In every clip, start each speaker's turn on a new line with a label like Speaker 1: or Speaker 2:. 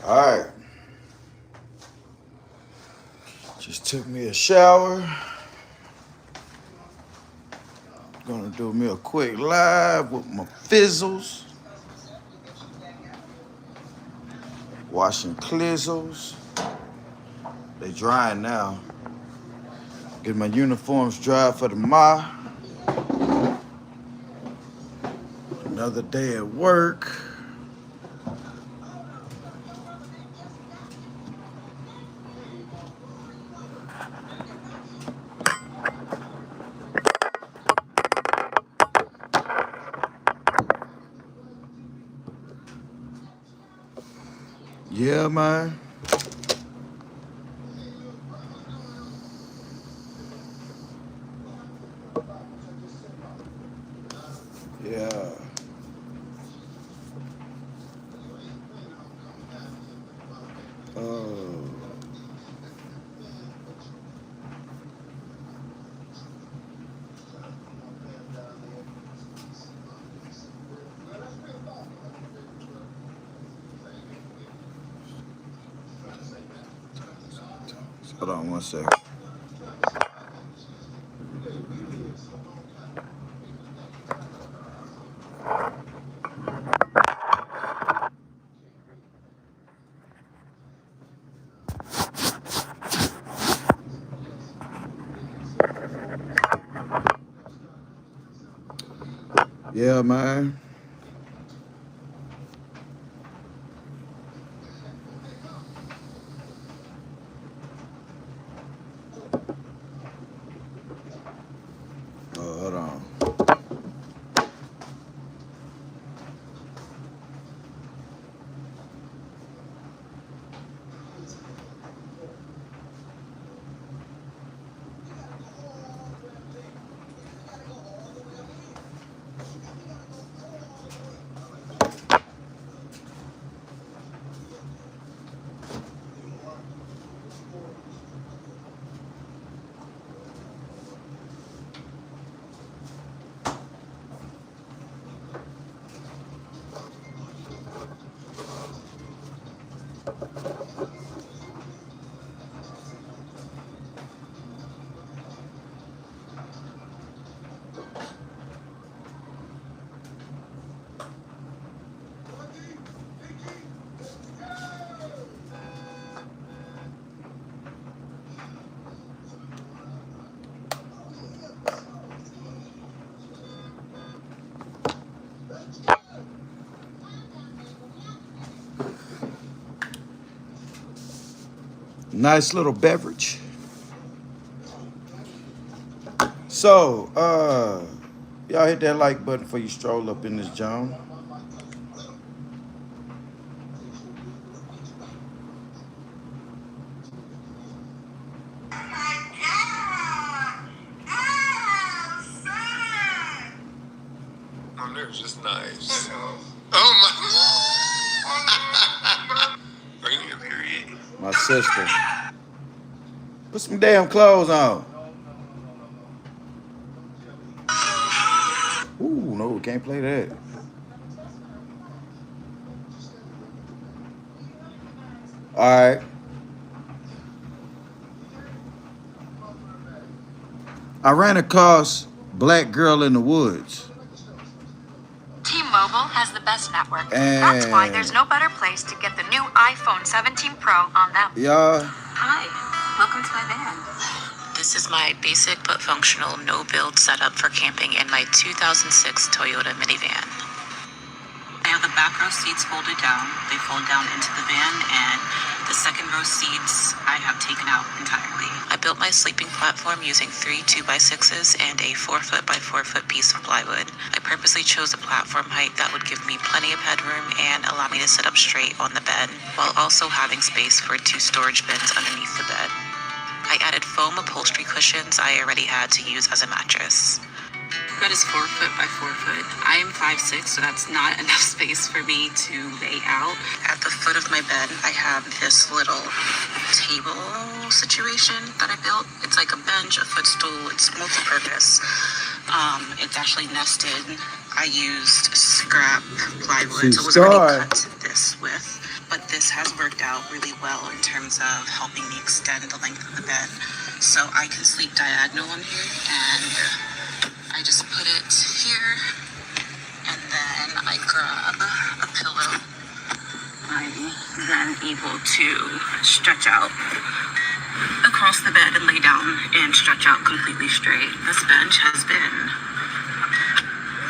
Speaker 1: Alright. Just took me a shower. Gonna do me a quick live with my fizzles. Washing clizzles. They drying now. Get my uniforms dry for tomorrow. Another day at work. Yeah, man. Yeah. Hold on one second. Yeah, man. Hold on. Nice little beverage. So, y'all hit that like button before you stroll up in this joint.
Speaker 2: Oh, they're just nice. Oh my! Are you in your period?
Speaker 1: My sister. Put some damn clothes on. Ooh, no, we can't play that. All right. I ran across Black Girl in the Woods.
Speaker 3: T-Mobile has the best network. That's why there's no better place to get the new iPhone 17 Pro on them.
Speaker 1: Y'all.
Speaker 3: Hi, welcome to my van. This is my basic but functional no-build setup for camping in my 2006 Toyota minivan. I have the back row seats folded down. They fold down into the van, and the second row seats I have taken out entirely. I built my sleeping platform using 3 2x6s and a 4-foot by 4-foot piece of plywood. I purposely chose a platform height that would give me plenty of headroom and allow me to sit up straight on the bed, while also having space for 2 storage bins underneath the bed. I added foam upholstery cushions I already had to use as a mattress. The bed is 4-foot by 4-foot. I am 5'6", so that's not enough space for me to lay out. At the foot of my bed, I have this little table situation that I built. It's like a bench, a footstool. It's multi-purpose. It's actually nested. I used scrap plywood, so it was already cut this with. But this has worked out really well in terms of helping me extend the length of the bed. So I can sleep diagonal on here, and I just put it here, and then I grab a pillow. I'm then able to stretch out across the bed and lay down and stretch out completely straight. This bench has been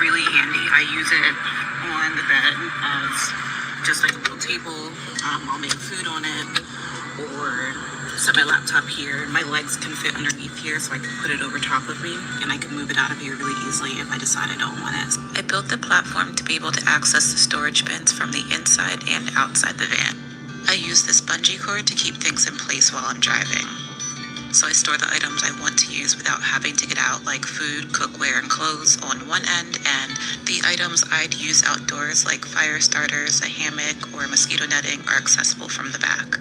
Speaker 3: really handy. I use it on the bed as just like a little table. I'll make food on it or set my laptop here. My legs can fit underneath here, so I can put it over top of me, and I can move it out of here really easily if I decide I don't want it. I built the platform to be able to access the storage bins from the inside and outside the van. I use this bungee cord to keep things in place while I'm driving. So I store the items I want to use without having to get out, like food, cookware, and clothes on one end, and the items I'd use outdoors, like fire starters, a hammock, or mosquito netting, are accessible from the back.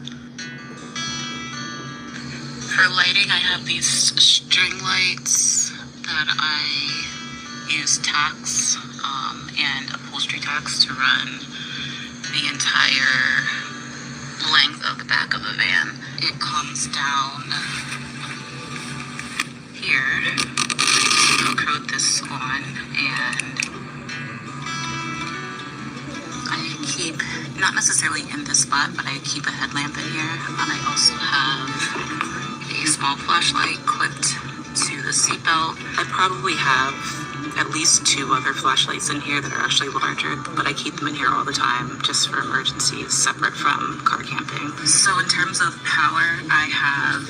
Speaker 3: For lighting, I have these string lights that I use tacks and upholstery tacks to run the entire length of the back of the van. It comes down here. Velcroed this on, and I keep, not necessarily in this spot, but I keep a headlamp in here, and I also have a small flashlight clipped to the seatbelt. I probably have at least 2 other flashlights in here that are actually larger, but I keep them in here all the time just for emergencies, separate from car camping. So in terms of power, I have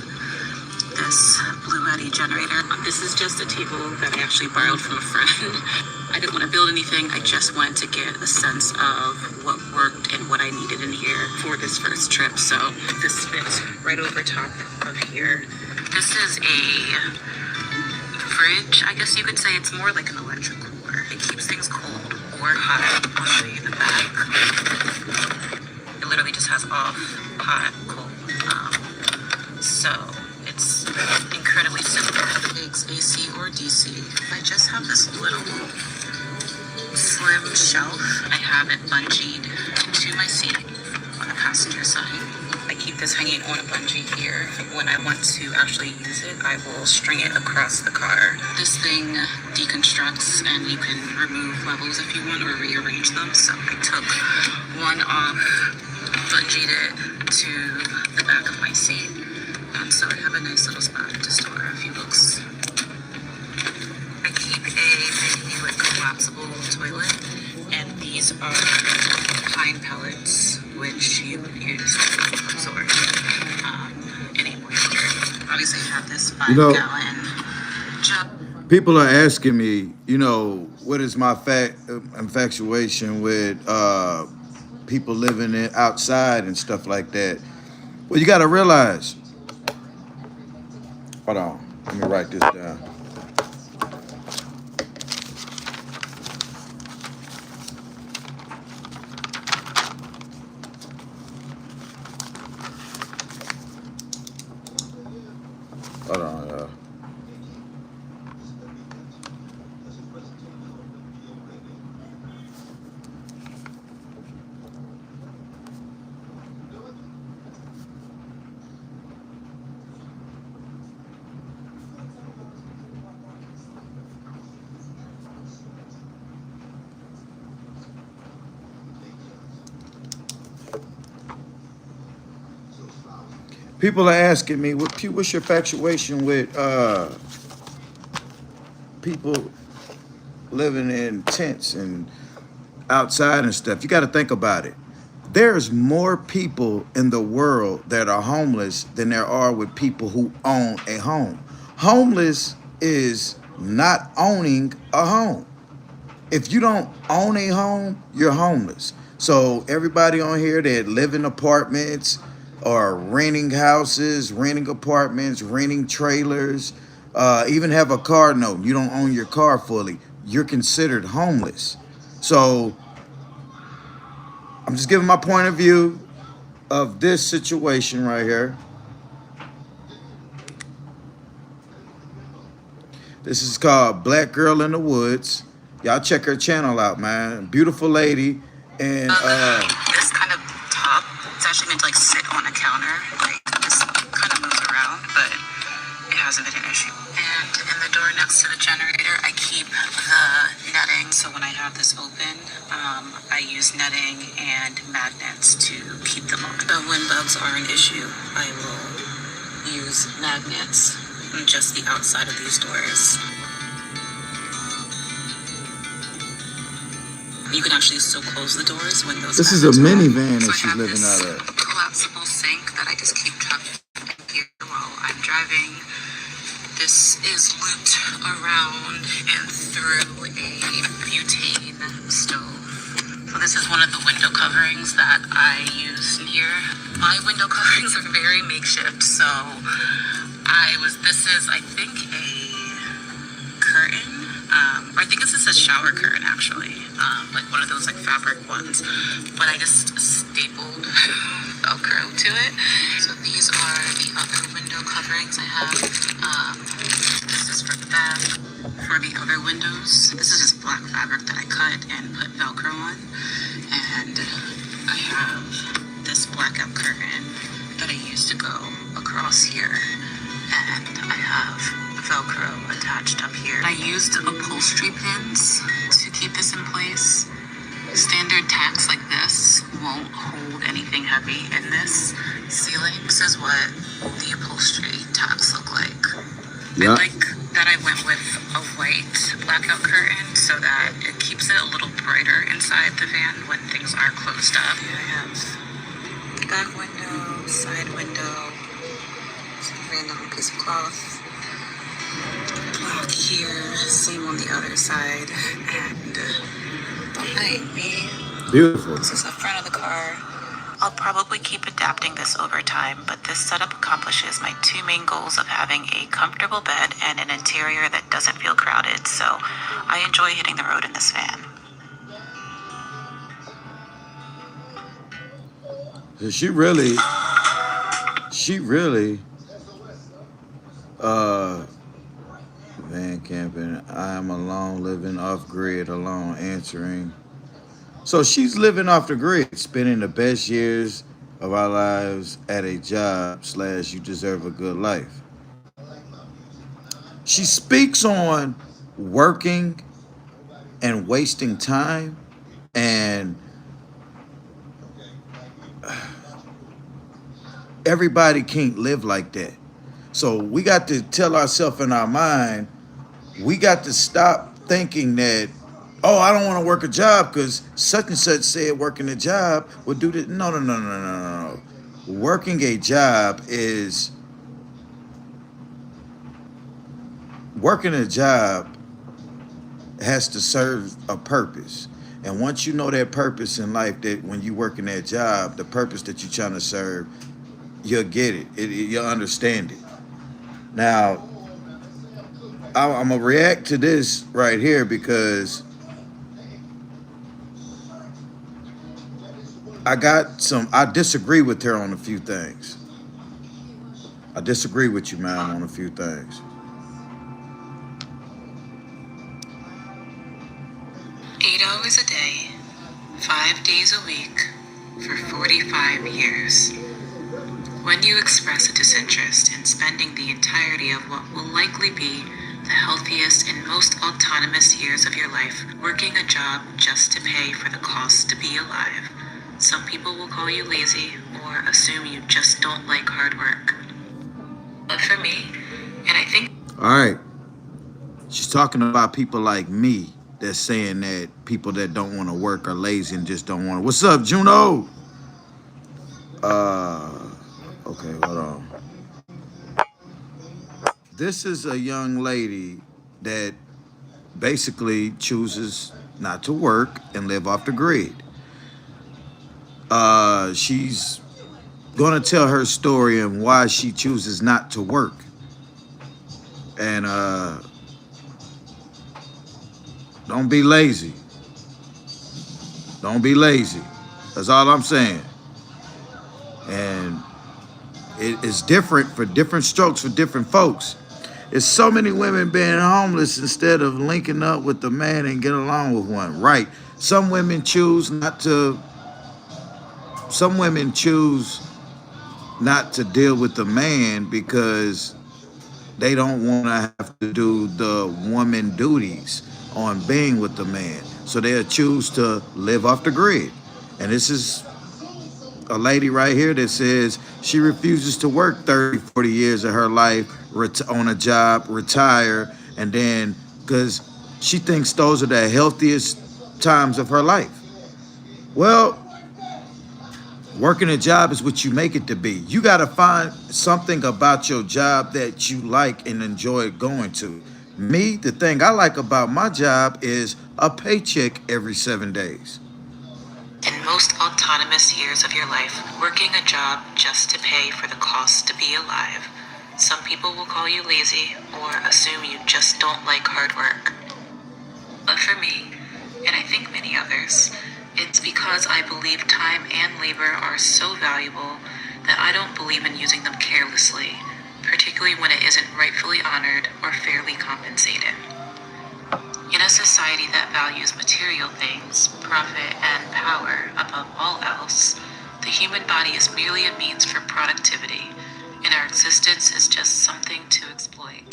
Speaker 3: this Blue Yeti generator. This is just a table that I actually borrowed from a friend. I didn't want to build anything. I just wanted to get a sense of what worked and what I needed in here for this first trip. So this fits right over top of here. This is a fridge, I guess you could say. It's more like an electric cooler. It keeps things cold or hot. I'll show you the back. It literally just has off, hot, cold. So it's incredibly simple. It takes AC or DC. I just have this little slim shelf. I have it bungeed to my seat on the passenger side. I keep this hanging on a bungee here. When I want to actually use it, I will string it across the car. This thing deconstructs, and you can remove levels if you want or rearrange them. So I took one off, bungeed it to the back of my seat, and so I have a nice little spot to store a few books. I keep a mini like collapsible toilet, and these are pine pellets, which you would use to absorb any moisture. Obviously, I have this 5-gallon jug.
Speaker 1: People are asking me, what is my infatuation with people living outside and stuff like that. Well, you got to realize. Hold on, let me write this down. Hold on, y'all. People are asking me, what's your infatuation with people living in tents and outside and stuff? You got to think about it. There's more people in the world that are homeless than there are with people who own a home. Homeless is not owning a home. If you don't own a home, you're homeless. So everybody on here that live in apartments or renting houses, renting apartments, renting trailers, even have a car note, you don't own your car fully, you're considered homeless. So I'm just giving my point of view of this situation right here. This is called Black Girl in the Woods. Y'all check her channel out, man. Beautiful lady. And
Speaker 3: this kind of top, it's actually meant to like sit on a counter. Like this kind of moves around, but it hasn't been an issue. And in the door next to the generator, I keep the netting. So when I have this open, I use netting and magnets to keep them on. So when bugs are an issue, I will use magnets on just the outside of these doors. You can actually still close the doors when those.
Speaker 1: This is a
Speaker 3: magnets are on.
Speaker 1: minivan
Speaker 3: So
Speaker 1: that
Speaker 3: I
Speaker 1: she's
Speaker 3: have
Speaker 1: living
Speaker 3: this
Speaker 1: out of.
Speaker 3: collapsible sink that I just keep trapped here while I'm driving. This is looped around and through a butane stove. So this is one of the window coverings that I use in here. My window coverings are very makeshift, so this is, I think, a curtain. Or I think this is a shower curtain, actually. Like one of those like fabric ones. But I just stapled Velcro to it. So these are the other window coverings I have. This is for the back. For the other windows, this is just black fabric that I cut and put Velcro on. And I have this blackout curtain that I use to go across here. And I have Velcro attached up here. I used upholstery pins to keep this in place. Standard tacks like this won't hold anything heavy in this ceiling. This is what the upholstery tacks look like.
Speaker 1: Yeah.
Speaker 3: I like that I went with a white blackout curtain so that it keeps it a little brighter inside the van when things are closed up. Here I have back window, side window, some random piece of cloth. Black here, same on the other side, and behind me.
Speaker 1: Beautiful.
Speaker 3: This is the front of the car. I'll probably keep adapting this over time, but this setup accomplishes my two main goals of having a comfortable bed and an interior that doesn't feel crowded, so I enjoy hitting the road in this van.
Speaker 1: She really, van camping. I am alone, living off grid, alone, answering. So she's living off the grid, spending the best years of our lives at a job / you deserve a good life. She speaks on working and wasting time, and everybody can't live like that. So we got to tell ourselves in our mind, we got to stop thinking that, oh, I don't want to work a job because such and such said working a job would do this. No. Working a job has to serve a purpose. And once you know that purpose in life, that when you work in that job, the purpose that you're trying to serve, you'll get it. You'll understand it. Now, I'm going to react to this right here because I disagree with her on a few things. I disagree with you, ma'am, on a few things.
Speaker 3: 8 hours a day, 5 days a week, for 45 years. When you express a disinterest in spending the entirety of what will likely be the healthiest and most autonomous years of your life working a job just to pay for the cost to be alive, some people will call you lazy or assume you just don't like hard work. But for me, and I think...
Speaker 1: All right. She's talking about people like me that's saying that people that don't want to work are lazy and just don't want to. What's up, Juno? Okay, hold on. This is a young lady that basically chooses not to work and live off the grid. She's gonna tell her story and why she chooses not to work. And don't be lazy. Don't be lazy. That's all I'm saying. And it is different for different strokes for different folks. There's so many women being homeless instead of linking up with the man and get along with one. Right. Some women choose not to some women choose not to deal with the man because they don't want to have to do the woman duties on being with the man. So they'll choose to live off the grid. And this is a lady right here that says she refuses to work 30, 40 years of her life on a job, retire, and then because she thinks those are the healthiest times of her life. Well, working a job is what you make it to be. You got to find something about your job that you like and enjoy going to. Me, the thing I like about my job is a paycheck every 7 days.
Speaker 3: In most autonomous years of your life, working a job just to pay for the cost to be alive. Some people will call you lazy or assume you just don't like hard work. But for me, and I think many others, it's because I believe time and labor are so valuable that I don't believe in using them carelessly, particularly when it isn't rightfully honored or fairly compensated. In a society that values material things, profit, and power above all else, the human body is merely a means for productivity, and our existence is just something to exploit.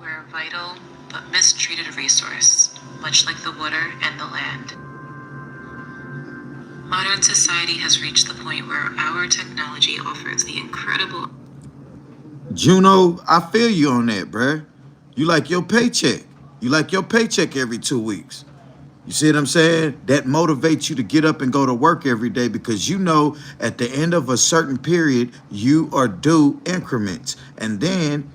Speaker 3: We're a vital but mistreated resource, much like the water and the land. Modern society has reached the point where our technology offers the incredible.
Speaker 1: Juno, I feel you on that, bruh. You like your paycheck. You like your paycheck every 2 weeks. You see what I'm saying? That motivates you to get up and go to work every day because you know at the end of a certain period, you are due increments. And then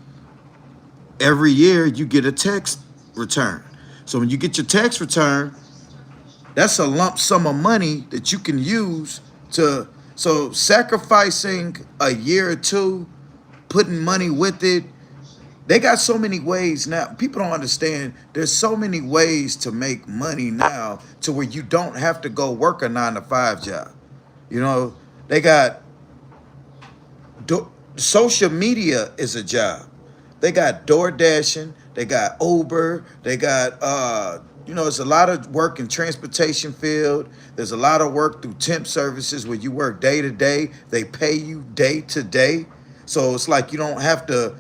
Speaker 1: every year you get a tax return. So when you get your tax return, that's a lump sum of money that you can use to, so sacrificing a year or two, putting money with it. They got so many ways now. People don't understand. There's so many ways to make money now to where you don't have to go work a 9 to 5 job. You know, they got social media is a job. They got door dashing. They got Uber. They got there's a lot of work in transportation field. There's a lot of work through temp services where you work day to day. They pay you day to day. So it's like you don't have to,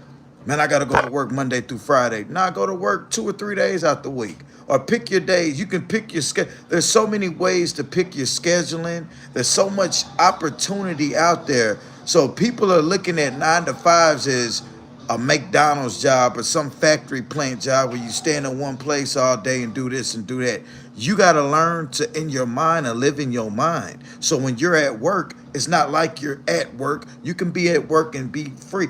Speaker 1: man, I got to go to work Monday through Friday. Nah, go to work 2 or 3 days out the week. Or pick your days. You can pick your schedule. There's so many ways to pick your scheduling. There's so much opportunity out there. So people are looking at 9 to 5s as a McDonald's job or some factory plant job where you stand in one place all day and do this and do that. You got to learn to, in your mind, and live in your mind. So when you're at work, it's not like you're at work. You can be at work and be free.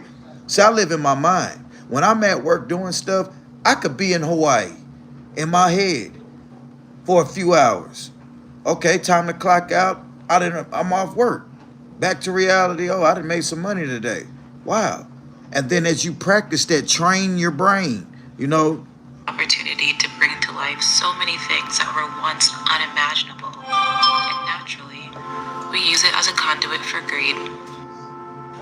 Speaker 1: See, I live in my mind. When I'm at work doing stuff, I could be in Hawaii in my head for a few hours. Okay, time to clock out. I'm off work. Back to reality. Oh, I done made some money today. Wow. And then as you practice that, train your brain,
Speaker 3: Opportunity to bring to life so many things that were once unimaginable. And naturally, we use it as a conduit for greed.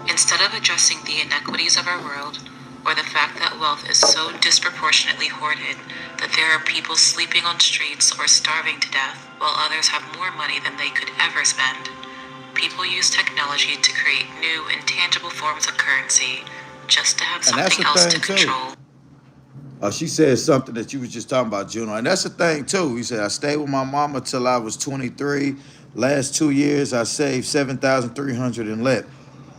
Speaker 3: Instead of addressing the inequities of our world, or the fact that wealth is so disproportionately hoarded that there are people sleeping on streets or starving to death while others have more money than they could ever spend, people use technology to create new intangible forms of currency just to have something else to control.
Speaker 1: She said something that you was just talking about, Juno. And that's the thing, too. He said, I stayed with my mama till I was 23. Last 2 years, I saved $7,300 and left.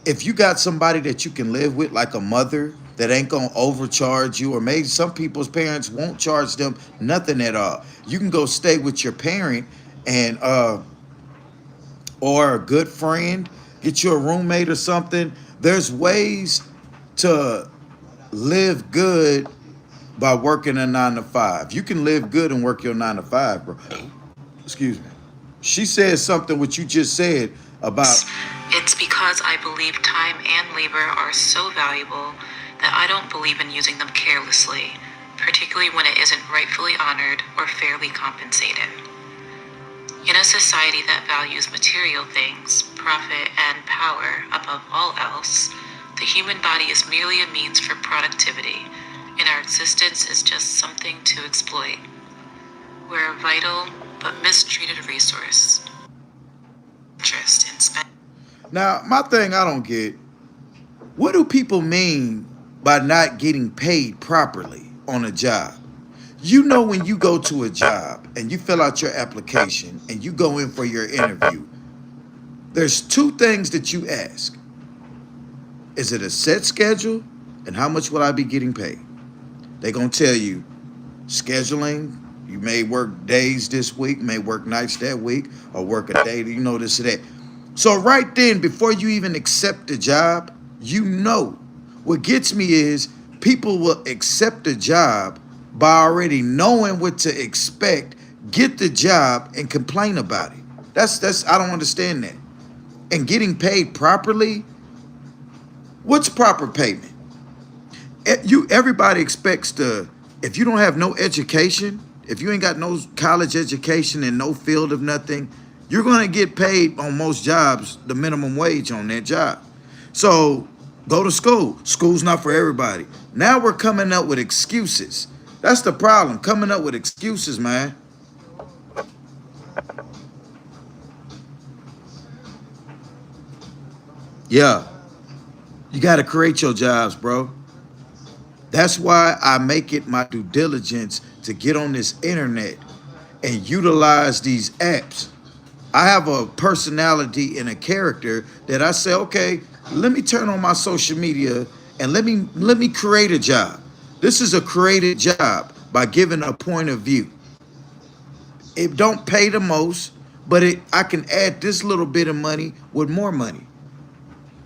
Speaker 1: If you got somebody that you can live with, like a mother, that ain't going to overcharge you, or maybe some people's parents won't charge them nothing at all. You can go stay with your parent and or a good friend, get you a roommate or something. There's ways to live good by working a 9 to 5. You can live good and work your 9 to 5, bro. Excuse me. She said something what you just said about.
Speaker 3: It's because I believe time and labor are so valuable that I don't believe in using them carelessly, particularly when it isn't rightfully honored or fairly compensated. In a society that values material things, profit, and power above all else, the human body is merely a means for productivity, and our existence is just something to exploit. We're a vital but mistreated resource. Interest in and spend.
Speaker 1: Now, my thing I don't get, what do people mean by not getting paid properly on a job? You know, when you go to a job and you fill out your application and you go in for your interview, there's two things that you ask. Is it a set schedule? And how much will I be getting paid? They're going to tell you scheduling. You may work days this week, may work nights that week, or work a day, this or that. So right then, before you even accept the job, you know. What gets me is people will accept the job by already knowing what to expect, get the job, and complain about it. That's I don't understand that. And getting paid properly, what's proper payment? Everybody expects to, if you don't have no education, if you ain't got no college education and no field of nothing, you're gonna get paid on most jobs the minimum wage on that job. So go to school. School's not for everybody. Now we're coming up with excuses. That's the problem. Coming up with excuses, man. Yeah. You got to create your jobs, bro. That's why I make it my due diligence to get on this internet and utilize these apps. I have a personality and a character that I say, okay, let me turn on my social media and let me create a job. This is a created job by giving a point of view. It don't pay the most, but I can add this little bit of money with more money.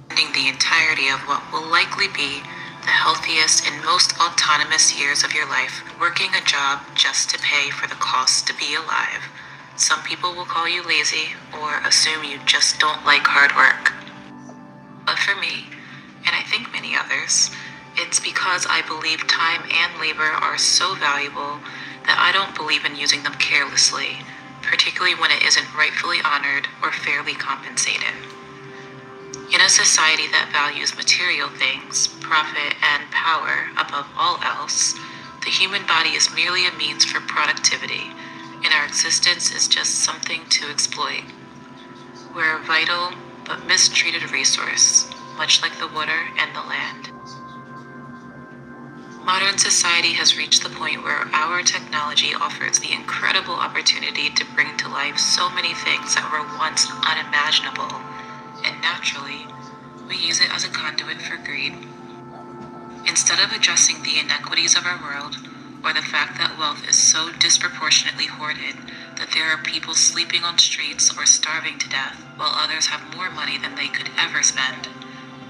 Speaker 3: The entirety of what will likely be the healthiest and most autonomous years of your life, working a job just to pay for the cost to be alive. Some people will call you lazy or assume you just don't like hard work. But for me, and I think many others, it's because I believe time and labor are so valuable that I don't believe in using them carelessly, particularly when it isn't rightfully honored or fairly compensated. In a society that values material things, profit, and power above all else, the human body is merely a means for productivity, and our existence is just something to exploit. We're a vital but mistreated resource, much like the water and the land. Modern society has reached the point where our technology offers the incredible opportunity to bring to life so many things that were once unimaginable. And naturally, we use it as a conduit for greed. Instead of addressing the inequities of our world, or the fact that wealth is so disproportionately hoarded that there are people sleeping on streets or starving to death, while others have more money than they could ever spend,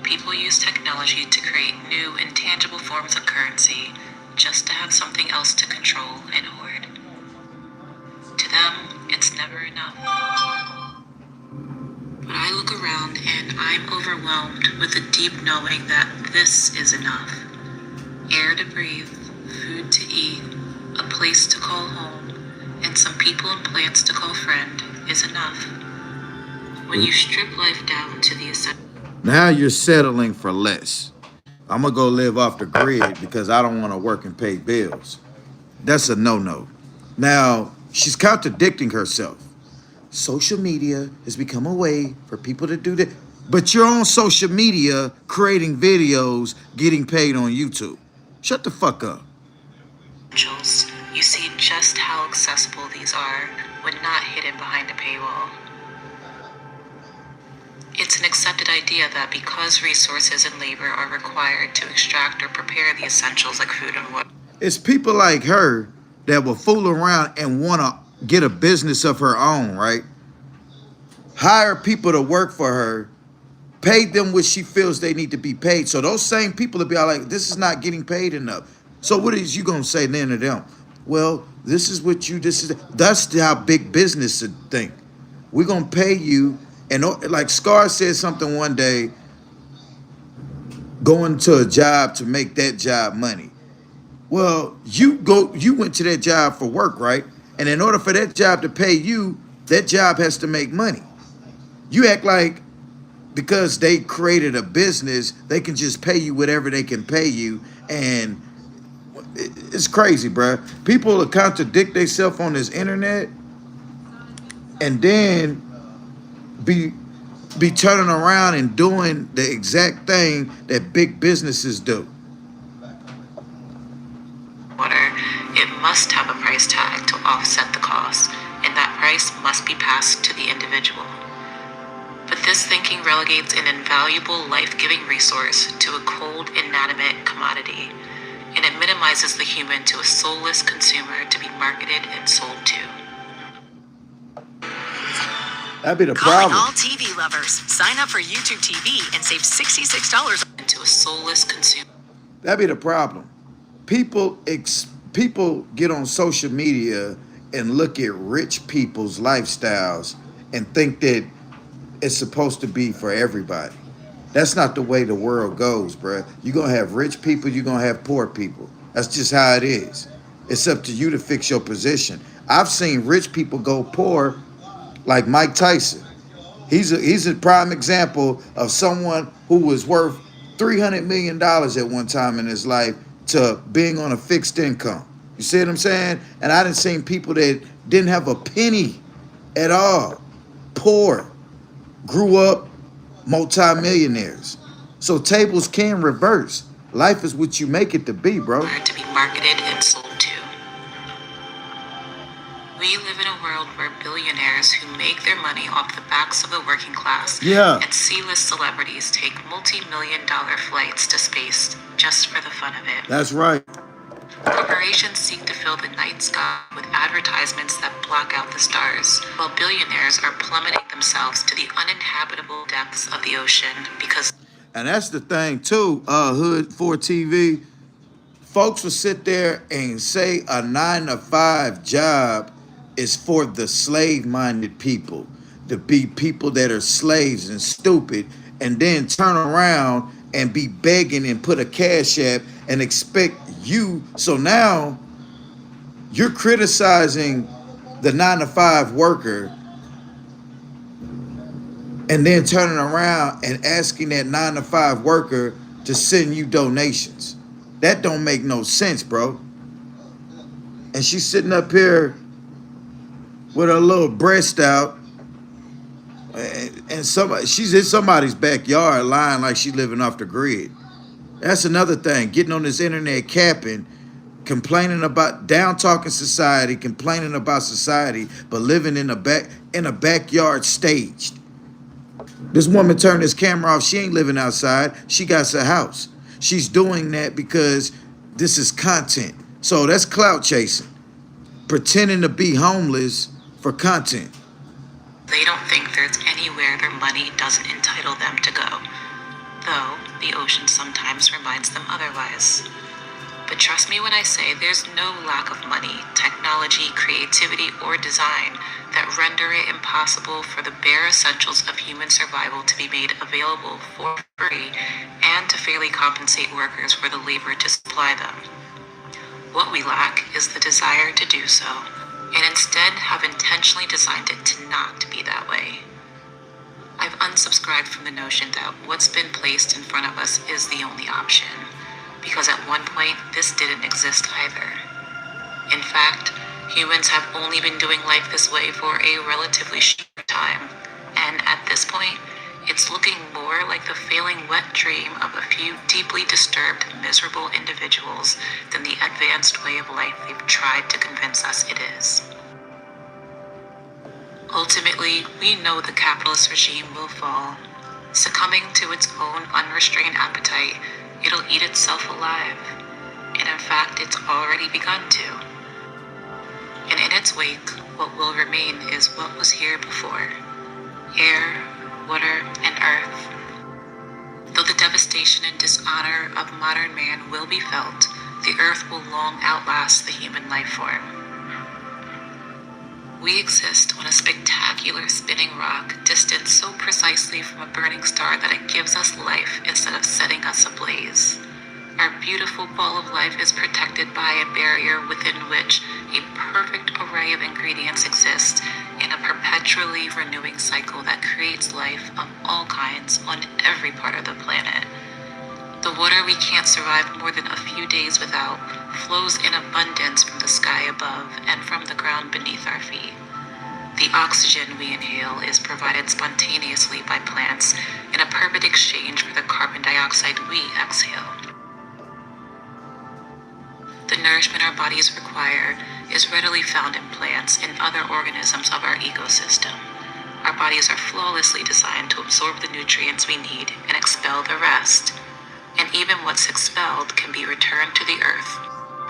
Speaker 3: people use technology to create new, intangible forms of currency just to have something else to control and hoard. To them, it's never enough. But I look around and I'm overwhelmed with the deep knowing that this is enough. Air to breathe, food to eat, a place to call home, and some people and plants to call friend is enough. When you strip life down to the essentials.
Speaker 1: Now you're settling for less. I'm going to go live off the grid because I don't want to work and pay bills. That's a no-no. Now, she's contradicting herself. Social media has become a way for people to do that. But you're on social media creating videos, getting paid on YouTube. Shut the fuck up.
Speaker 3: You see just how accessible these are when not hidden behind a paywall. It's an accepted idea that because resources and labor are required to extract or prepare the essentials like food and water.
Speaker 1: It's people like her that will fool around and want to get a business of her own, right? Hire people to work for her, pay them what she feels they need to be paid. So those same people will be all like, this is not getting paid enough. So what is you going to say then to them? Well, this is that's how big business think. We're going to pay you. And like Scar said something one day, going to a job to make that job money. Well, you went to that job for work, right? And in order for that job to pay you, that job has to make money. You act like because they created a business, they can just pay you whatever they can pay you. And it's crazy, bro. People will contradict themselves on this internet and then be be turning around and doing the exact thing that big businesses do.
Speaker 3: Water, it must have a price tag to offset the cost, and that price must be passed to the individual. But this thinking relegates an invaluable life-giving resource to a cold, inanimate commodity, and it minimizes the human to a soulless consumer to be marketed and sold to.
Speaker 1: That'd be the
Speaker 4: Calling
Speaker 1: problem.
Speaker 4: all TV lovers. Sign up for YouTube TV and save $66.
Speaker 3: To a soulless consumer.
Speaker 1: That'd be the problem. People get on social media and look at rich people's lifestyles and think that it's supposed to be for everybody. That's not the way the world goes, bruh. You're going to have rich people, you're going to have poor people. That's just how it is. It's up to you to fix your position. I've seen rich people go poor, like Mike Tyson. He's a prime example of someone who was worth $300 million at one time in his life to being on a fixed income. You see what I'm saying? And I done seen people that didn't have a penny at all, poor, grew up multimillionaires. So tables can reverse. Life is what you make it to be, bro.
Speaker 3: To be marketed and sold to. We live in a world where billionaires who make their money off the backs of the working class and C-list celebrities take multi-million-dollar flights to space just for the fun of it.
Speaker 1: That's right.
Speaker 3: Corporations seek to fill the night sky with advertisements that block out the stars, while billionaires are plummeting themselves to the uninhabitable depths of the ocean because...
Speaker 1: And that's the thing too, Hood for TV. Folks will sit there and say a 9-to-5 job is for the slave-minded people, to be people that are slaves and stupid, and then turn around and be begging and put a cash app and expect you. So now you're criticizing the 9-to-5 worker and then turning around and asking that 9-to-5 worker to send you donations. That don't make no sense, bro. And she's sitting up here with her little breast out, and she's in somebody's backyard lying like she's living off the grid. That's another thing, getting on this internet capping, complaining about down-talking society, complaining about society, but living in a backyard staged. This woman turned this camera off. She ain't living outside. She got a house. She's doing that because this is content. So that's clout chasing, pretending to be homeless for content.
Speaker 3: They don't think there's anywhere their money doesn't entitle them to go, though the ocean sometimes reminds them otherwise. But trust me when I say there's no lack of money, technology, creativity, or design that render it impossible for the bare essentials of human survival to be made available for free and to fairly compensate workers for the labor to supply them. What we lack is the desire to do so, and instead have intentionally designed it to not be that way. I've unsubscribed from the notion that what's been placed in front of us is the only option, because at one point this didn't exist either. In fact, humans have only been doing life this way for a relatively short time, and at this point, it's looking more like the failing wet dream of a few deeply disturbed, miserable individuals than the advanced way of life they've tried to convince us it is. Ultimately, we know the capitalist regime will fall. Succumbing to its own unrestrained appetite, it'll eat itself alive. And in fact, it's already begun to. And in its wake, what will remain is what was here before: air, water, and earth. Though the devastation and dishonor of modern man will be felt, the earth will long outlast the human life form. We exist on a spectacular spinning rock, distant so precisely from a burning star that it gives us life instead of setting us ablaze. Our beautiful ball of life is protected by a barrier within which a perfect array of ingredients exist in a perpetually renewing cycle that creates life of all kinds on every part of the planet. The water we can't survive more than a few days without flows in abundance from the sky above and from the ground beneath our feet. The The oxygen we inhale is provided spontaneously by plants in a perfect exchange for the carbon dioxide we exhale. The nourishment our bodies require is readily found in plants and other organisms of our ecosystem. Our bodies are flawlessly designed to absorb the nutrients we need and expel the rest. And even what's expelled can be returned to the earth.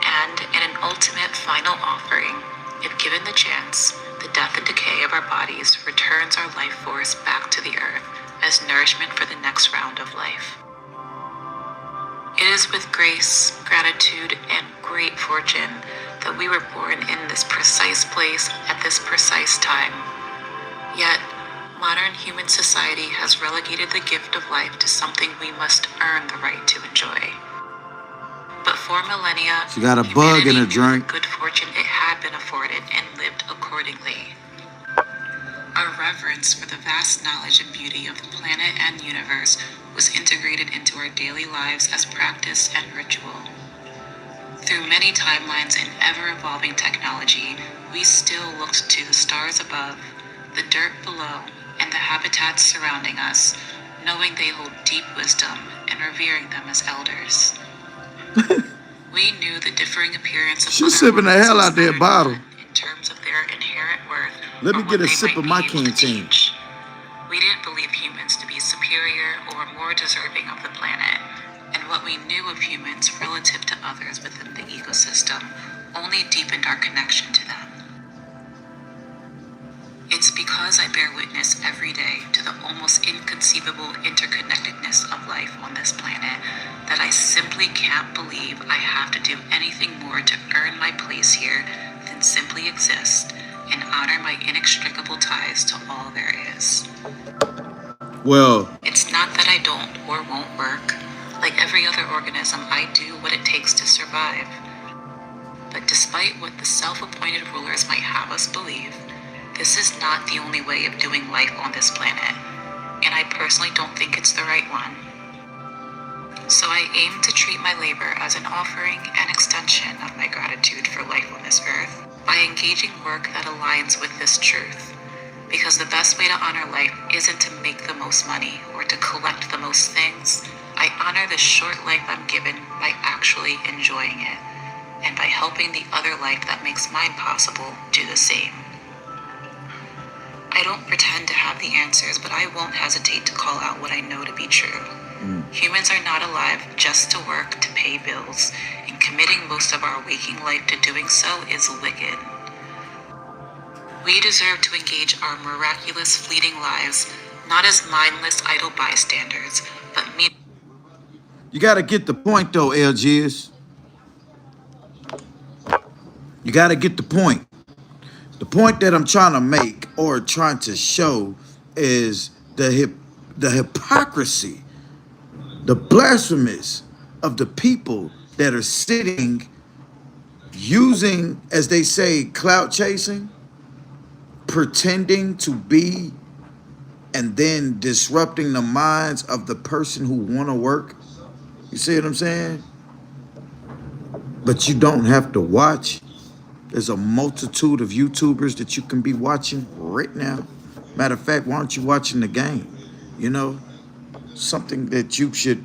Speaker 3: And in an ultimate final offering, if given the chance, the death and decay of our bodies returns our life force back to the earth as nourishment for the next round of life. It is with grace, gratitude, and great fortune that we were born in this precise place at this precise time. Yet, modern human society has relegated the gift of life to something we must earn the right to enjoy. But for millennia,
Speaker 1: She got a bug in her
Speaker 3: humanity knew
Speaker 1: drink.
Speaker 3: the good fortune it had been afforded and lived accordingly. Our reverence for the vast knowledge and beauty of the planet and universe was integrated into our daily lives as practice and ritual. Through many timelines and ever-evolving technology, we still looked to the stars above, the dirt below, and the habitats surrounding us, knowing they hold deep wisdom and revering them as elders. We knew the differing appearance of
Speaker 1: She's
Speaker 3: other
Speaker 1: sipping the hell out
Speaker 3: organisms
Speaker 1: that bottle.
Speaker 3: in terms of their inherent worth.
Speaker 1: Let me
Speaker 3: or
Speaker 1: get
Speaker 3: what
Speaker 1: a
Speaker 3: they
Speaker 1: sip
Speaker 3: might
Speaker 1: of my
Speaker 3: be able to
Speaker 1: canteen.
Speaker 3: teach. We didn't believe humans to be superior or more deserving of the planet, and what we knew of humans relative to others within the ecosystem only deepened our connection to them. It's because I bear witness every day to the almost inconceivable interconnectedness of life on this planet that I simply can't believe I have to do anything more to earn my place here than simply exist and honor my inextricable ties to all there is.
Speaker 1: Well,
Speaker 3: It's not that I don't or won't work. Like every other organism, I do what it takes to survive. But despite what the self-appointed rulers might have us believe, this is not the only way of doing life on this planet, and I personally don't think it's the right one. So I aim to treat my labor as an offering and extension of my gratitude for life on this earth by engaging work that aligns with this truth. Because the best way to honor life isn't to make the most money or to collect the most things. I honor the short life I'm given by actually enjoying it, and by helping the other life that makes mine possible do the same. I don't pretend to have the answers, but I won't hesitate to call out what I know to be true. Humans are not alive just to work to pay bills, and committing most of our waking life to doing so is wicked. We deserve to engage our miraculous fleeting lives, not as mindless idle bystanders, but
Speaker 1: you got to get the point, though, LGs. You got to get the point. The point that I'm trying to make or trying to show is the hypocrisy, the blasphemous of the people that are sitting using, as they say, clout chasing, pretending to be, and then disrupting the minds of the person who want to work. You see what I'm saying? But you don't have to watch. There's a multitude of YouTubers that you can be watching right now. Matter of fact, why aren't you watching the game? You know, something that you should,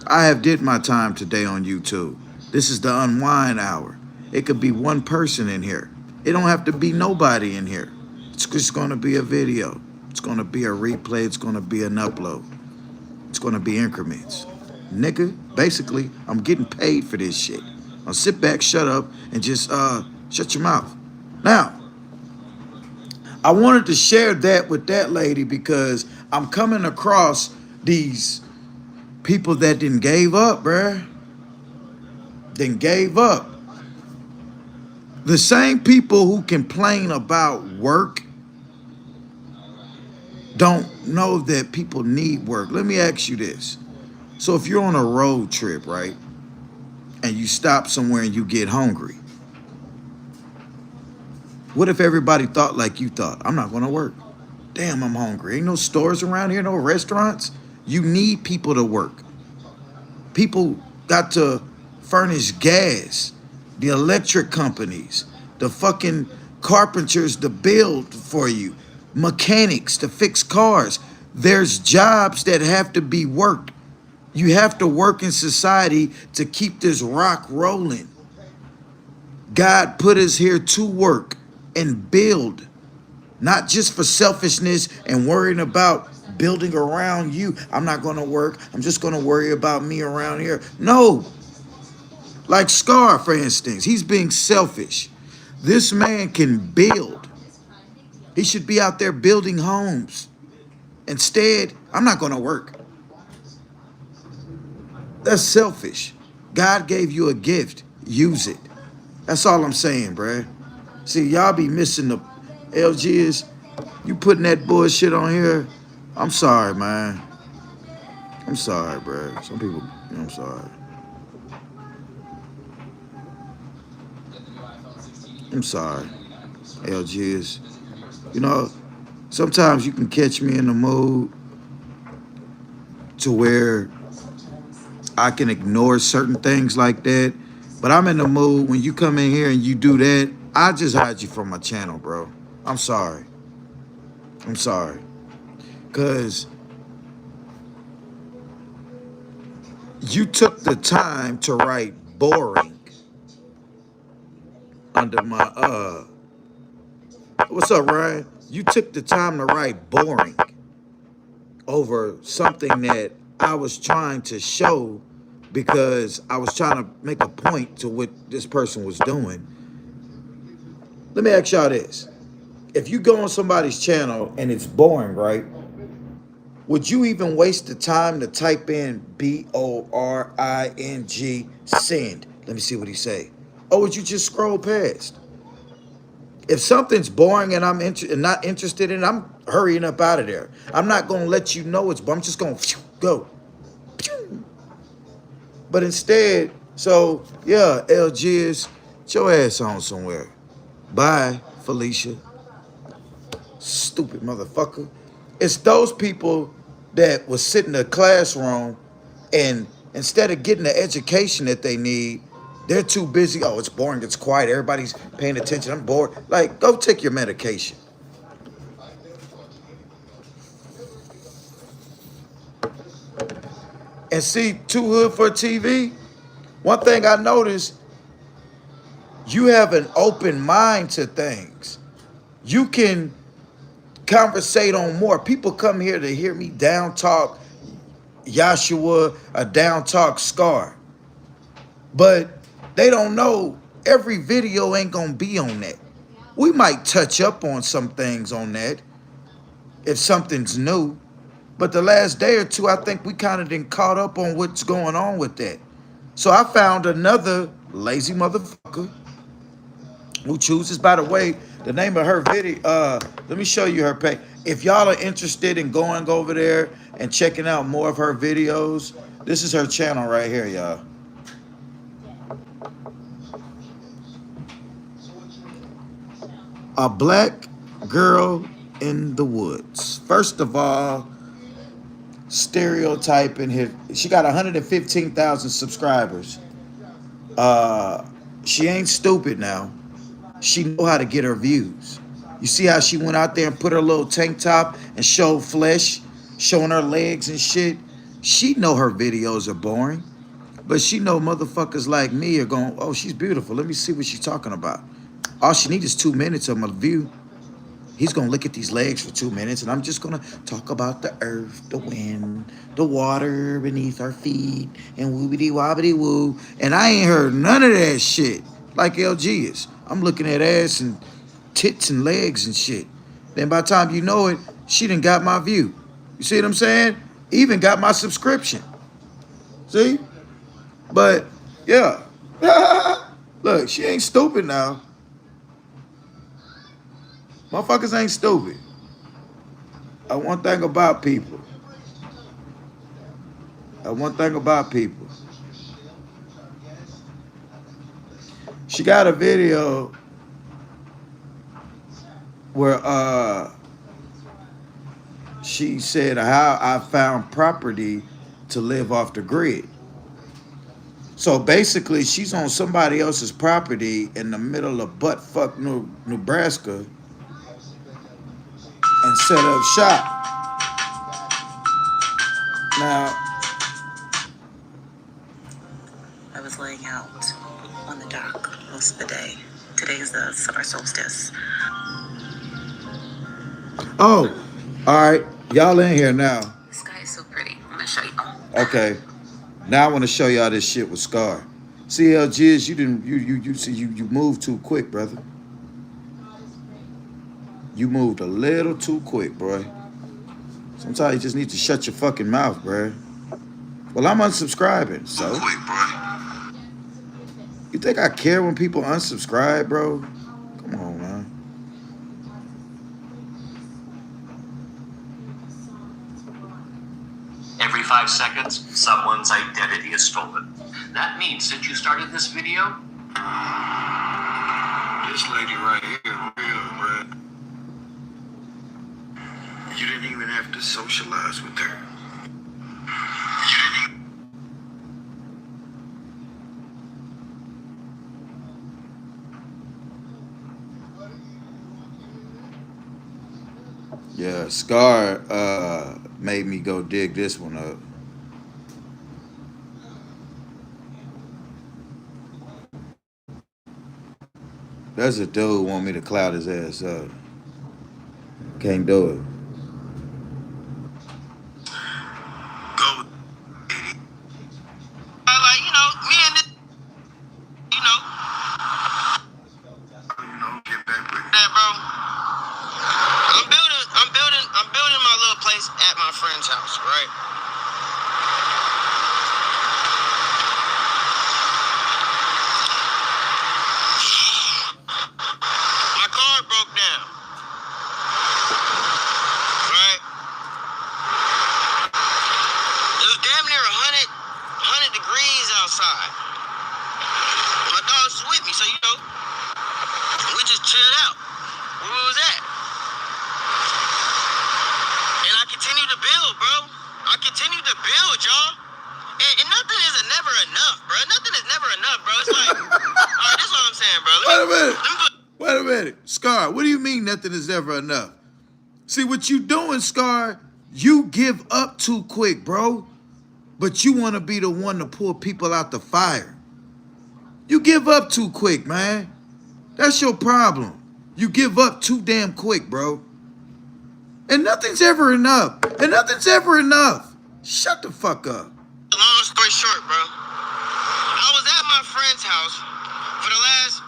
Speaker 1: I have did my time today on YouTube. This is the unwind hour. It could be one person in here. It don't have to be nobody in here. It's just going to be a video. It's going to be a replay. It's going to be an upload. It's going to be increments. Nigga, basically, I'm getting paid for this shit. I'll sit back, shut up, and just shut your mouth. Now, I wanted to share that with that lady because I'm coming across these people that didn't gave up, bruh. Then gave up. The same people who complain about work don't know that people need work. Let me ask you this. So if you're on a road trip, right, and you stop somewhere and you get hungry, what if everybody thought like you thought? I'm not going to work. Damn, I'm hungry. Ain't no stores around here, no restaurants. You need people to work. People got to furnish gas, the electric companies, the fucking carpenters to build for you, mechanics to fix cars. There's jobs that have to be worked. You have to work in society to keep this rock rolling. God put us here to work and build, not just for selfishness and worrying about building around you. I'm not going to work. I'm just going to worry about me around here. No. Like Scar, for instance, he's being selfish. This man can build. He should be out there building homes. Instead, I'm not going to work. That's selfish. God gave you a gift. Use it. That's all I'm saying, bruh. See, y'all be missing the LGs. You putting that bullshit on here. I'm sorry, man. I'm sorry, bruh. Some people, I'm sorry. I'm sorry, LGs. You know, sometimes you can catch me in the mood to where I can ignore certain things like that. But I'm in the mood when you come in here and you do that, I just hide you from my channel, bro. I'm sorry. I'm sorry. Because you took the time to write boring under my, what's up, Ryan? You took the time to write boring over something that I was trying to show because I was trying to make a point to what this person was doing. Let me ask y'all this. If you go on somebody's channel and it's boring, right? Would you even waste the time to type in BORING, send? Let me see what he say. Or would you just scroll past? If something's boring and I'm not interested in it, I'm hurrying up out of there. I'm not going to let you know it's boring. I'm just going to go. But instead, so, yeah, LGs, get your ass on somewhere. Bye, Felicia. Stupid motherfucker. It's those people that will sit in the classroom and instead of getting the education that they need, they're too busy. Oh, it's boring. It's quiet. Everybody's paying attention. I'm bored. Like, go take your medication. And see, Too Hood for TV, one thing I noticed, you have an open mind to things. You can conversate on more. People come here to hear me down talk Joshua, a down talk Scar. But they don't know every video ain't gonna be on that. We might touch up on some things on that if something's new. But the last day or two, I think we kind of done caught up on what's going on with that. So I found another lazy motherfucker who chooses, by the way, the name of her video. Let me show you her page. If y'all are interested in going over there and checking out more of her videos, this is her channel right here, y'all. A black girl in the woods. First of all, stereotyping here. She got 115,000 subscribers. She ain't stupid now. She know how to get her views. You see how she went out there and put her little tank top and showed flesh, showing her legs and shit? She know her videos are boring, but she know motherfuckers like me are going, oh, she's beautiful. Let me see what she's talking about. All she needs is 2 minutes of my view. He's going to look at these legs for 2 minutes, and I'm just going to talk about the earth, the wind, the water beneath our feet, and woobity-wobbity-woo. And I ain't heard none of that shit like LG is. I'm looking at ass and tits and legs and shit. Then by the time you know it, she done got my view. You see what I'm saying? Even got my subscription. See? But, yeah. Look, she ain't stupid now. Motherfuckers ain't stupid. One thing about people. One thing about people. She got a video where she said how I found property to live off the grid. So basically, she's on somebody else's property in the middle of buttfuck Nebraska and set up shop. Now,
Speaker 3: I was laying out on the dock most of the day. Today's the summer solstice.
Speaker 1: oh, all right, y'all in here now.
Speaker 3: The sky is so pretty. I'm gonna show you.
Speaker 1: Okay, now I want to show y'all this shit with Scar. CLGs, you moved too quick, brother. You moved a little too quick, bro. Sometimes you just need to shut your fucking mouth, bro. Well, I'm unsubscribing, so.
Speaker 2: Too quick, bro.
Speaker 1: You think I care when people unsubscribe, bro? Come on, man.
Speaker 5: Every 5 seconds, someone's identity is stolen. That means since you started this video,
Speaker 2: This lady right here, real, bro. You didn't even have to socialize with her. You didn't even.
Speaker 1: Yeah, Scar made me go dig this one up. There's a dude want me to cloud his ass up. Can't do it.
Speaker 2: Go. Like, me and this, get back with that, bro. I'm building my little place at my friend's house, right? My car broke down, right? It was damn near 100 degrees outside. My dog's with me, so we just chilled out. Where we was at? And I continue to build, bro. I continue to build, y'all. And nothing is never enough, bro. Nothing is never enough, bro. It's like, all right, this is what I'm saying, bro.
Speaker 1: Wait a minute. Scar, what do you mean nothing is ever enough? See, what you doing, Scar, you give up too quick, bro. But you want to be the one to pull people out the fire. You give up too quick, man. That's your problem. You give up too damn quick, bro. And nothing's ever enough. Shut the fuck up.
Speaker 2: Long story short, bro. I was at my friend's house for the last,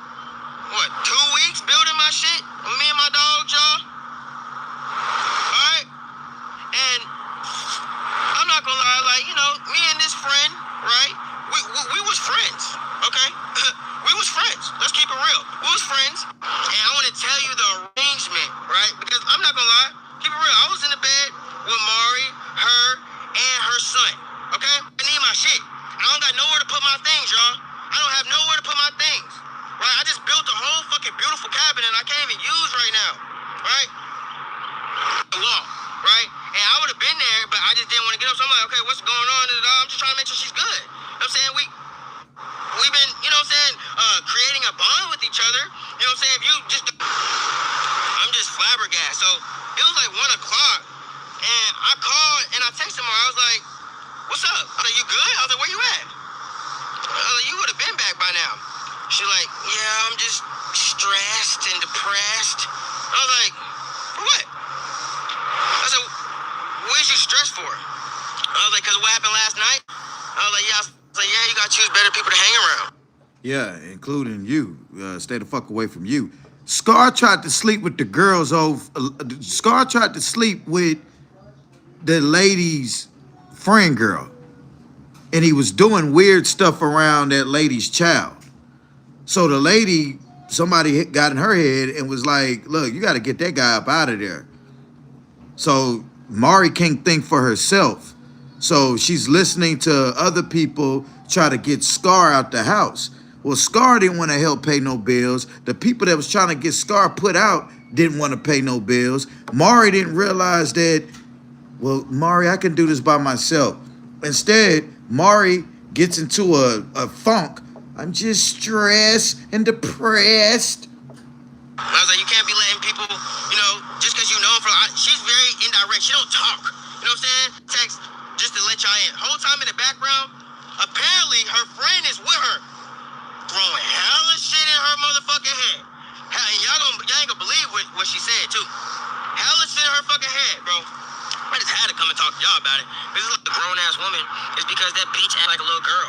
Speaker 2: 2 weeks building my shit with me and my dog, y'all. Alright? And I'm not gonna lie, like, me and this friend, right? We was friends, okay? We was friends. Let's keep it real. We was friends. And I want to tell you the arrangement, right? Because I'm not gonna lie, keep it real. I was in the bed with Mari, her, and her son, okay? I need my shit. I don't got nowhere to put my things, y'all. I don't have nowhere to put my things, right? I just built a whole fucking beautiful cabin and I can't even use right now, right? The wall, right? And I would have been there, but I just didn't want to get up. So I'm like, okay, what's going on? I'm just trying to make sure she's good. You know what I'm saying? We've been, creating a bond with each other. You know what I'm saying? I'm just flabbergasted. So it was like 1 o'clock, and I called and I texted her. I was like, "What's up?" I was like, "You good?" I was like, "Where you at?" I was like, "You would have been back by now." She's like, "Yeah, I'm just stressed and depressed." I was like, "For what?" I said, "What is you stressed for?" I was like, "Cause what happened last night?" I was like, "Yeah." I was like, "Yeah, you gotta choose better people to hang around."
Speaker 1: Yeah, including you. Stay the fuck away from you. Scar tried to sleep with the girls Scar tried to sleep with the lady's friend girl. And he was doing weird stuff around that lady's child. So the lady, somebody got in her head and was like, look, you got to get that guy up out of there. So Mari can't think for herself. So she's listening to other people try to get Scar out the house. Well, Scar didn't want to help pay no bills. The people that was trying to get Scar put out didn't want to pay no bills. Mari didn't realize that, well, Mari, I can do this by myself. Instead, Mari gets into a funk. I'm just stressed and depressed.
Speaker 2: I was like, you can't be letting people, just because you know from. She's very indirect. She don't talk. You know what I'm saying? Text just to let y'all in. Whole time in the background, apparently her friend is with her, throwing hella shit in her motherfucking head. And y'all ain't gonna believe what she said too. Hella shit in her fucking head, bro. I just had to come and talk to y'all about it. This is like a grown ass woman. It's because that bitch act like a little girl.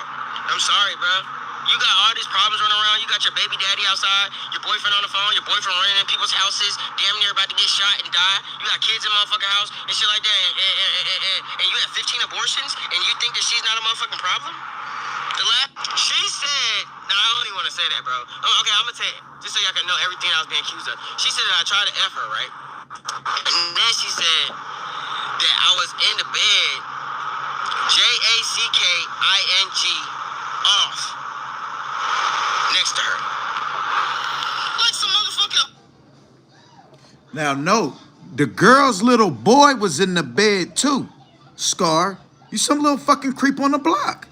Speaker 2: I'm sorry, bro. You got all these problems running around. You got your baby daddy outside, your boyfriend on the phone, your boyfriend running in people's houses, damn near about to get shot and die. You got kids in motherfucking house and shit like that. And you have 15 abortions, and you think that she's not a motherfucking problem? She said, nah, I don't even want to say that, bro. Okay, I'm gonna tell you, just so y'all can know everything I was being accused of. She said that I tried to F her, right? And then she said that I was in the bed, JACKING, off, next to her. Like some motherfucker.
Speaker 1: Now note, the girl's little boy was in the bed too. Scar, you some little fucking creep on the block.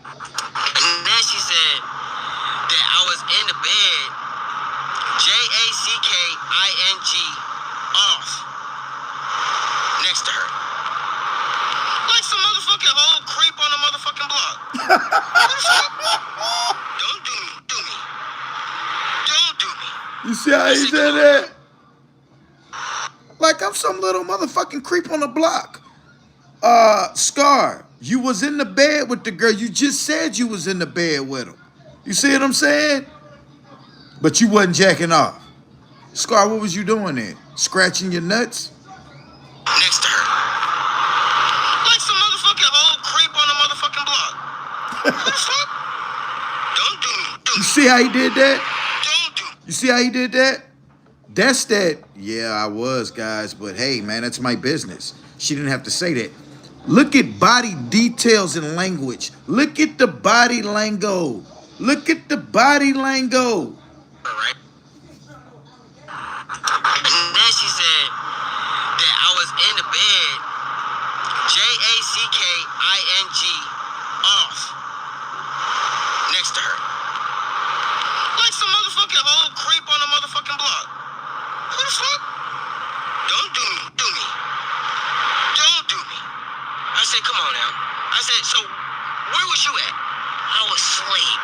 Speaker 2: And then she said that I was in the bed, JACKING, off, next to her. Like some motherfucking old creep on the motherfucking block. Don't do me. Don't do me.
Speaker 1: You see how he said that? Like I'm some little motherfucking creep on the block. Scar, you was in the bed with the girl. You just said you was in the bed with him. You see what I'm saying? But you wasn't jacking off. Scar, what was you doing there? Scratching your nuts?
Speaker 2: Next to her. Like some motherfucking old creep on the motherfucking block. What the fuck? Don't do me.
Speaker 1: You see how he did that?
Speaker 2: Don't do me.
Speaker 1: You see how he did that? That's that. Yeah, I was, guys. But hey, man, that's my business. She didn't have to say that. Look at body details and language. Look at the body lingo. Look at the body lingo.
Speaker 2: Alright. And then she said that I was in the bed, JACKING, off, next to her. Like some motherfucking old creep on the motherfucking block. Who the fuck? Don't do me. Don't do me. I said, come on now. I said, so where was you at? I was asleep.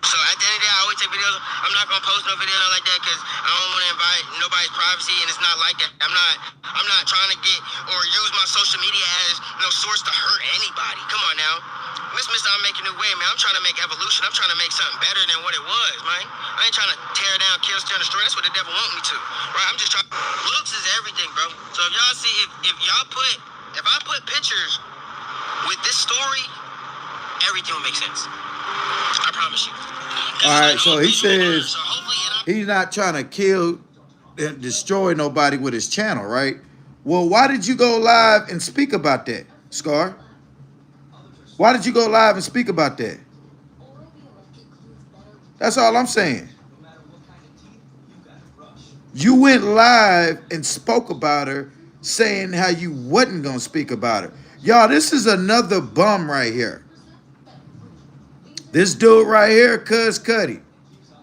Speaker 2: So at the end of the day, I always take videos. I'm not gonna post no video like that because I don't want to invite nobody's privacy, and it's not like that. I'm not trying to get or use my social media as source to hurt anybody. Come on now. Miss, I'm making a new way, man. I'm trying to make evolution. I'm trying to make something better than what it was, man. I ain't trying to tear down, kill, steal, and destroy. That's what the devil want me to, right? I'm just trying. Looks is everything, bro. So if y'all see, if I put pictures with this story, everything will make sense. I promise you.
Speaker 1: All right, so he says he's not trying to kill and destroy nobody with his channel, right? Well, why did you go live and speak about that, Scar? Why did you go live and speak about that? That's all I'm saying. You went live and spoke about her, saying how you wasn't gonna speak about her. Y'all, this is another bum right here. This dude right here, Cuz Cuddy.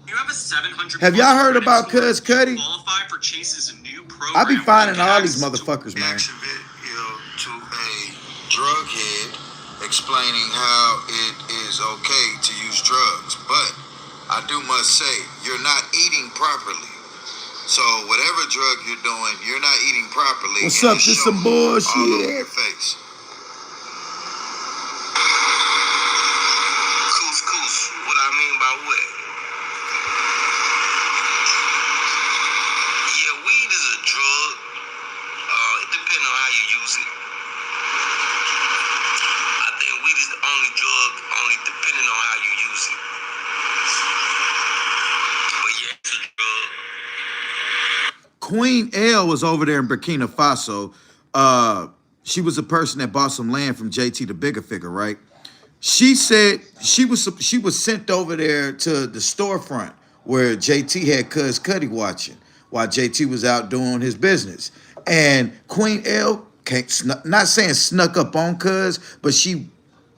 Speaker 6: You have a 700
Speaker 1: Have y'all heard about Cuz Cuddy?
Speaker 6: Qualify for Chase's new program.
Speaker 1: I be finding all these motherfuckers, man.
Speaker 7: Reaction video to a drug head explaining how it is okay to use drugs, but I must say you're not eating properly. So whatever drug you're doing, you're not eating properly.
Speaker 1: What's up? Just some bullshit.
Speaker 7: All over your face.
Speaker 2: Coos. What I mean by what? Yeah, weed is a drug. It depends on how you use it. I think weed is the only drug, only depending on how you use it. But yeah, it's a drug.
Speaker 1: Queen L was over there in Burkina Faso. She was a person that bought some land from JT the Bigger Figure, right? She said she was sent over there to the storefront where JT had Cuz Cuddy watching while JT was out doing his business. And Queen L, not saying snuck up on Cuz, but she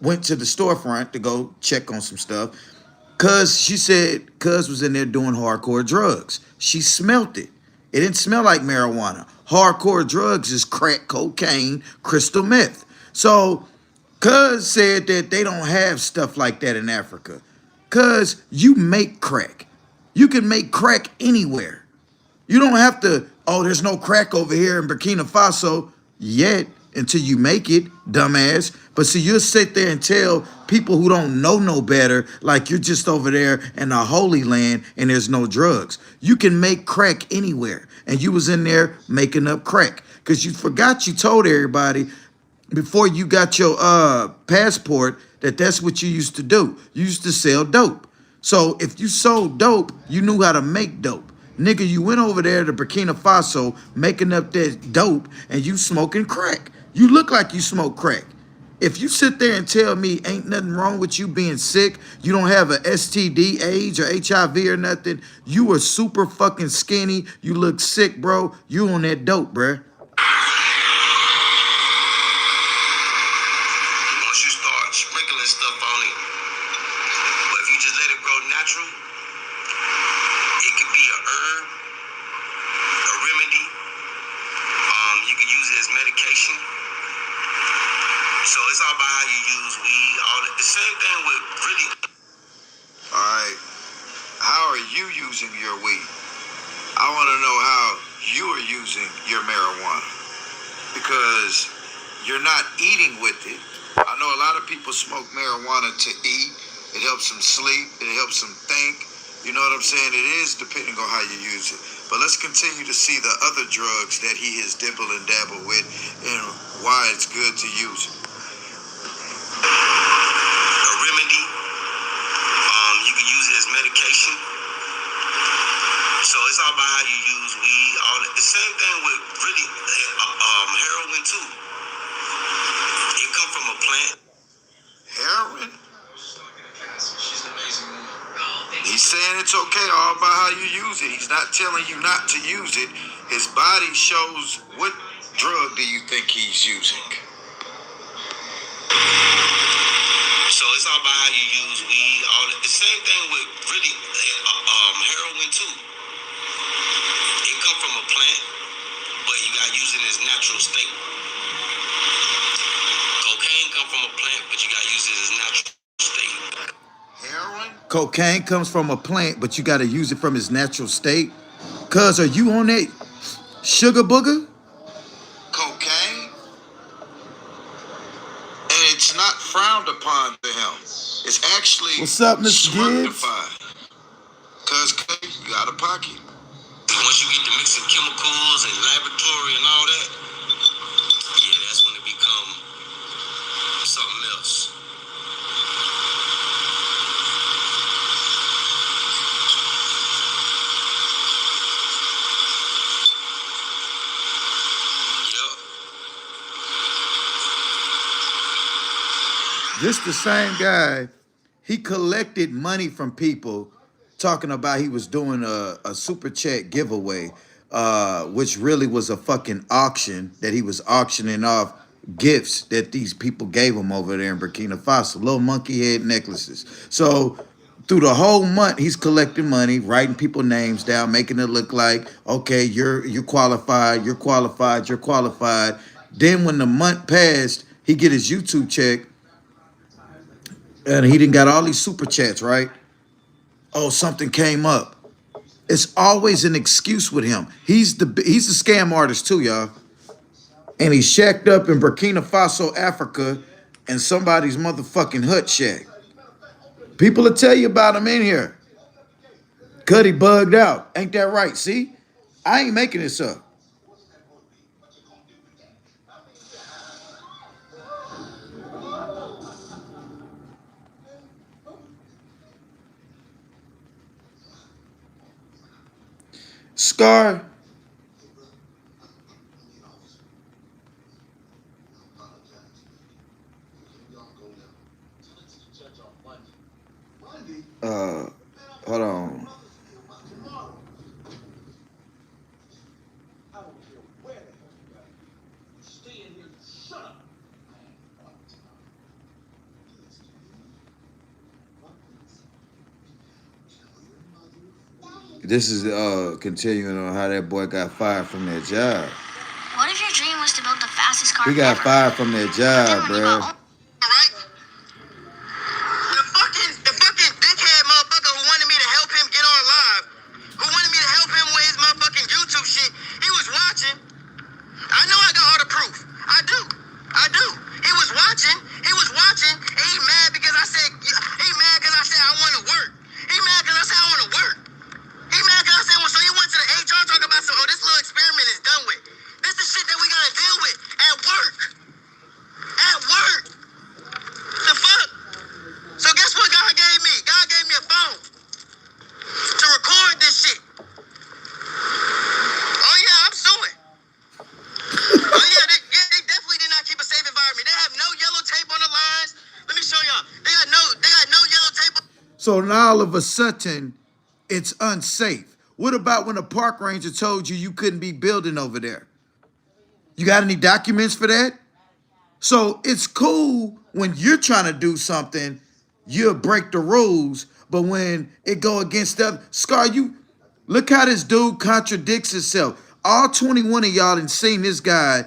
Speaker 1: went to the storefront to go check on some stuff. Cuz she said Cuz was in there doing hardcore drugs. She smelt it. It didn't smell like marijuana. Hardcore drugs is crack, cocaine, crystal meth. So Cuz said that they don't have stuff like that in Africa. Cuz you make crack. You can make crack anywhere. You don't have to, oh, there's no crack over here in Burkina Faso yet until you make it, dumbass. But see, you'll sit there and tell people who don't know no better, like you're just over there in the Holy Land and there's no drugs. You can make crack anywhere. And you was in there making up crack. Because you forgot you told everybody before you got your passport that that's what you used to do. You used to sell dope. So if you sold dope, you knew how to make dope. Nigga, you went over there to Burkina Faso making up that dope and you smoking crack. You look like you smoke crack. If you sit there and tell me ain't nothing wrong with you being sick, you don't have a STD, AIDS, or HIV or nothing, you are super fucking skinny, you look sick, bro, you on that dope, bruh.
Speaker 2: Once you start sprinkling stuff on it, but if you just let it grow natural, it could be a herb, a remedy. You can use it as medication. So it's all about how you use weed. All that. The same thing with really.
Speaker 7: All right. How are you using your weed? I want to know how you are using your marijuana. Because you're not eating with it. I know a lot of people smoke marijuana to eat. It helps them sleep. It helps them think. You know what I'm saying? It is depending on how you use it. But let's continue to see the other drugs that he has dibbled and dabbled with and why it's good to use it.
Speaker 2: A remedy. You can use it as medication. So it's all about how you use weed. All that. The same thing with really heroin too. It come from a plant.
Speaker 7: Heroin? He's saying it's okay all about how you use it. He's not telling you not to use it. His body shows what drug do you think he's using?
Speaker 2: So it's all about how you use weed. All that. The same thing with really heroin too. It come from a plant, but you gotta use it in its natural state. Cocaine come from a plant, but you gotta use it in its natural state.
Speaker 7: Heroin?
Speaker 1: Cocaine comes from a plant, but you got to use it from its natural state. Cuz, are you on that sugar booger?
Speaker 7: Cocaine? And it's not frowned upon to him. It's actually
Speaker 1: What's up, Mr. Gibbs?
Speaker 7: Cuz you out of pocket.
Speaker 2: Once you get to mixing chemicals and laboratory and all that, yeah, that's when it become something else. Yep.
Speaker 1: This the same guy. He collected money from people talking about he was doing a super chat giveaway, which really was a fucking auction that he was auctioning off gifts that these people gave him over there in Burkina Faso, little monkey head necklaces. So through the whole month, he's collecting money, writing people names down, making it look like, okay, you're qualified, you're qualified, you're qualified. Then when the month passed, he get his YouTube check, and he didn't got all these super chats, right? Oh, something came up. It's always an excuse with him. He's a scam artist too, y'all. And he's shacked up in Burkina Faso, Africa, in somebody's motherfucking hut shack. People will tell you about him in here. Cuddy bugged out. Ain't that right? See? I ain't making this up. Scar. Hold on. This is continuing on how that boy got fired from that job.
Speaker 2: What if your dream was to build the fastest car
Speaker 1: He got
Speaker 2: ever?
Speaker 1: fired from that job,
Speaker 2: Then when you
Speaker 1: bro.
Speaker 2: got right? The fucking dickhead motherfucker who wanted me to help him get on live, who wanted me to help him with his motherfucking YouTube shit, he was watching. I know I got all the proof. I do. He was watching, and he mad because I said, I want to work. He mad because I said I want to work. He mad because I said, well, so you went to the HR talking about, oh, this little experiment is done with. This is shit that we got to deal with at work. At work. The fuck? So guess what God gave me? God gave me a phone to record this shit. Oh, yeah, I'm suing. Oh, yeah, they definitely did not keep a safe environment. They have no yellow tape on the lines. Let me show y'all. They got no yellow tape.
Speaker 1: So now all of a sudden, it's unsafe. What about when a park ranger told you couldn't be building over there? You got any documents for that? So it's cool when you're trying to do something, you'll break the rules, but when it go against the other, Scar, you look how this dude contradicts himself. All 21 of y'all done seen this guy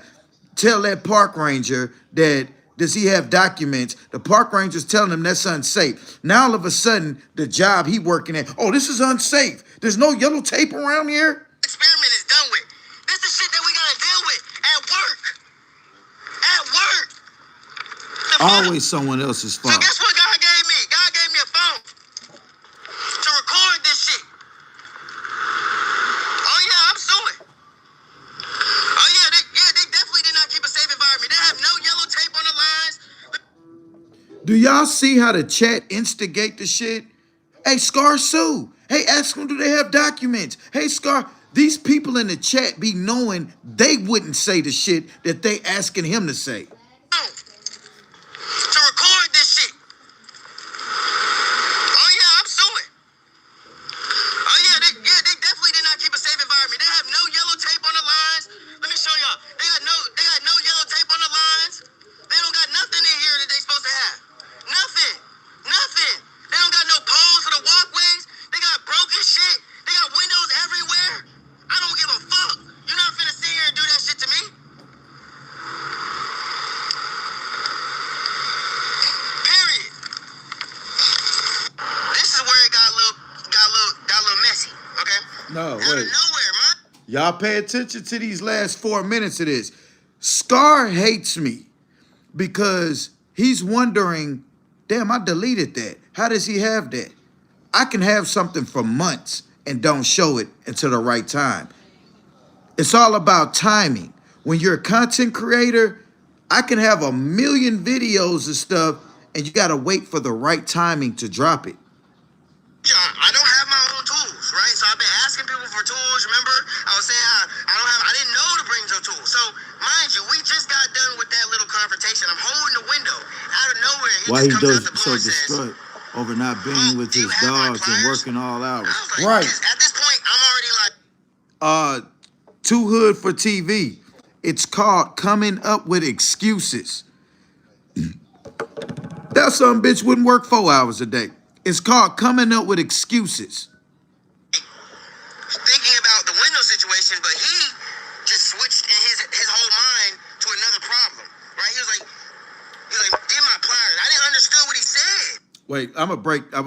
Speaker 1: tell that park ranger that does he have documents? The park ranger's telling him that's unsafe. Now all of a sudden, the job he working at, oh, this is unsafe. There's no yellow tape around here.
Speaker 2: Experiment is done with. This is shit that we gotta deal with at work. At work. The fuck?
Speaker 1: Always someone else's
Speaker 2: So
Speaker 1: fault.
Speaker 2: guess what God gave me? God gave me a phone to record this shit. Oh yeah, I'm suing. Oh yeah, they definitely did not keep a safe environment. They have no yellow tape on the lines.
Speaker 1: Do y'all see how the chat instigate the shit? Hey, Scar Sue. Hey, ask them, do they have documents? Hey, Scar. These people in the chat be knowing they wouldn't say the shit that they asking him to say.
Speaker 2: To record this shit. Oh yeah, I'm suing. Oh yeah, they definitely did not keep a safe environment. They have no yellow tape on the lines. Let me show y'all. They got no yellow tape on the lines. They don't got nothing in here that they supposed to have. Nothing. They don't got no poles for the walkways. They got broken shit. They got windows everywhere. I don't give a fuck. You're not finna sit here and do that shit to me. Period. This is where it got a little messy. Okay.
Speaker 1: No,
Speaker 2: Out of
Speaker 1: wait.
Speaker 2: nowhere, man.
Speaker 1: Y'all pay attention to these last 4 minutes of this. Scar hates me because he's wondering, damn, I deleted that. How does he have that? I can have something for months and don't show it until the right time. It's all about timing. When you're a content creator, I can have a million videos and stuff, and you gotta wait for the right timing to drop it.
Speaker 2: I don't have my own tools, right? So I've been asking people for tools. Remember, I was saying I didn't know to bring no tools. So mind you, we just got done with that little confrontation. I'm holding the window out of nowhere.
Speaker 1: Why he
Speaker 2: just comes
Speaker 1: does
Speaker 2: out the blue
Speaker 1: so
Speaker 2: and says,
Speaker 1: distraught over not being with
Speaker 2: do you
Speaker 1: his
Speaker 2: have my
Speaker 1: dogs and
Speaker 2: pliers?
Speaker 1: working all hours.
Speaker 2: I was like,
Speaker 1: Right.
Speaker 2: At this point, I'm already like,
Speaker 1: Too Hood for TV. It's called Coming Up with Excuses. That some bitch wouldn't work 4 hours a day. It's called Coming Up with Excuses.
Speaker 2: thinking about the window situation, but he just switched in his whole mind to another problem, right? He was like, get my pliers. I didn't understand what he said.
Speaker 1: Wait, I'm gonna break. I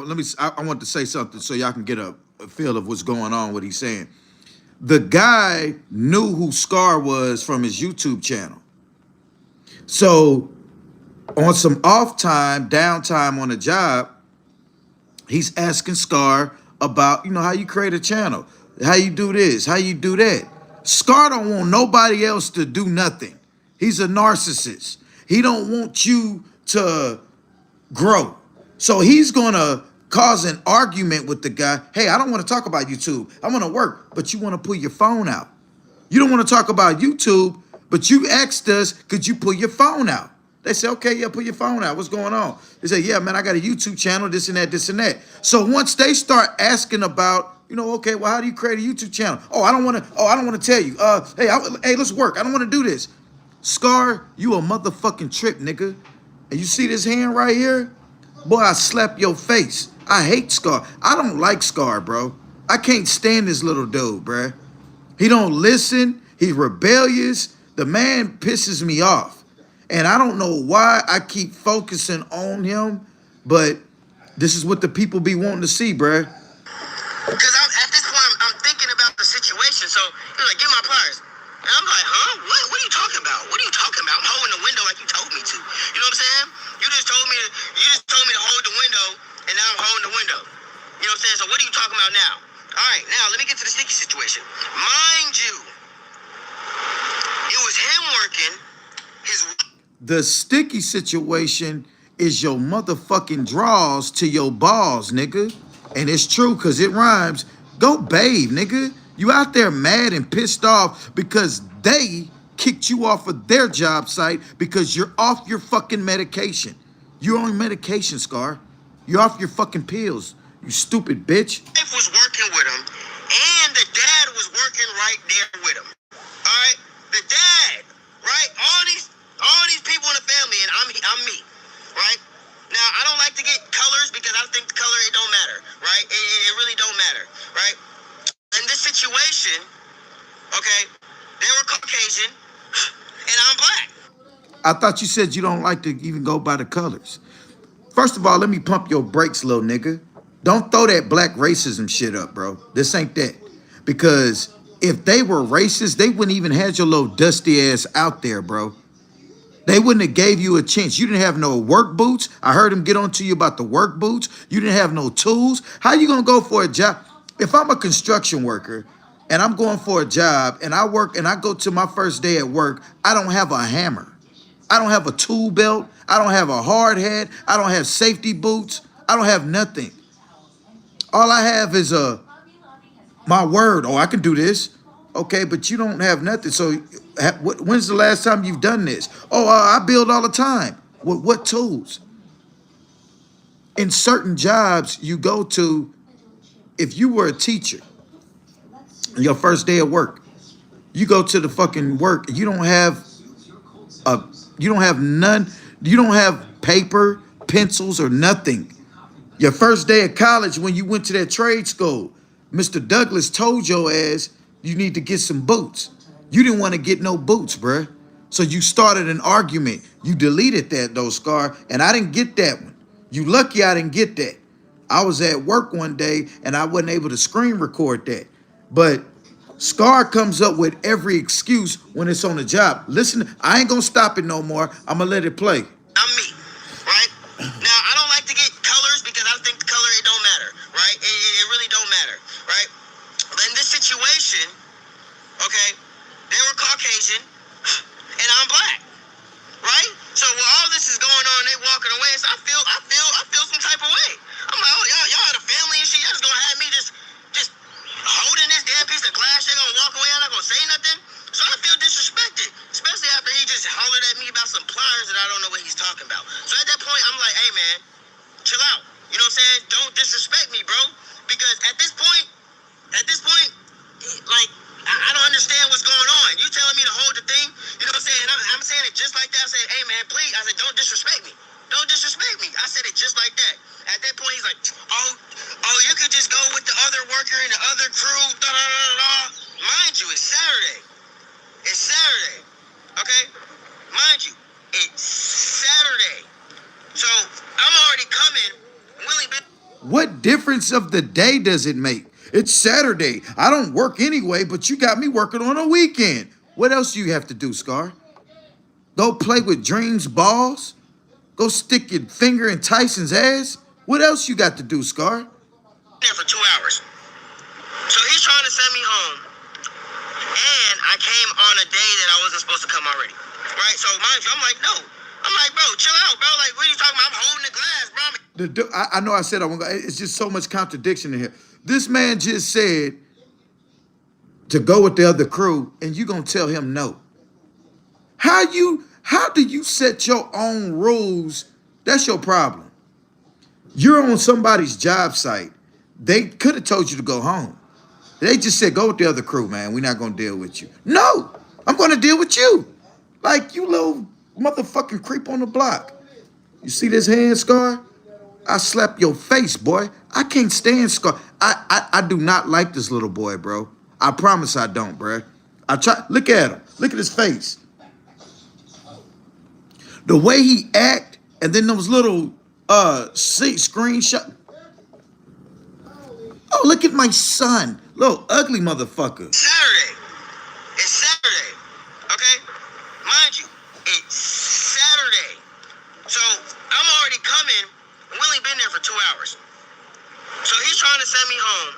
Speaker 1: want to say something so y'all can get a feel of what's going on, what he's saying. The guy knew who Scar was from his YouTube channel. So on some off time, downtime on the job, he's asking Scar about, how you create a channel, how you do this, how you do that. Scar don't want nobody else to do nothing. He's a narcissist. He don't want you to grow. So he's gonna cause an argument with the guy. Hey, I don't want to talk about YouTube. I want to work, but you want to pull your phone out. You don't want to talk about YouTube, but you asked us, could you pull your phone out? They say, okay, yeah, pull your phone out. What's going on? They say, yeah, man, I got a YouTube channel, this and that, this and that. So once they start asking about, okay, well, how do you create a YouTube channel? Oh, I don't want to tell you. Hey, let's work. I don't want to do this. Scar, you a motherfucking trip, nigga. And you see this hand right here? Boy, I slap your face. I hate Scar. I don't like Scar, bro. I can't stand this little dude, bruh. He don't listen. He's rebellious. The man pisses me off. And I don't know why I keep focusing on him, but this is what the people be wanting to see, bruh.
Speaker 2: Because at this point, I'm thinking about the situation. So he was like, "Give my pliers." And I'm like, "Huh? What are you talking about? What are you talking about? I'm holding the window like you told me to. You know what I'm saying? You just told me to hold the window, and now I'm holding the window. You know what I'm saying? So what are you talking about now? All right, now let me get to the sticky situation. Mind you, it was him working.
Speaker 1: The sticky situation is your motherfucking draws to your balls, nigga. And it's true because it rhymes. Go bathe, nigga. You out there mad and pissed off because they kicked you off of their job site because you're off your fucking medication. You're on medication, Scar. You're off your fucking pills, you stupid bitch.
Speaker 2: Wife was working with him, and the dad was working right there with him. All right, the dad, right? All these people in the family, and I'm me, right? Now I don't like to get colors because I think the color it don't matter, right? It really don't matter, right? In this situation, okay, they were Caucasian, and I'm black.
Speaker 1: I thought you said you don't like to even go by the colors. First of all, let me pump your brakes, little nigga. Don't throw that black racism shit up, bro. This ain't that. Because if they were racist, they wouldn't even have your little dusty ass out there, bro. They wouldn't have gave you a chance. You didn't have no work boots. I heard him get on to you about the work boots. You didn't have no tools. How you gonna go for a job? If I'm a construction worker and I'm going for a job and I work and I go to my first day at work, I don't have a hammer. I don't have a tool belt. I don't have a hard hat. I don't have safety boots. I don't have nothing. All I have is my word. Oh, I can do this. Okay, but you don't have nothing. So when's the last time you've done this? Oh, I build all the time. What tools? In certain jobs you go to, if you were a teacher, your first day of work, you go to the fucking work, you don't have none, you don't have paper, pencils, or nothing. Your first day of college, when you went to that trade school, Mr. Douglas told your ass you need to get some boots. You didn't want to get no boots, bruh. So you started an argument. You deleted that though, Scar, and I didn't get that one. You lucky I didn't get that. I was at work one day and I wasn't able to screen record that. But Scar comes up with every excuse when it's on the job. Listen, I ain't gonna stop it no more. I'm gonna let it play.
Speaker 2: I'm me, right? Now, I don't like to get colors because I think the color, it don't matter, right? It really don't matter, right? But in this situation, okay, they were Caucasian, and I'm black, right? So while all this is going on, they walking away, so I feel some type of way. I'm like, oh, y'all had a family and shit, y'all just gonna have me just holding this damn piece of glass, they're gonna walk away, I'm not gonna say nothing? So I feel disrespected, especially after he just hollered at me about some pliers that I don't know what he's talking about. So at that point, I'm like, hey man, chill out. You know what I'm saying? Don't disrespect me, bro. Because at this point, like, I don't understand what's going on. You telling me to hold the thing, you know what I'm saying? I'm saying it just like that. I said, hey man, please. I said, don't disrespect me. Don't disrespect me. I said it just like that. At that point, he's like, oh, you could just go with the other worker and the other crew, da da da da. Mind you, it's Saturday. It's Saturday, okay? Mind you, it's Saturday. So I'm already coming, willing.
Speaker 1: What difference of the day does it make? It's Saturday. I don't work anyway, but you got me working on a weekend. What else do you have to do, Scar? Go play with Dream's balls? Go stick your finger in Tyson's ass? What else you got to do, Scar?
Speaker 2: There for 2 hours. So he's trying to send me home. And I came on a day that I wasn't supposed to come already. Right? So mind you, I'm like, no. I'm like, bro, chill out, bro. Like, what are you talking about? I'm holding the glass, bro.
Speaker 1: I know I said I won't go. It's just so much contradiction in here. This man just said to go with the other crew, and you gonna tell him no. How do you set your own rules? That's your problem. You're on somebody's job site. They could have told you to go home. They just said, go with the other crew, man. We're not going to deal with you. No, I'm going to deal with you. Like you little motherfucking creep on the block. You see this hand, Scar? I slap your face, boy. I can't stand Scar. I do not like this little boy, bro. I promise I don't, bro. I try. Look at him. Look at his face. The way he act, and then those little screenshot. Oh, look at my son, little ugly motherfucker.
Speaker 2: Saturday. It's Saturday. Okay? Mind you, it's Saturday. So I'm already coming. We only been there for 2 hours. So he's trying to send me home.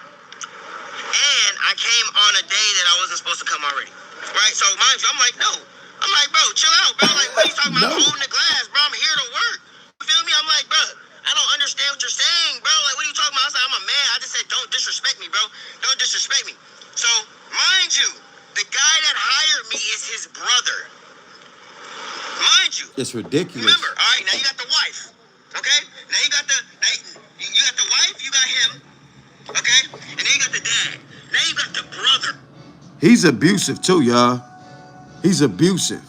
Speaker 2: And I came on a day that I wasn't supposed to come already. Right? So mind you, I'm like, no. I'm like, bro, chill out, bro. Like, what are you talking about?
Speaker 1: No.
Speaker 2: I'm holding the glass, bro. I'm here to work. You feel me? I'm like, bro, I don't understand what you're saying, bro. Like, what are you talking about? I said, I'm a man. I just said, don't disrespect me, bro. Don't disrespect me. So, mind you, the guy that hired me is his brother. Mind you.
Speaker 1: It's ridiculous.
Speaker 2: Remember, all right, now you got the wife. Okay? Now you got you got the wife, you got him. Okay? And then you got the dad. Now you got the brother.
Speaker 1: He's abusive too, y'all. He's abusive.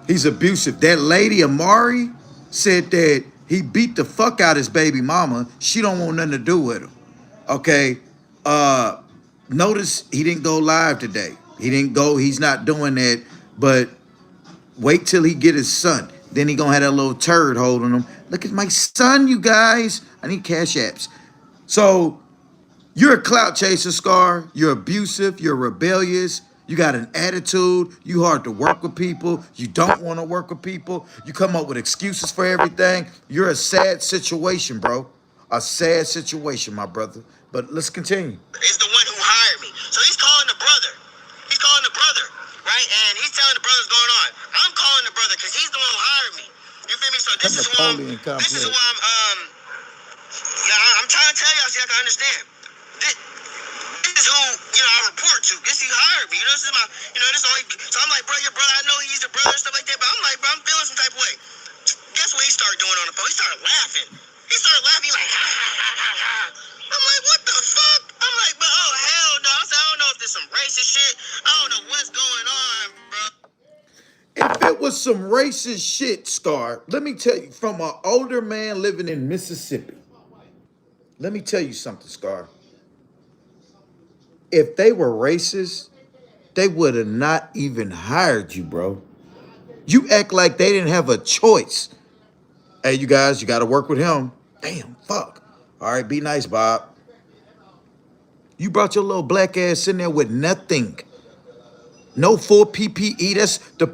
Speaker 1: He's abusive. That lady, Amari, said that he beat the fuck out his baby mama. She don't want nothing to do with him. Okay. Notice he didn't go live today. He didn't go, he's not doing that. But wait till he get his son. Then he gonna have that little turd holding him. Look at my son, you guys. I need cash apps. So you're a clout chaser, Scar. You're abusive. You're rebellious. You got an attitude. You hard to work with people. You don't want to work with people. You come up with excuses for everything. You're a sad situation, bro. A sad situation, my brother. But let's continue.
Speaker 2: Is the one who hired me. So he's calling the brother. He's calling the brother, right? And he's telling the brother what's going on. I'm calling the brother because he's the one who hired me. You feel me? So this is why
Speaker 1: Napoleon complex.
Speaker 2: this is why I'm trying to tell y'all so y'all can understand. This is who, I report to. This he hired me. This is my, this is all so I'm like, bro, your brother, I know he's the brother and stuff like that, but I'm like, bro, I'm feeling some type of way. Guess what he started doing on the phone? He started laughing. He started laughing. He's like, ha, ha, ha, ha, ha. I'm like, what the fuck? I'm like, but oh, hell no. I said, I don't know if there's some racist shit. I don't know what's going on, bro.
Speaker 1: If it was some racist shit, Scar, let me tell you, from an older man living in Mississippi, let me tell you something, Scar. If they were racist, they would have not even hired you, bro. You act like they didn't have a choice. Hey, you guys, you got to work with him. Damn, fuck. All right, be nice, Bob. You brought your little black ass in there with nothing. No full PPE. That's the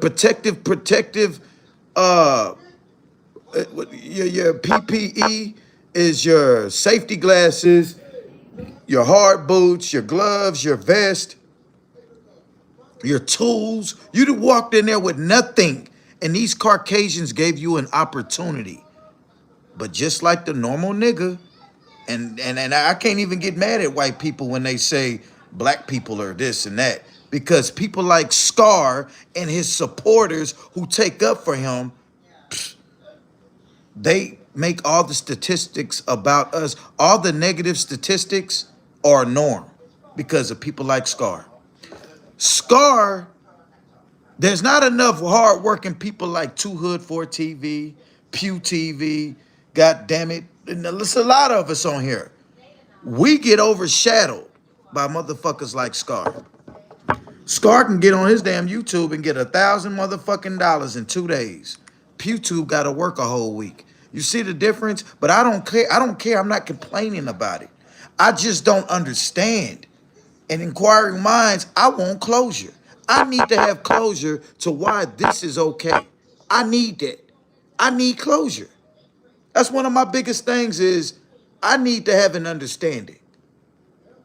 Speaker 1: your PPE is your safety glasses, your hard boots, your gloves, your vest, your tools. You walked in there with nothing. And these Caucasians gave you an opportunity. But just like the normal nigga, and I can't even get mad at white people when they say black people are this and that. Because people like Scar and his supporters who take up for him, they make all the statistics about us, all the negative statistics are a norm because of people like Scar. Scar, there's not enough hardworking people like Too Hood for TV, Pew TV, God damn it. And there's a lot of us on here. We get overshadowed by motherfuckers like Scar. Scar can get on his damn YouTube and get $1,000 motherfucking dollars in 2 days. PewTube got to work a whole week. You see the difference? But I don't care. I don't care. I'm not complaining about it. I just don't understand. And inquiring minds, I want closure. I need to have closure to why this is okay. I need that. I need closure. That's one of my biggest things is I need to have an understanding.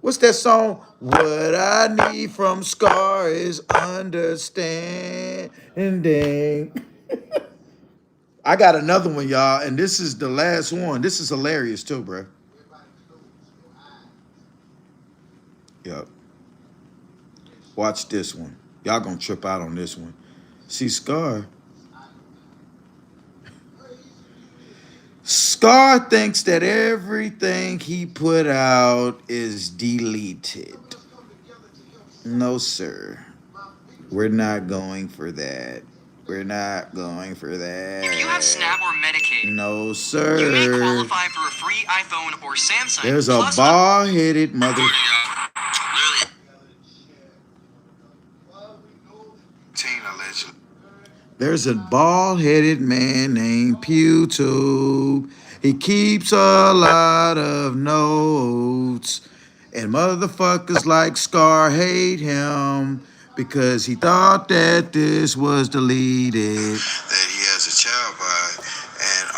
Speaker 1: What's that song? What I need from Scar is understanding. I got another one, y'all, and this is the last one. This is hilarious too, bro. Yep. Watch this one. Y'all gonna trip out on this one. See, Scar thinks that everything he put out is deleted. No, sir. We're not going for that. We're not going for that.
Speaker 4: If you have SNAP or Medicaid,
Speaker 1: no, sir.
Speaker 4: you may qualify for a free iPhone or Samsung.
Speaker 1: There's a
Speaker 4: plus
Speaker 1: bald-headed mother.
Speaker 2: Literally.
Speaker 7: Teen allegedly.
Speaker 1: There's a bald-headed man named PewTube. He keeps a lot of notes. And motherfuckers like Scar hate him because he thought that this was deleted.
Speaker 7: That he has a child by, and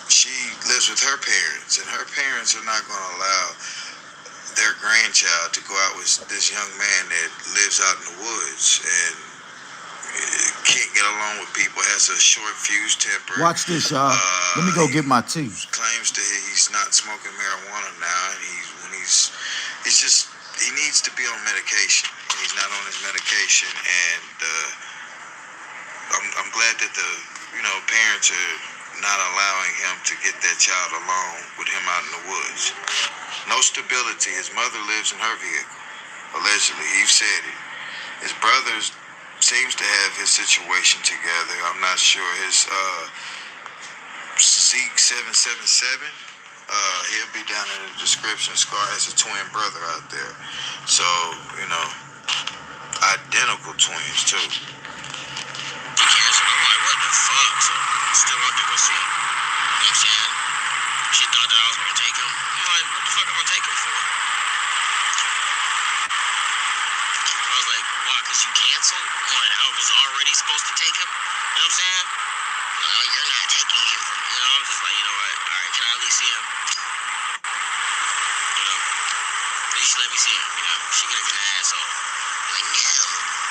Speaker 7: she lives with her parents, and her parents are not going to allow their grandchild to go out with this young man that lives out in the woods and can't get along with people, has a short fuse temper.
Speaker 1: Watch this, y'all. Let me go get my tea.
Speaker 7: Claims that he's not smoking marijuana now, and he's just, he needs to be on medication. He's not on his medication, and I'm glad that the parents are not allowing him to get that child alone with him out in the woods. No stability. His mother lives in her vehicle, allegedly. Eve said it. His brother seems to have his situation together. I'm not sure. His Zeke 777. He'll be down in the description. Scar has a twin brother out there. So, identical twins, too.
Speaker 2: Cancer. I'm like, what the fuck? So, I still want to go see him. You know what I'm saying? She thought that I was going to take him. I'm like, what the fuck am I going to take him for? I was like, why? Because you canceled? When I was already supposed to take him? You know what I'm saying? No, you're not taking him. I'm just like, you know what? All right, can I at least see him? At least let me see him. She could have been an asshole. Like, no,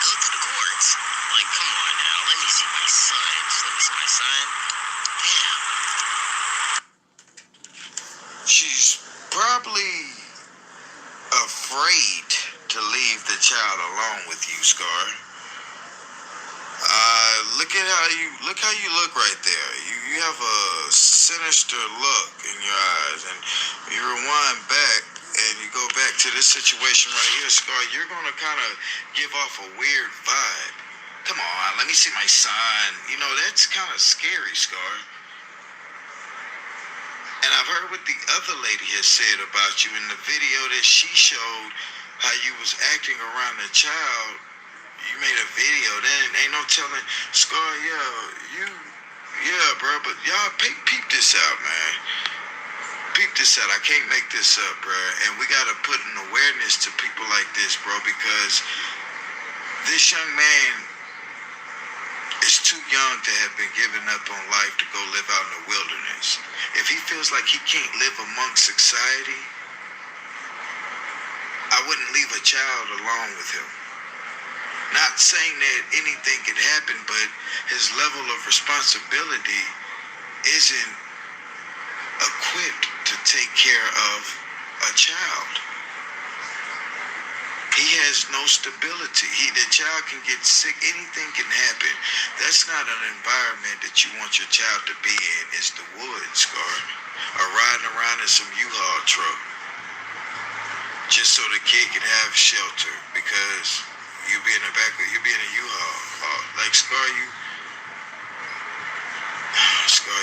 Speaker 2: go to the courts. Like, come on now, let me see my son. Just let me see my son. Damn.
Speaker 7: She's probably afraid to leave the child alone with you, Scar. Look how you look right there. You have a sinister look in your eyes, and you rewind back and you go back to this situation right here, Scar. You're gonna kind of give off a weird vibe. Come on, let me see my son. That's kind of scary, Scar. And I've heard what the other lady has said about you in the video that she showed, how you was acting around the child. You made a video, then ain't no telling, Scar, bro, but y'all peep this out, man. Peep this out. I can't make this up, bro. And we gotta put an awareness to people like this, bro, because this young man is too young to have been given up on life to go live out in the wilderness. If he feels like he can't live amongst society, I wouldn't leave a child alone with him. Not saying that anything could happen, but his level of responsibility isn't equipped to take care of a child. He has no stability. The child can get sick. Anything can happen. That's not an environment that you want your child to be in. It's the woods, Scar. Or riding around in some U-Haul truck. Just so the kid can have shelter. Because you be in the back, you be in a U-Haul. Like, Scar, you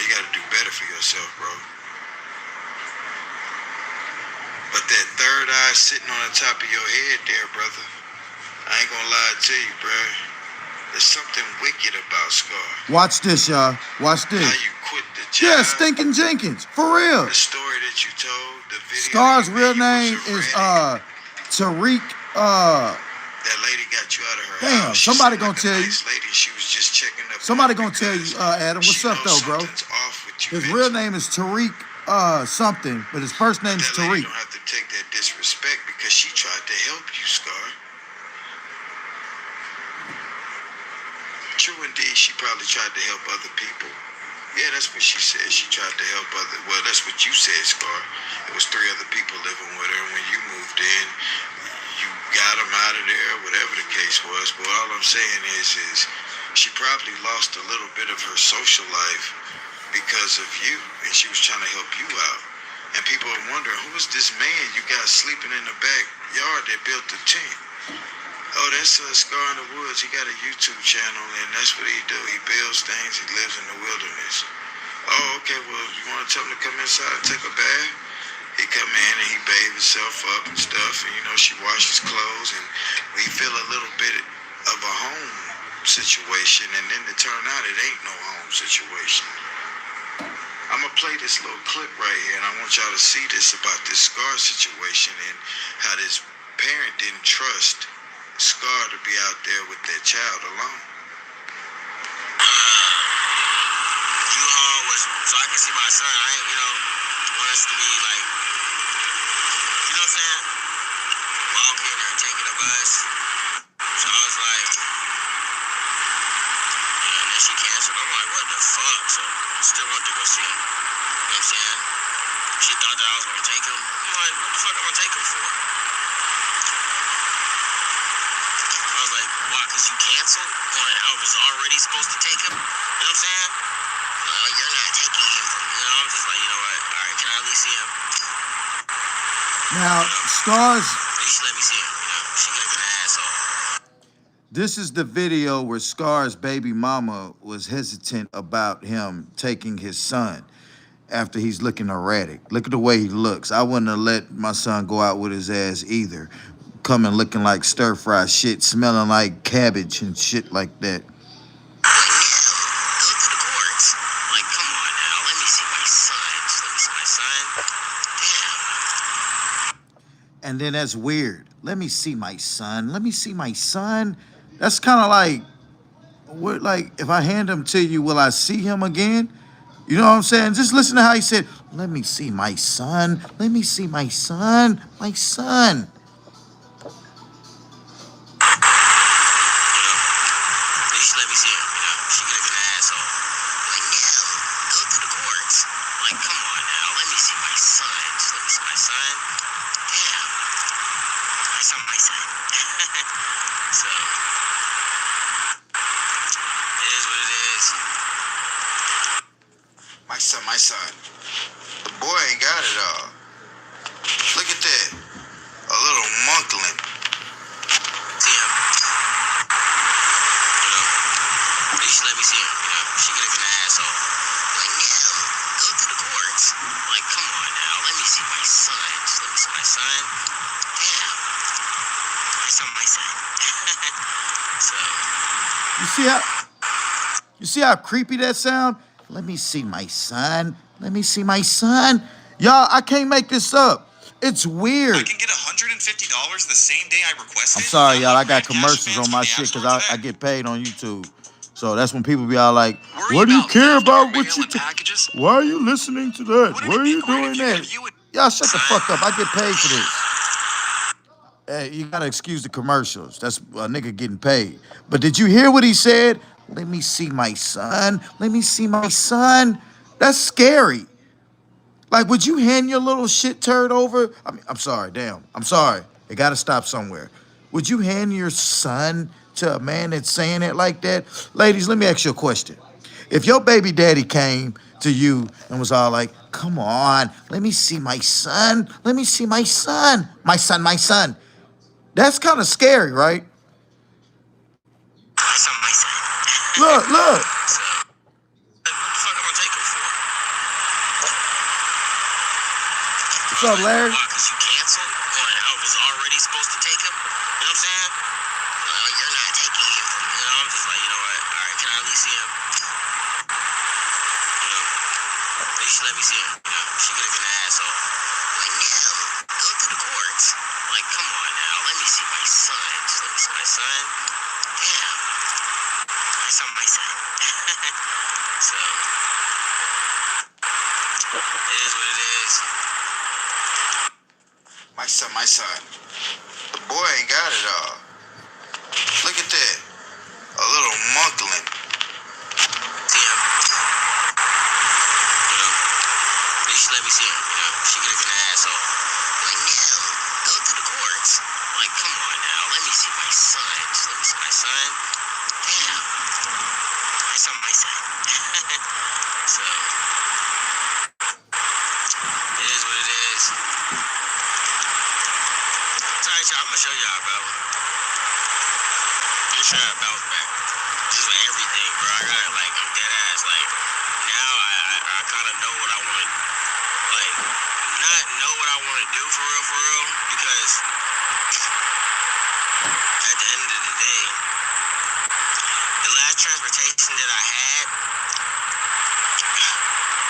Speaker 7: gotta do better for yourself, bro. But that third eye sitting on the top of your head there, brother, I ain't gonna lie to you, bro. There's something wicked about Scar.
Speaker 1: Watch this, y'all. Watch this.
Speaker 7: How you quit the job.
Speaker 1: Yeah, Stinking Jenkins. For real.
Speaker 7: The story that you told, the video.
Speaker 1: Scar's real name is Tariq.
Speaker 7: That lady got you out of her
Speaker 1: Damn,
Speaker 7: house.
Speaker 1: somebody gonna tell you.
Speaker 7: Nice lady, she was just checking up.
Speaker 1: Somebody gonna tell you, Adam. What's up, though, bro? His real name is Tariq something, but his first name is
Speaker 7: That lady
Speaker 1: Tariq.
Speaker 7: don't have to take that disrespect because she tried to help you, Scar. True indeed, she probably tried to help other people. Yeah, that's what she said. She tried to help well, that's what you said, Scar. There was 3 other people living with her, and when you moved in, you got them out of there, whatever the case was. But all I'm saying is she probably lost a little bit of her social life because of you, and she was trying to help you out. And people are wondering, who is this man you got sleeping in the backyard that built the tent? Oh, that's Scar in the Woods. He got a YouTube channel, and that's what he do. He builds things. He lives in the wilderness. Oh, okay. Well, you want to tell him to come inside and take a bath? He come in and he bathe himself up and stuff, and she washes clothes, and we feel a little bit of a home situation, and then it turned out it ain't no home situation. I'm gonna play this little clip right here, and I want y'all to see this about this Scar situation and how this parent didn't trust Scar to be out there with their child alone.
Speaker 2: U-Haul was so I can see my son. I ain't, want us to be like, you know what I'm saying? Walking or taking a bus. So I was like, and then she canceled. I'm like, what the fuck? So I still want to go see him. You know what I'm saying? She thought that I was gonna take him. I'm like, what the fuck am I gonna take him for? I was like, why? Cause you canceled? Like, I was already supposed to take him. You know what I'm saying? You're not taking him. I'm just like, you know what? All right, can I at least see him?
Speaker 1: Now, Scar's.
Speaker 2: At least let me see him. She could have been an asshole.
Speaker 1: This is the video where Scar's baby mama was hesitant about him taking his son after he's looking erratic. Look at the way he looks. I wouldn't have let my son go out with his ass either. Coming looking like stir-fry shit, smelling like cabbage and shit like that.
Speaker 2: Go to the courts. Like, come on now. Let me see my son. Just let me see my son. Damn.
Speaker 1: And then that's weird. Let me see my son. Let me see my son. That's kind of like, if I hand him to you, will I see him again? You know what I'm saying? Just listen to how he said, let me see my son. Let me see my son. My son.
Speaker 2: At least let me see him. She could have been an asshole. Like, no. Go to the courts. Like, come on now. Let me see my son. Just let me see my son. Damn. I saw my son. So, it is what it is.
Speaker 7: My son. The boy ain't got it all. Look at that. A little monkling.
Speaker 2: See him. At least let me see him. She could have been an asshole. Like, no. Go to the courts. Like, come on now. Let me see my son. Just let me see my son. Damn. I saw my son. So,
Speaker 1: You see how creepy that sound? Let me see my son. Let me see my son. Y'all, I can't make this up. It's weird.
Speaker 6: I can get $150 the same day I requested.
Speaker 1: I'm sorry, y'all. I got
Speaker 6: Cash
Speaker 1: commercials
Speaker 6: advance
Speaker 1: on
Speaker 6: from
Speaker 1: my
Speaker 6: the
Speaker 1: shit
Speaker 6: App
Speaker 1: because
Speaker 6: Store
Speaker 1: I
Speaker 6: today.
Speaker 1: get paid on YouTube. So that's when people be all like,
Speaker 6: Worry
Speaker 1: what do you
Speaker 6: about
Speaker 1: care
Speaker 6: theft of
Speaker 1: about
Speaker 6: your
Speaker 1: what
Speaker 6: mail
Speaker 1: you
Speaker 6: and packages?
Speaker 1: Why are you listening to that?
Speaker 6: Wouldn't
Speaker 1: Why
Speaker 6: it
Speaker 1: are
Speaker 6: be
Speaker 1: you
Speaker 6: great
Speaker 1: doing
Speaker 6: if you
Speaker 1: that?
Speaker 6: could view it?
Speaker 1: Y'all shut the fuck up. I get paid for this. Hey, you gotta excuse the commercials. That's a nigga getting paid. But did you hear what he said? Let me see my son. Let me see my son. That's scary. Like, would you hand your little shit turd over? I mean, I'm sorry, damn. I'm sorry. It gotta stop somewhere. Would you hand your son to a man that's saying it like that? Ladies, let me ask you a question. If your baby daddy came to you and was all like, come on, let me see my son. Let me see my son. My son, my son. That's kind of scary, right?
Speaker 2: I saw my son.
Speaker 1: Look.
Speaker 2: So, what the fuck am I taking for?
Speaker 1: What's up, Larry?
Speaker 2: Why? Because you canceled? Like, I was already supposed to take him? You know what I'm saying? You're not taking him. I'm just like, you know what? All right, can I at least see him? At least let me see him. She could have been an asshole. Like, no. Go to the courts. Like, come on now. Let me see my son. Just let me see my son. Damn. I saw my son. So, it is what it is.
Speaker 7: My son. The boy ain't got it all. Look at that. A little monkling.
Speaker 2: See him. At least let me see him. She could have been an asshole. Like, no. Go to the courts. Like, come on now. Let me see my son. Just let me see my son. Damn. I saw my son. So, it is what it is. It's alright, y'all. I'm gonna show y'all, bro. just trying to bounce back. Just like everything, bro. I got like I'm dead ass. Like now I kind of know what I want to like. Not know what I want to do for real, because at the end of the day, the last transportation that I had,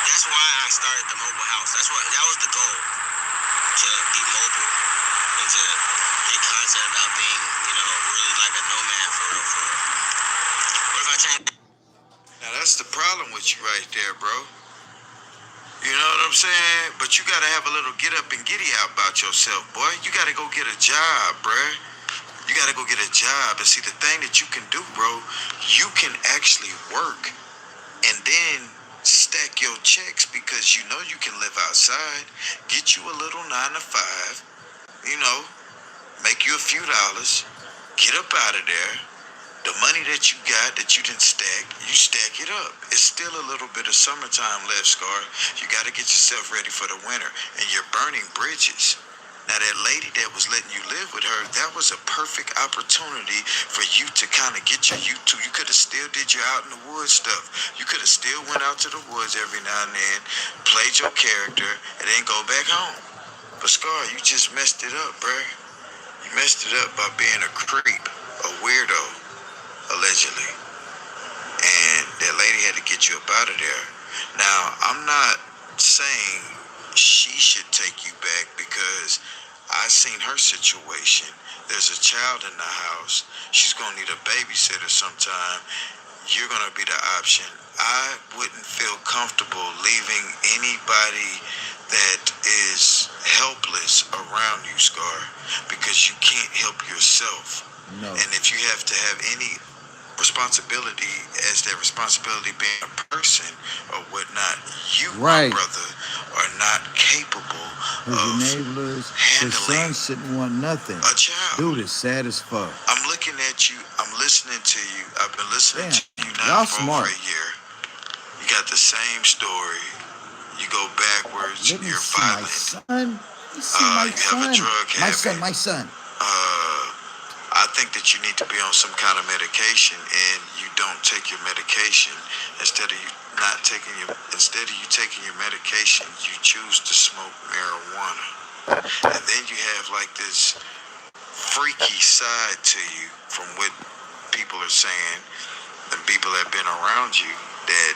Speaker 2: that's why I started the mobile house. That was the goal, to be mobile and to make content about being, really like a nomad for real. What if I change?
Speaker 7: Now that's the problem with you right there, bro. You know what I'm saying? But you gotta have a little get up and giddy out about yourself, boy. You gotta go get a job, bruh. You gotta go get a job. And see, the thing that you can do, bro, you can actually work and then stack your checks, because you know you can live outside, get you a little 9 to 5, make you a few dollars, get up out of there. The money that you got that you didn't stack, you stack it up. It's still a little bit of summertime left, Scar. You got to get yourself ready for the winter. And you're burning bridges. Now, that lady that was letting you live with her, that was a perfect opportunity for you to kind of get your YouTube. You could have still did your out in the woods stuff. You could have still went out to the woods every now and then, played your character, and then go back home. But, Scar, you just messed it up, bruh. You messed it up by being a creep, a weirdo, allegedly. And that lady had to get you up out of there. Now, I'm not saying she should take you back, because I seen her situation. There's a child in the house. She's gonna need a babysitter sometime. You're gonna be the option. I wouldn't feel comfortable leaving anybody that is helpless around you, Scar, because you can't help yourself.
Speaker 1: No.
Speaker 7: And if you have to have any responsibility, as that responsibility being a person or whatnot, you,
Speaker 1: Right.
Speaker 7: my brother, are not capable
Speaker 1: His
Speaker 7: of
Speaker 1: enablers, his son
Speaker 7: handling
Speaker 1: shouldn't want nothing.
Speaker 7: a child.
Speaker 1: Dude is sad as fuck.
Speaker 7: I'm looking at you. I'm listening to you. I've been listening
Speaker 1: Damn,
Speaker 7: to you now
Speaker 1: y'all
Speaker 7: for
Speaker 1: smart.
Speaker 7: over a year. You got the same story. You go backwards.
Speaker 1: Let me
Speaker 7: You're
Speaker 1: see my
Speaker 7: violent.
Speaker 1: son. Let me see my
Speaker 7: You have a
Speaker 1: son.
Speaker 7: drug habit.
Speaker 1: My son.
Speaker 7: I think that you need to be on some kind of medication, and you don't take your medication. Instead of you taking your medication, you choose to smoke marijuana. And then you have like this freaky side to you, from what people are saying and people that have been around you, that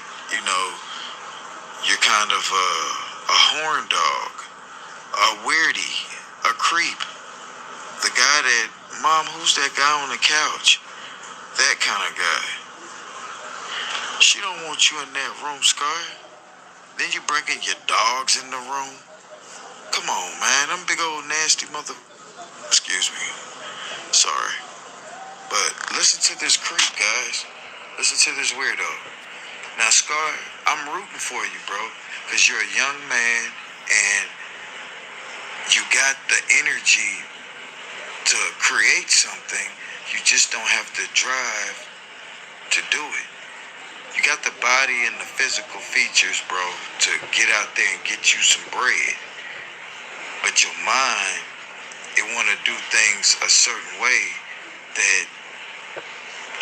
Speaker 7: you're kind of a horn dog, a weirdie, a creep. The guy that, Mom, who's that guy on the couch? That kind of guy. She don't want you in that room, Scar. Then you bringing your dogs in the room. Come on, man. Them big old nasty Excuse me. Sorry. But listen to this creep, guys. Listen to this weirdo. Now, Scar, I'm rooting for you, bro, because you're a young man and you got the energy to create something. You just don't have the drive to do it. You got the body and the physical features, bro, to get out there and get you some bread. But your mind, it want to do things a certain way that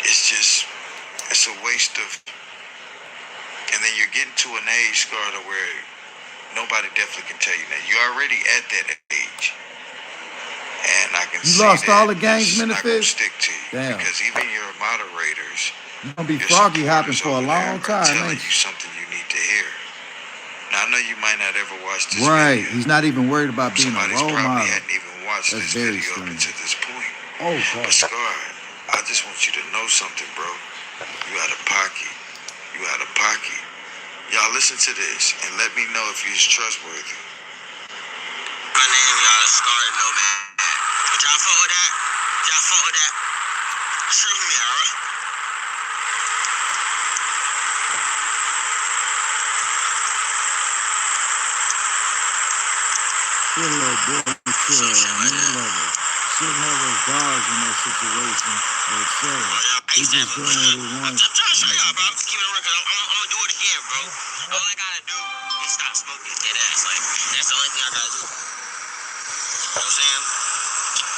Speaker 7: it's a waste of. And then you're getting to an age, Scar, to where nobody definitely can tell you that. You're already at that age. And I can see
Speaker 1: lost
Speaker 7: that
Speaker 1: all the gangs,
Speaker 7: it's not gonna
Speaker 1: Minifist?
Speaker 7: stick to you.
Speaker 1: Damn.
Speaker 7: Because even your moderators,
Speaker 1: You're gonna be
Speaker 7: your
Speaker 1: froggy hopping
Speaker 7: supporters
Speaker 1: for a
Speaker 7: over there
Speaker 1: long
Speaker 7: are
Speaker 1: time,
Speaker 7: telling
Speaker 1: ain't
Speaker 7: you something you need to hear. Now, I know you might not ever watch this
Speaker 1: you? Right.
Speaker 7: video.
Speaker 1: He's not even worried about being a
Speaker 7: Somebody's
Speaker 1: role
Speaker 7: probably
Speaker 1: model.
Speaker 7: hadn't even watched
Speaker 1: That's
Speaker 7: this
Speaker 1: very
Speaker 7: video up
Speaker 1: strange.
Speaker 7: until this point.
Speaker 1: Oh,
Speaker 7: But
Speaker 1: God.
Speaker 7: Scar, I just want you to know something, bro. You out of pocket. You out of pocket. Y'all listen to this and let me know if you're trustworthy.
Speaker 2: My name, y'all, is Scar Nomad. Would y'all fuck with that? Y'all fuck with that? Show me, alright?
Speaker 1: Still a little boy mature on many levels. Shouldn't have those dogs in that situation, etc. He's just doing what he wants.
Speaker 2: I'm trying to show y'all, bro. I'm just keeping it real, because I'm gonna do it again, bro. All I gotta do is stop smoking, dead ass. Like, that's the only thing I gotta do. You know what I'm saying?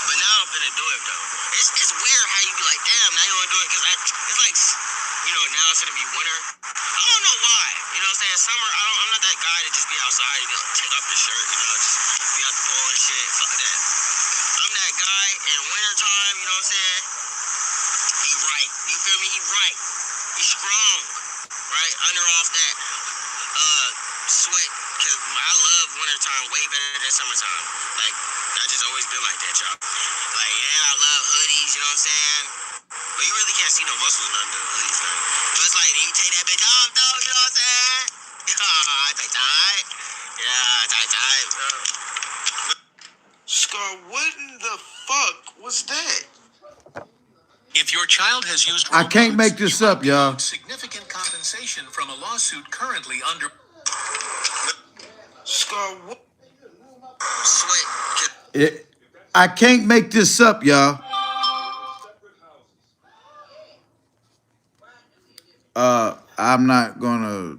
Speaker 2: But now I'm finna do it though. It's weird how you be like, damn, now you wanna do it because it's like, now it's gonna be winter. I don't know why. You know what I'm saying? Summer, I'm not that guy to just be outside and be like, take off your shirt, just be out the pool and shit. Fuck that. I'm that guy in wintertime, you know what I'm saying? He right. You feel me? He right. He's strong. Right? Under off that sweat. Cause I love wintertime way better than summertime. Like, I just always been like that, y'all. Like, and I love hoodies, you know what I'm saying? But you really can't see no muscles under the hoodies, man. Just like, you take that bitch off, though, you know what I'm saying? Tight. Yeah, tight.
Speaker 7: Scar, what in the fuck was that?
Speaker 8: If your child has used
Speaker 1: I can't make this up, y'all.
Speaker 8: significant compensation from a lawsuit currently under.
Speaker 7: Scar, what?
Speaker 2: Sweat.
Speaker 1: I can't make this up, y'all. I'm not gonna.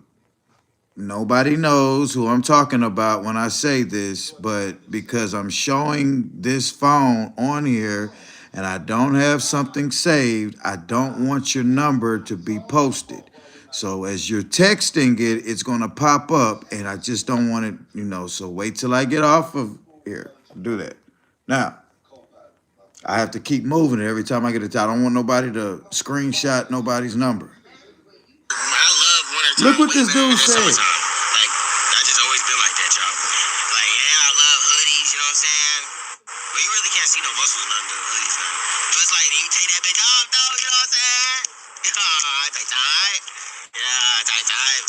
Speaker 1: Nobody knows who I'm talking about when I say this, but because I'm showing this phone on here and I don't have something saved, I don't want your number to be posted. So as you're texting it, it's gonna pop up, and I just don't want it, so wait till I get off of here. Do that. Now, I have to keep moving it every time I get it. I don't want nobody to screenshot nobody's number.
Speaker 2: I love wintertime.
Speaker 1: Look what this dude said.
Speaker 2: Like, I just always been like that, y'all. Like, and I love hoodies, you know what I'm saying? But you really can't see no muscles under the hoodies, man. Just like, you take that bitch off, though, you know what I'm saying? Tight. Yeah, tight.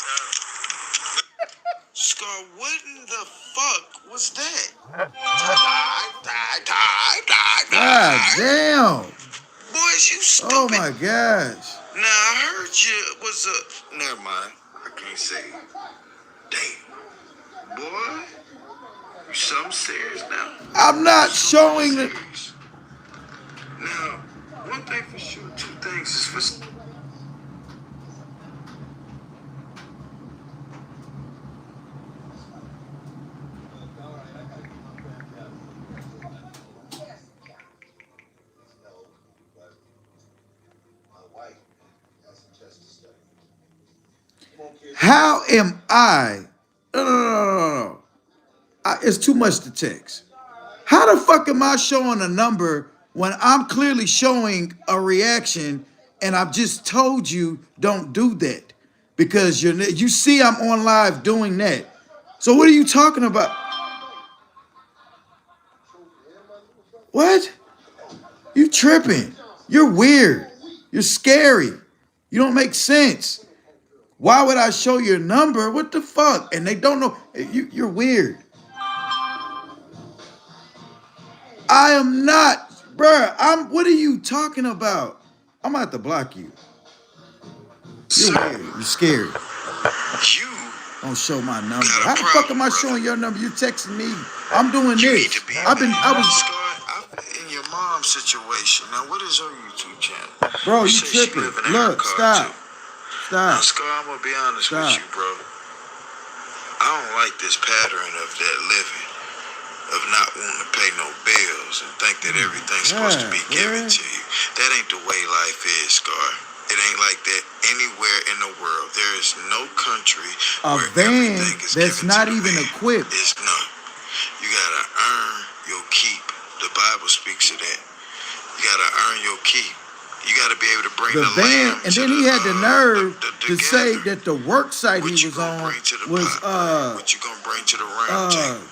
Speaker 7: Scar, what in the fuck was that?
Speaker 1: God damn.
Speaker 7: Boys, you stupid.
Speaker 1: Oh my gosh.
Speaker 7: Now, I heard you was a... Never mind. I can't say. Damn. Boy, you something serious now?
Speaker 1: I'm not showing the.
Speaker 7: Serious. Now, one thing for sure, two things is for...
Speaker 1: How am I? No. It's too much to text. How the fuck am I showing a number when I'm clearly showing a reaction and I've just told you don't do that? Because you see I'm on live doing that. So what are you talking about? What? You tripping. You're weird. You're scary. You don't make sense. Why would I show your number? What the fuck? And they don't know. You're weird. I am not, bruh. What are you talking about? I'm gonna have to block you. You're weird. You're scared.
Speaker 7: You
Speaker 1: Don't show my number.
Speaker 7: got a
Speaker 1: How the fuck
Speaker 7: problem,
Speaker 1: am I
Speaker 7: brother.
Speaker 1: showing your number? You texting me. I'm doing
Speaker 7: You
Speaker 1: this.
Speaker 7: need to be
Speaker 1: I was,
Speaker 7: Scar, in your mom's situation. Now, what is her YouTube channel?
Speaker 1: bro, you
Speaker 7: say she
Speaker 1: tripping.
Speaker 7: live in a
Speaker 1: Look,
Speaker 7: car,
Speaker 1: stop.
Speaker 7: too. Now,
Speaker 1: Stop.
Speaker 7: Scar, I'm gonna be honest
Speaker 1: Stop.
Speaker 7: with you, bro. I don't like this pattern of that living, of not wanting to pay no bills and think that everything's supposed to be given to you. That ain't the way life is, Scar. It ain't like that anywhere in the world. There is no country
Speaker 1: A
Speaker 7: where
Speaker 1: van
Speaker 7: everything is
Speaker 1: that's
Speaker 7: given
Speaker 1: not
Speaker 7: to the
Speaker 1: even
Speaker 7: man.
Speaker 1: equipped.
Speaker 7: It's none. You gotta earn your keep. The Bible speaks of that. You gotta earn your keep. You gotta be able to bring
Speaker 1: The
Speaker 7: the
Speaker 1: van,
Speaker 7: lamb
Speaker 1: and
Speaker 7: to
Speaker 1: then he had the nerve
Speaker 7: the
Speaker 1: to say
Speaker 7: gathering.
Speaker 1: that the work site
Speaker 7: What
Speaker 1: he
Speaker 7: you
Speaker 1: was
Speaker 7: gonna
Speaker 1: on
Speaker 7: bring to the
Speaker 1: was
Speaker 7: pot? What you gonna bring to the round table?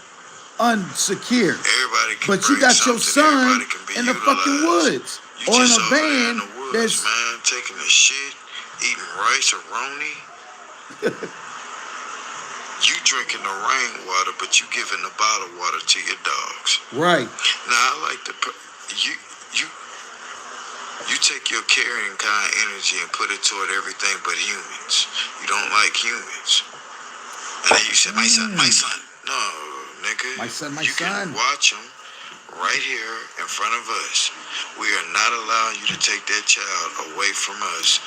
Speaker 1: unsecure.
Speaker 7: Everybody can
Speaker 1: But you
Speaker 7: bring
Speaker 1: got your
Speaker 7: something.
Speaker 1: son
Speaker 7: Everybody can be
Speaker 1: in the fucking
Speaker 7: utilized.
Speaker 1: woods
Speaker 7: You
Speaker 1: or in
Speaker 7: just
Speaker 1: a
Speaker 7: over there in
Speaker 1: van
Speaker 7: the woods,
Speaker 1: that's
Speaker 7: man, taking a shit, eating rice or roni. You drinking the rainwater, but you giving the bottled water to your dogs.
Speaker 1: right.
Speaker 7: Now I like to you take your caring kind energy and put it toward everything but humans. You don't like humans. And then you said, my son. No, nigga.
Speaker 1: My son.
Speaker 7: You can watch him right here in front of us. We are not allowing you to take that child away from us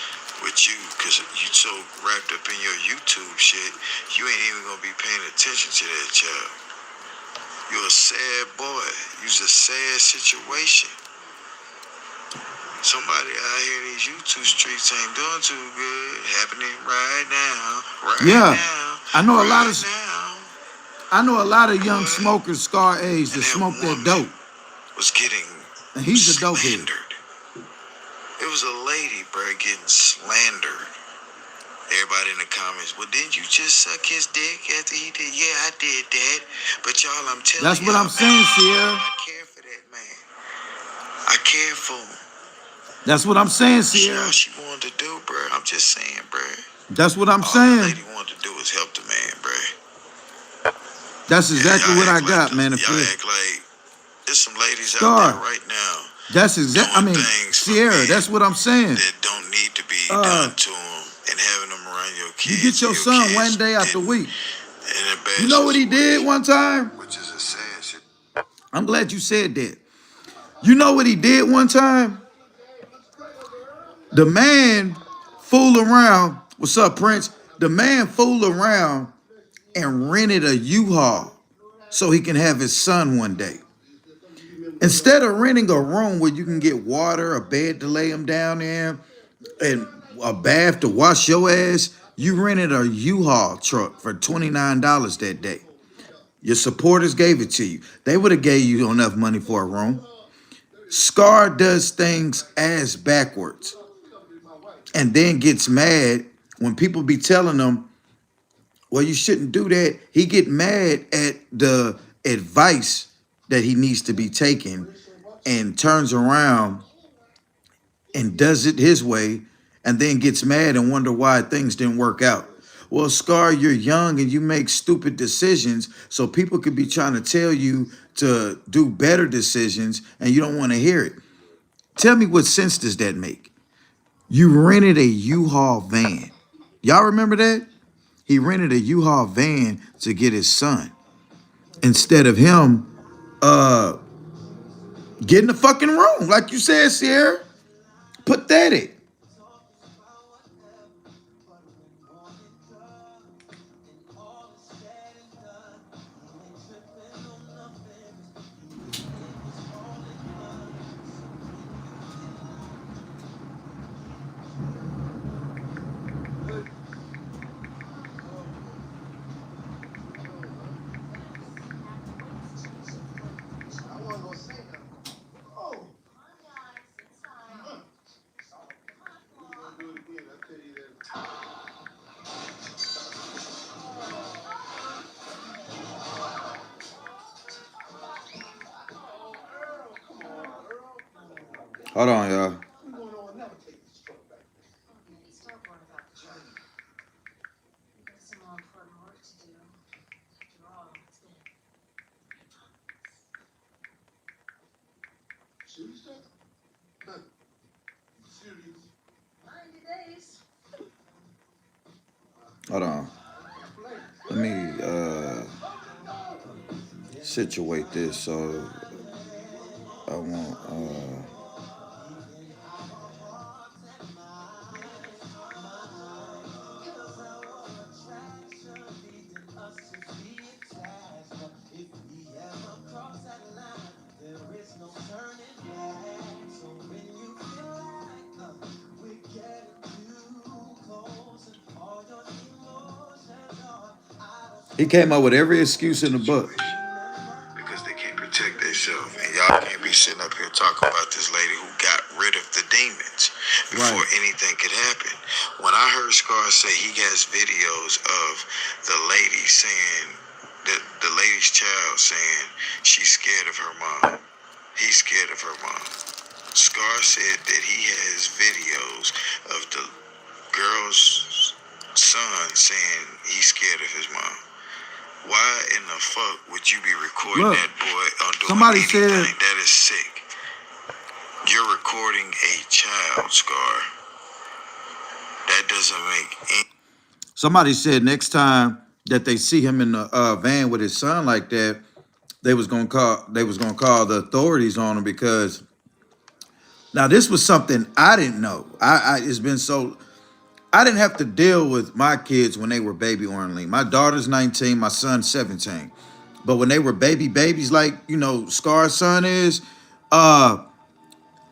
Speaker 7: with you, because you so wrapped up in your YouTube shit, you ain't even gonna be paying attention to that child. You're a sad boy. You're a sad situation. Somebody out here in these YouTube streets ain't doing too good. Happening right now. Right
Speaker 1: Yeah,
Speaker 7: now.
Speaker 1: I know a lot
Speaker 7: Right
Speaker 1: of
Speaker 7: now.
Speaker 1: young
Speaker 7: Boy.
Speaker 1: smokers, Scar age, that
Speaker 7: And that
Speaker 1: smoke that
Speaker 7: woman
Speaker 1: dope,
Speaker 7: was getting
Speaker 1: and he's a dope head.
Speaker 7: slandered. It was a lady, bro, getting slandered. Everybody in the comments, well, didn't you just suck his dick after he did? Yeah, I did that. But y'all, I'm telling
Speaker 1: That's what
Speaker 7: y'all,
Speaker 1: I'm saying, Sierra.
Speaker 7: I care for that man. I care for him.
Speaker 1: That's what I'm saying,
Speaker 7: She
Speaker 1: Sierra.
Speaker 7: all she wanted to do, bro. I'm just saying, bro.
Speaker 1: That's what I'm
Speaker 7: All the
Speaker 1: saying.
Speaker 7: lady wanted to do was help the man, bro.
Speaker 1: That's exactly what I got, man.
Speaker 7: Y'all act like there's some ladies out
Speaker 1: Scar.
Speaker 7: there right now
Speaker 1: That's exactly. I
Speaker 7: doing
Speaker 1: mean,
Speaker 7: things for
Speaker 1: Sierra.
Speaker 7: men
Speaker 1: That's what I'm saying.
Speaker 7: that don't need to be done to them, and having them around your
Speaker 1: You
Speaker 7: kids.
Speaker 1: get your son
Speaker 7: kids
Speaker 1: one day out the
Speaker 7: in-
Speaker 1: week.
Speaker 7: in a bad
Speaker 1: You know what he did
Speaker 7: situation,
Speaker 1: one time?
Speaker 7: which is a sad shit.
Speaker 1: I'm glad you said that. You know what he did one time? The man fooled around. What's up, Prince? The man fooled around and rented a U-Haul so he can have his son one day. Instead of renting a room where you can get water, a bed to lay him down in, and a bath to wash your ass, you rented a U-Haul truck for $29 that day. Your supporters gave it to you. They would have gave you enough money for a room. Scar does things ass backwards and then gets mad when people be telling him, well, you shouldn't do that. He get mad at the advice that he needs to be taking and turns around and does it his way and then gets mad and wonder why things didn't work out. Well, Scar, you're young and you make stupid decisions, so people could be trying to tell you to do better decisions and you don't want to hear it. Tell me, what sense does that make? You rented a U-Haul van. Y'all remember that? He rented a U-Haul van to get his son instead of him getting the fucking room. Like you said, Sierra, pathetic. Hold on, y'all. Hold on. Let me situate this so I won't He came up with every excuse in the book.
Speaker 7: Because they can't protect themselves. And y'all can't be sitting up here talking about this lady who got rid of the demons before anything could happen. When I heard Scar say he has videos of the lady saying, that the lady's child saying she's scared of her mom. He's scared of her mom. Scar said that he has videos of the girl's son saying he's scared of his mom. Why in the fuck would you be recording
Speaker 1: Look,
Speaker 7: that boy on doing
Speaker 1: somebody
Speaker 7: anything?
Speaker 1: said-
Speaker 7: That is sick. You're recording a child, Scar. That doesn't make any...
Speaker 1: Somebody said next time that they see him in the van with his son like that, they was gonna call the authorities on him, because now this was something I didn't know. It's been so I didn't have to deal with my kids when they were baby Ornley. My daughter's 19, my son's 17. But when they were babies, like, Scar's son is,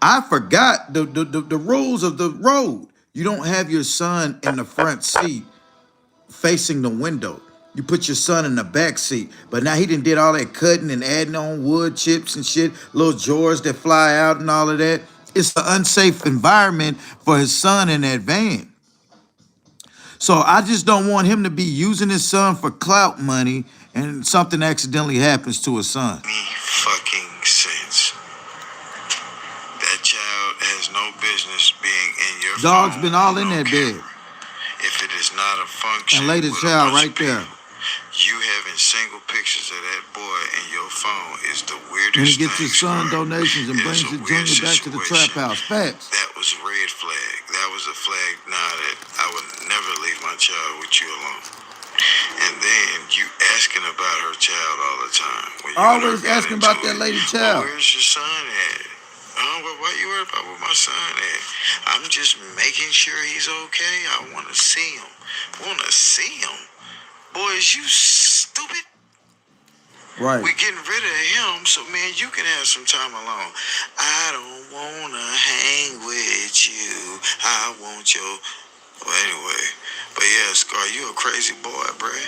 Speaker 1: I forgot the rules of the road. You don't have your son in the front seat facing the window. You put your son in the back seat. But now he did all that cutting and adding on wood chips and shit, little drawers that fly out and all of that. It's an unsafe environment for his son in that van. So I just don't want him to be using his son for clout money and something accidentally happens to his son.
Speaker 7: Me fucking sense. That child has no business being in your
Speaker 1: Dog's
Speaker 7: phone
Speaker 1: been all
Speaker 7: with
Speaker 1: in
Speaker 7: no
Speaker 1: that
Speaker 7: camera.
Speaker 1: bed.
Speaker 7: If it is not a function
Speaker 1: And laid his
Speaker 7: with a
Speaker 1: child
Speaker 7: bunch
Speaker 1: right
Speaker 7: of
Speaker 1: there.
Speaker 7: people, you having single pictures of that boy in your phone is the weirdest
Speaker 1: And he gets
Speaker 7: thing.
Speaker 1: his son
Speaker 7: Scar.
Speaker 1: donations and
Speaker 7: It is
Speaker 1: brings
Speaker 7: a
Speaker 1: his
Speaker 7: weird
Speaker 1: junior back to the trap
Speaker 7: situation.
Speaker 1: house. Facts.
Speaker 7: That was a red flag. That was a flag now that I would never leave my child with you alone. And then you asking about her child all the time. When you
Speaker 1: Always
Speaker 7: got
Speaker 1: asking
Speaker 7: into
Speaker 1: about that
Speaker 7: it,
Speaker 1: lady
Speaker 7: well,
Speaker 1: child.
Speaker 7: where's your son at? Well, why you worried about where my son at? I'm just making sure he's okay. I want to see him. Want to see him? Boy, is you stupid?
Speaker 1: Right.
Speaker 7: We getting rid of him, so man, you can have some time alone. I don't wanna hang with you. I want your. Well, anyway, but yeah, Scar, you a crazy boy, bruh.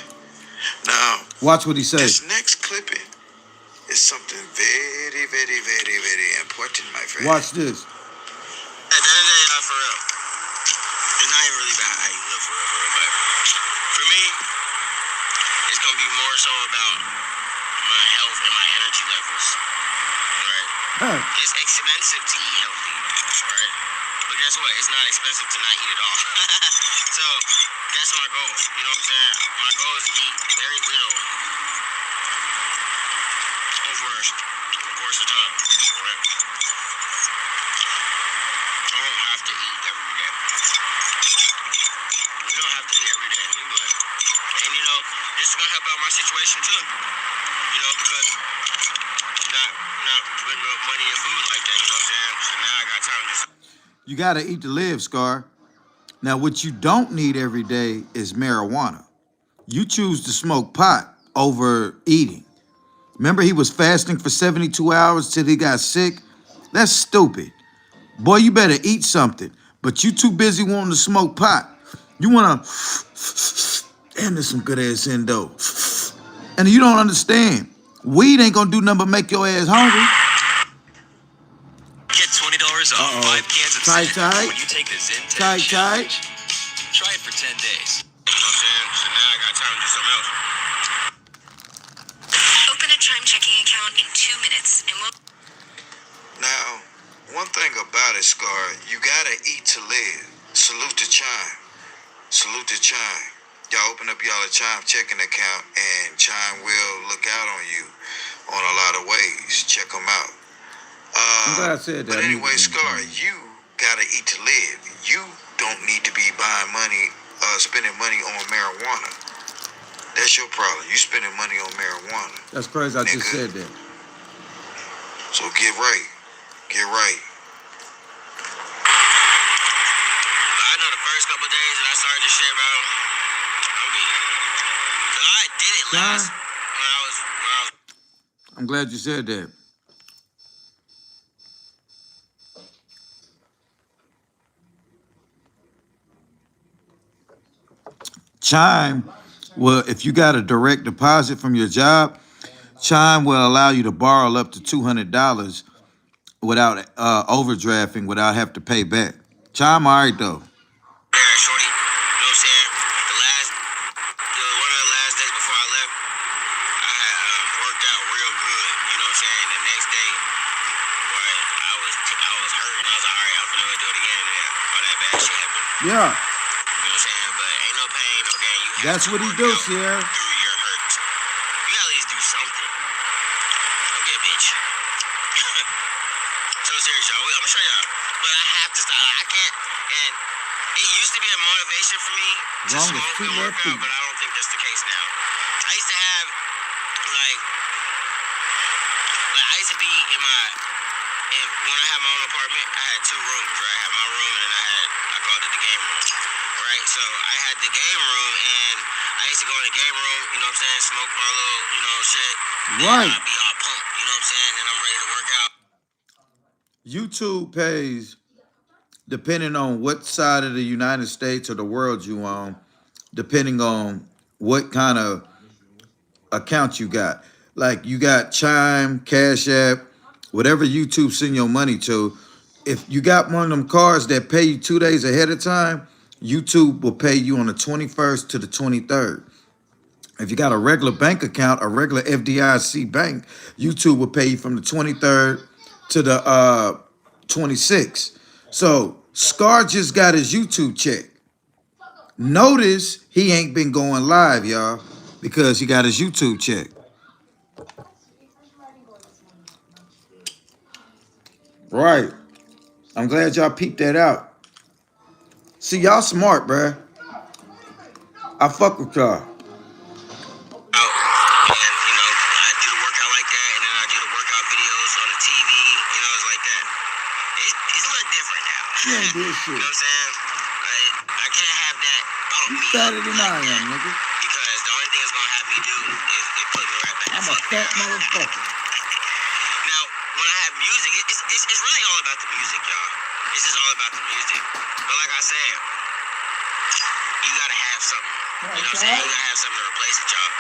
Speaker 7: Now,
Speaker 1: Watch what he says.
Speaker 7: this next clipping is something very, very, very, very important, my friend.
Speaker 1: Watch this.
Speaker 2: At the end of the day, for real, it's not even really about how you live for real, but for me, it's gonna be more so about my health and my energy levels, right? It's expensive to eat healthy, right? But guess what? It's not expensive to not eat at all. So that's my goal. You know what I'm saying? My goal is to eat very little over the course of time, right? I don't have to eat every day. You don't have to eat every day. And you know, this is gonna help out my situation too. You know, because not putting no money in food like that, you know what I'm saying? So now I got time to just.
Speaker 1: You got to eat to live, Scar. Now, what you don't need every day is marijuana. You choose to smoke pot over eating. Remember, he was fasting for 72 hours till he got sick? That's stupid. Boy, you better eat something. But you too busy wanting to smoke pot. You want to, damn, there's some good ass endo. And you don't understand. Weed ain't gonna do nothing but make your ass hungry.
Speaker 6: Get $20 off 5 cans of
Speaker 1: Tight,
Speaker 6: Zen
Speaker 1: tight.
Speaker 6: when you take the Zen 10
Speaker 1: Tight, tight.
Speaker 6: challenge. Try it for 10 days.
Speaker 2: You know what I'm saying? So now I got time to do something else.
Speaker 4: Open a Chime checking account in 2 minutes and we'll.
Speaker 7: Now, one thing about it, Scar, you gotta eat to live. Salute to Chime. Salute to Chime. Y'all open up y'all a Chime checking account, and Chime will look out on you on a lot of ways. Check them out.
Speaker 1: I'm glad I said that.
Speaker 7: But anyway, Scar, you gotta eat to live. You don't need to be buying money, spending money on marijuana. That's your problem. You spending money on marijuana.
Speaker 1: That's crazy. I just said that.
Speaker 7: So get right. Get right.
Speaker 2: I know the first couple days that I started this shit, bro, I'm beating. Cause I did it last when I was.
Speaker 1: I'm glad you said that. Chime, well, if you got a direct deposit from your job, Chime will allow you to borrow up to $200 without overdrafting, without have to pay back. Chime, all right though.
Speaker 2: Yeah, shorty. You know what I'm saying? One of the last days before I left, I had worked out real good. You know what I'm saying? The next day, boy, I was hurt, and I was like, all right, I'm gonna go do it again, and all that bad shit happened.
Speaker 1: Yeah,
Speaker 2: You know what I'm saying? But ain't no pain, no gain. You have
Speaker 1: that's
Speaker 2: to
Speaker 1: what he
Speaker 2: work
Speaker 1: do,
Speaker 2: out
Speaker 1: Sierra.
Speaker 2: through your hurt. You gotta at least do something. Don't be a bitch. So serious, y'all. I'm gonna show y'all. But I have to stop. I can't. And it used to be a motivation for me to
Speaker 1: Wrong with
Speaker 2: smoke
Speaker 1: two
Speaker 2: and
Speaker 1: left
Speaker 2: work out,
Speaker 1: feet.
Speaker 2: but I don't think that's the case now. I used to have, like I used to be in when I had my own apartment, I had 2 rooms, right? I had my room and then I called it the game room, right? So I had the game room and I used to go in the game room, you know what I'm saying, smoke my little, shit.
Speaker 1: Right.
Speaker 2: Then I'd be all pumped, you know what I'm saying, and I'm ready to work out.
Speaker 1: YouTube pays, depending on what side of the United States or the world you on, depending on what kind of account you got. Like you got Chime, Cash App, whatever YouTube send your money to. If you got one of them cards that pay you 2 days ahead of time, YouTube will pay you on the 21st to the 23rd. If you got a regular bank account, a regular FDIC bank, YouTube will pay you from the 23rd to the 26th. So Scar just got his YouTube check. Notice he ain't been going live, y'all, because he got his YouTube check. Right. I'm glad y'all peeped that out. See, y'all smart, bruh. I fuck with y'all.
Speaker 2: I do the workout like that, and then I do the workout videos on the TV. It's like that. It's a little different now.
Speaker 1: You ain't did shit.
Speaker 2: You know what I'm saying? I can't have that pump
Speaker 1: You
Speaker 2: me
Speaker 1: fatter
Speaker 2: up
Speaker 1: than
Speaker 2: like
Speaker 1: I am,
Speaker 2: that,
Speaker 1: nigga.
Speaker 2: because the only thing it's gonna have me do is put me right back.
Speaker 1: I'm a fat motherfucker.
Speaker 2: Now, when I have music, it's really all about the music, y'all. It's just all about the music. But like I said, you gotta have something. You know what I'm saying? You gotta have something to replace it, y'all.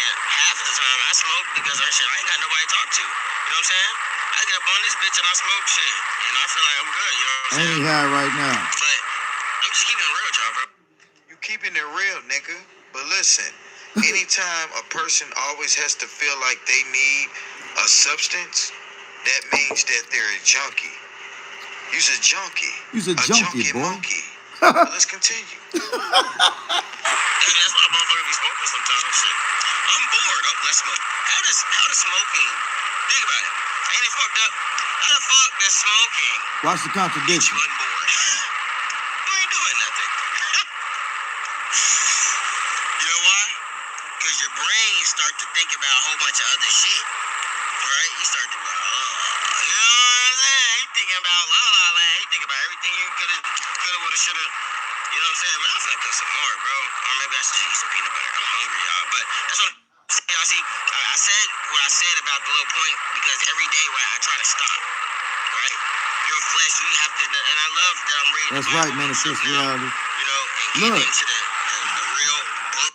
Speaker 2: And half of the time, I smoke because I ain't got nobody to talk to. You know what I'm saying? I get up on this bitch and I smoke shit. And I feel like I'm good, you know what I'm
Speaker 1: I
Speaker 2: saying?
Speaker 1: ain't high right now.
Speaker 2: But I'm just keeping it real with y'all, bro.
Speaker 7: You keeping it real, nigga. But listen, anytime a person always has to feel like they need a substance, that means that they're a junkie. You's a junkie.
Speaker 1: You's a junkie, boy.
Speaker 7: monkey. But let's continue.
Speaker 2: That's why motherfuckers be smoking sometimes. Shit. I'm bored. Oh, let's smoke. How does smoking? Think about it. Ain't it fucked up? How the fuck does smoking
Speaker 1: Watch the
Speaker 2: get
Speaker 1: contradiction.
Speaker 2: you unbored? You ain't doing nothing. You know why? Because your brain start to think about a whole bunch of other shit. Right? You start to be like, you know what I'm saying? You thinking about La La Land. You think about everything you coulda, woulda, shoulda. You know what I'm saying? Man, I'm finna cook some more, bro. Or maybe I should eat some peanut butter. I'm hungry, y'all. But that's what y'all see. I said what I said about the little point, because every day, right, I try to stop. Right? Your flesh, you have to, and I love that I'm reading
Speaker 1: That's
Speaker 2: the Bible
Speaker 1: right, man.
Speaker 2: and
Speaker 1: It's
Speaker 2: stuff
Speaker 1: just
Speaker 2: now.
Speaker 1: reality.
Speaker 2: And getting
Speaker 1: Look.
Speaker 2: into the real book.